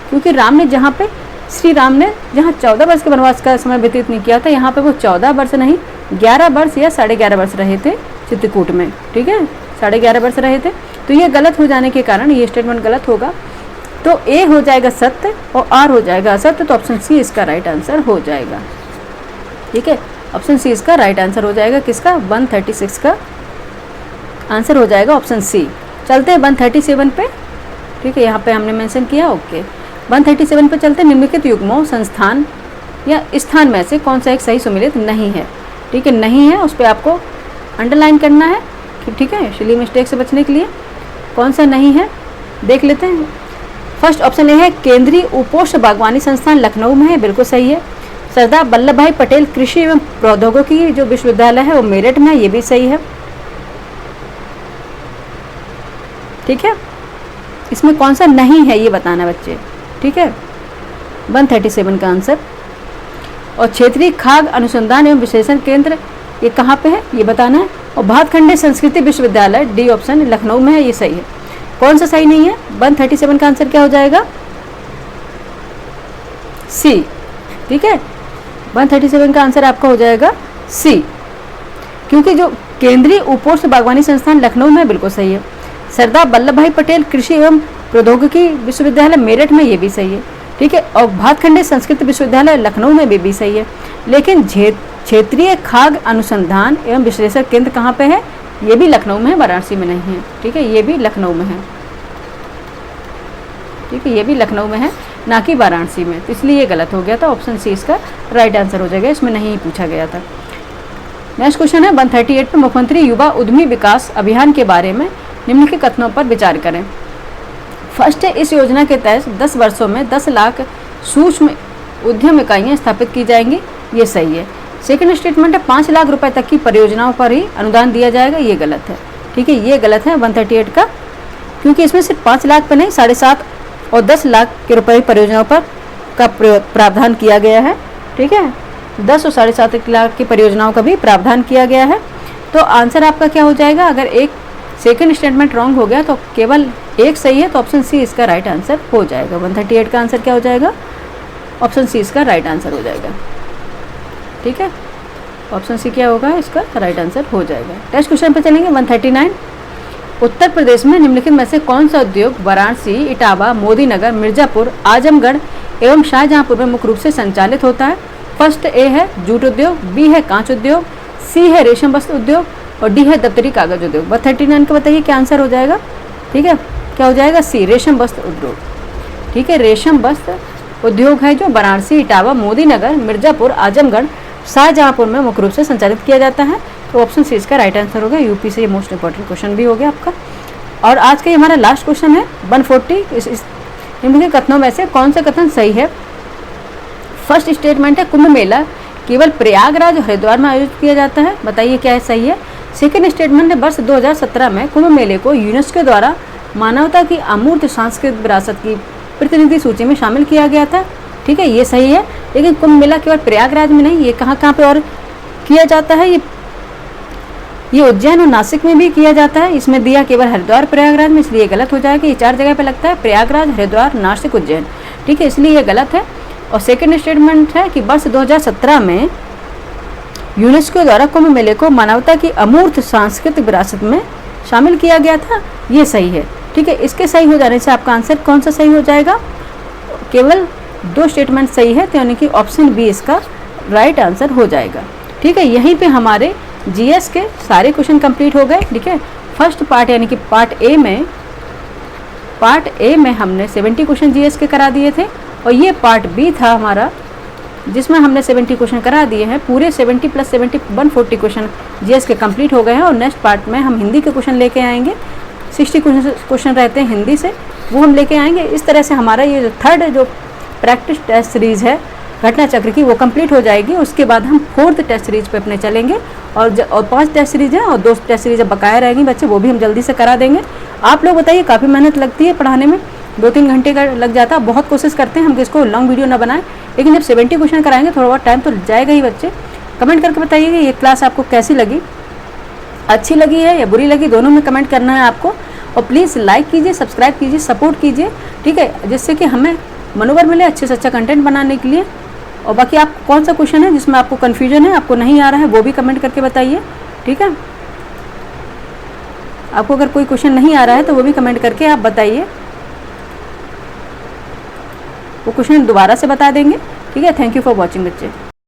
क्योंकि राम ने जहाँ पे, श्री राम ने जहाँ 14 वर्ष के वनवास का समय व्यतीत नहीं किया था, यहाँ पे वो 14 वर्ष नहीं 11 वर्ष या 11.5 वर्ष रहे थे चित्रकूट में। ठीक है, 11.5 वर्ष रहे थे, तो ये गलत हो जाने के कारण ये स्टेटमेंट गलत होगा। तो ए हो जाएगा सत्य और आर हो जाएगा असत्य, तो ऑप्शन सी इसका राइट आंसर हो जाएगा। ठीक है, ऑप्शन सी इसका राइट आंसर हो जाएगा किसका, 136 का आंसर हो जाएगा ऑप्शन सी। चलते हैं 137 पे। ठीक है, यहाँ पे हमने मेंशन किया, ओके। 137 पे चलते हैं, निम्नलिखित युग्मों संस्थान या स्थान में से कौन सा एक सही सुमेलित नहीं है। ठीक है, नहीं है, उस पर आपको अंडरलाइन करना है। ठीक है, सिली मिस्टेक से बचने के लिए कौन सा नहीं है देख लेते हैं। फर्स्ट ऑप्शन ए है, केंद्रीय उपोष्ण बागवानी संस्थान लखनऊ में है, बिल्कुल सही है। सरदार वल्लभ भाई पटेल कृषि एवं प्रौद्योगिकी जो विश्वविद्यालय है वो मेरठ में है, ये भी सही है। ठीक है, इसमें कौन सा नहीं है ये बताना बच्चे। ठीक है, 137 का आंसर। और क्षेत्रीय खाद्य अनुसंधान एवं विश्लेषण केंद्र ये कहाँ पे है ये बताना है। और भातखंडे संस्कृति विश्वविद्यालय, डी ऑप्शन, लखनऊ में है, ये सही है। कौन सा सही नहीं है, 137 का आंसर क्या हो जाएगा, सी। ठीक है, 137 का आंसर आपका हो जाएगा सी, क्योंकि जो केंद्रीय उपोष्ण बागवानी संस्थान लखनऊ में बिल्कुल सही है। सरदार वल्लभ भाई पटेल कृषि एवं प्रौद्योगिकी विश्वविद्यालय मेरठ में, ये भी सही है। ठीक है, और भातखंडे संस्कृत विश्वविद्यालय लखनऊ में भी सही है। लेकिन क्षेत्रीय खाद्य अनुसंधान एवं विश्लेषण केंद्र कहाँ पे है, ये भी लखनऊ में है, वाराणसी में नहीं है। ठीक है, ये भी लखनऊ में है। ठीक है, ये भी लखनऊ में है, ना कि वाराणसी में, तो इसलिए ये गलत हो गया था। ऑप्शन सी इसका राइट आंसर हो जाएगा, इसमें नहीं पूछा गया था। नेक्स्ट क्वेश्चन है 138 पे मुख्यमंत्री युवा उद्यमी विकास अभियान के बारे में निम्नलिखित कथनों पर विचार करें। फर्स्ट है, इस योजना के तहत 10 वर्षों में 10 लाख सूक्ष्म उद्यम इकाइयाँ स्थापित की जाएंगी, ये सही है। सेकंड स्टेटमेंट है 5 लाख रुपए तक की परियोजनाओं पर ही अनुदान दिया जाएगा, ये गलत है। ठीक है, ये गलत है 138 का, क्योंकि इसमें सिर्फ 5 लाख पे नहीं 7.5 और 10 लाख के रुपए परियोजनाओं पर का प्रावधान किया गया है। ठीक है, 10 और 7.5 लाख की परियोजनाओं का भी प्रावधान किया गया है। तो आंसर आपका क्या हो जाएगा? अगर एक सेकंड स्टेटमेंट रॉन्ग हो गया तो केवल एक सही है, तो ऑप्शन सी इसका राइट आंसर हो जाएगा। 138 का आंसर क्या हो जाएगा? ऑप्शन सी इसका राइट आंसर हो जाएगा। ठीक है, ऑप्शन सी क्या होगा? इसका राइट आंसर हो जाएगा। नेक्स्ट क्वेश्चन पे चलेंगे 139। उत्तर प्रदेश में निम्नलिखित में से कौन सा उद्योग वाराणसी, इटावा, मोदीनगर, मिर्जापुर, आजमगढ़ एवं शाहजहांपुर में मुख्य रूप से संचालित होता है? फर्स्ट ए है जूट उद्योग, बी है कांच उद्योग, सी है रेशम वस्त्र उद्योग और डी है दफ्तरी कागज उद्योग। 139 का बताइए क्या आंसर हो जाएगा? ठीक है, क्या हो जाएगा? सी, रेशम वस्त्र उद्योग। ठीक है, रेशम वस्त्र उद्योग है जो वाराणसी, इटावा, मोदीनगर, मिर्जापुर, आजमगढ़, शाहजहांपुर में मुख्य रूप से संचालित किया जाता है। तो ऑप्शन सी इसका राइट आंसर होगा। यूपी से ये मोस्ट इंपॉर्टेंट क्वेश्चन भी हो गया आपका। और आज का ये हमारा लास्ट क्वेश्चन है 140। इनके कथनों में से कौन सा कथन सही है? फर्स्ट स्टेटमेंट है कुंभ मेला केवल प्रयागराज और हरिद्वार में आयोजित किया जाता है, बताइए क्या है सही है? सेकेंड स्टेटमेंट है वर्ष 2017 में कुंभ मेले को यूनेस्को द्वारा मानवता की अमूर्त सांस्कृतिक विरासत की प्रतिनिधि सूची में शामिल किया गया था। ठीक है, ये सही है। लेकिन कुंभ मेला केवल प्रयागराज में नहीं, ये कहाँ कहाँ पे और किया जाता है? ये उज्जैन और नासिक में भी किया जाता है। इसमें दिया केवल हरिद्वार प्रयागराज में, इसलिए गलत हो जाएगा। ये 4 जगह पे लगता है, प्रयागराज, हरिद्वार, नासिक, उज्जैन। ठीक है, इसलिए ये गलत है। और सेकंड स्टेटमेंट है कि वर्ष 2017 में यूनेस्को द्वारा कुंभ मेले को मानवता की अमूर्त सांस्कृतिक विरासत में शामिल किया गया था, ये सही है। ठीक है, इसके सही हो जाने से आपका आंसर कौन सा सही हो जाएगा? केवल 2 स्टेटमेंट सही है, तो यानी कि ऑप्शन बी इसका राइट आंसर हो जाएगा। ठीक है, यहीं पे हमारे जीएस के सारे क्वेश्चन कंप्लीट हो गए। ठीक है, फर्स्ट पार्ट यानी कि पार्ट ए में हमने 70 क्वेश्चन जीएस के करा दिए थे, और ये पार्ट बी था हमारा जिसमें हमने 70 क्वेश्चन करा दिए हैं। पूरे 70 + 70 140 क्वेश्चन जीएस के कंप्लीट हो गए हैं। और नेक्स्ट पार्ट में हम हिंदी के क्वेश्चन लेके आएंगे। 60 क्वेश्चन रहते हैं हिंदी से, वो हम लेके आएंगे। इस तरह से हमारा ये जो थर्ड जो प्रैक्टिस टेस्ट सीरीज़ है घटना चक्र की, वो कंप्लीट हो जाएगी। उसके बाद हम 4th टेस्ट सीरीज पे अपने चलेंगे। और 5 टेस्ट सीरीज हैं और 2 टेस्ट सीरीज बकाया रहेंगी बच्चे, वो भी हम जल्दी से करा देंगे। आप लोग बताइए, काफ़ी मेहनत लगती है पढ़ाने में, 2-3 घंटे का लग जाता है। बहुत कोशिश करते हैं हम कि इसको लॉन्ग वीडियो ना बनाएं, लेकिन जब 70 क्वेश्चन कराएंगे थोड़ा बहुत टाइम तो जाएगा ही। बच्चे कमेंट करके बताइएगा ये क्लास आपको कैसी लगी, अच्छी लगी है या बुरी लगी, दोनों में कमेंट करना है आपको। और प्लीज़ लाइक कीजिए, सब्सक्राइब कीजिए, सपोर्ट कीजिए। ठीक है, जिससे कि हमें मनोबल मिले अच्छे से अच्छा कंटेंट बनाने के लिए। और बाकी आप कौन सा क्वेश्चन है जिसमें आपको कन्फ्यूजन है, आपको नहीं आ रहा है, वो भी कमेंट करके बताइए। ठीक है, आपको अगर कोई क्वेश्चन नहीं आ रहा है तो वो भी कमेंट करके आप बताइए, वो क्वेश्चन दोबारा से बता देंगे। ठीक है, थैंक यू फॉर वॉचिंग बच्चे।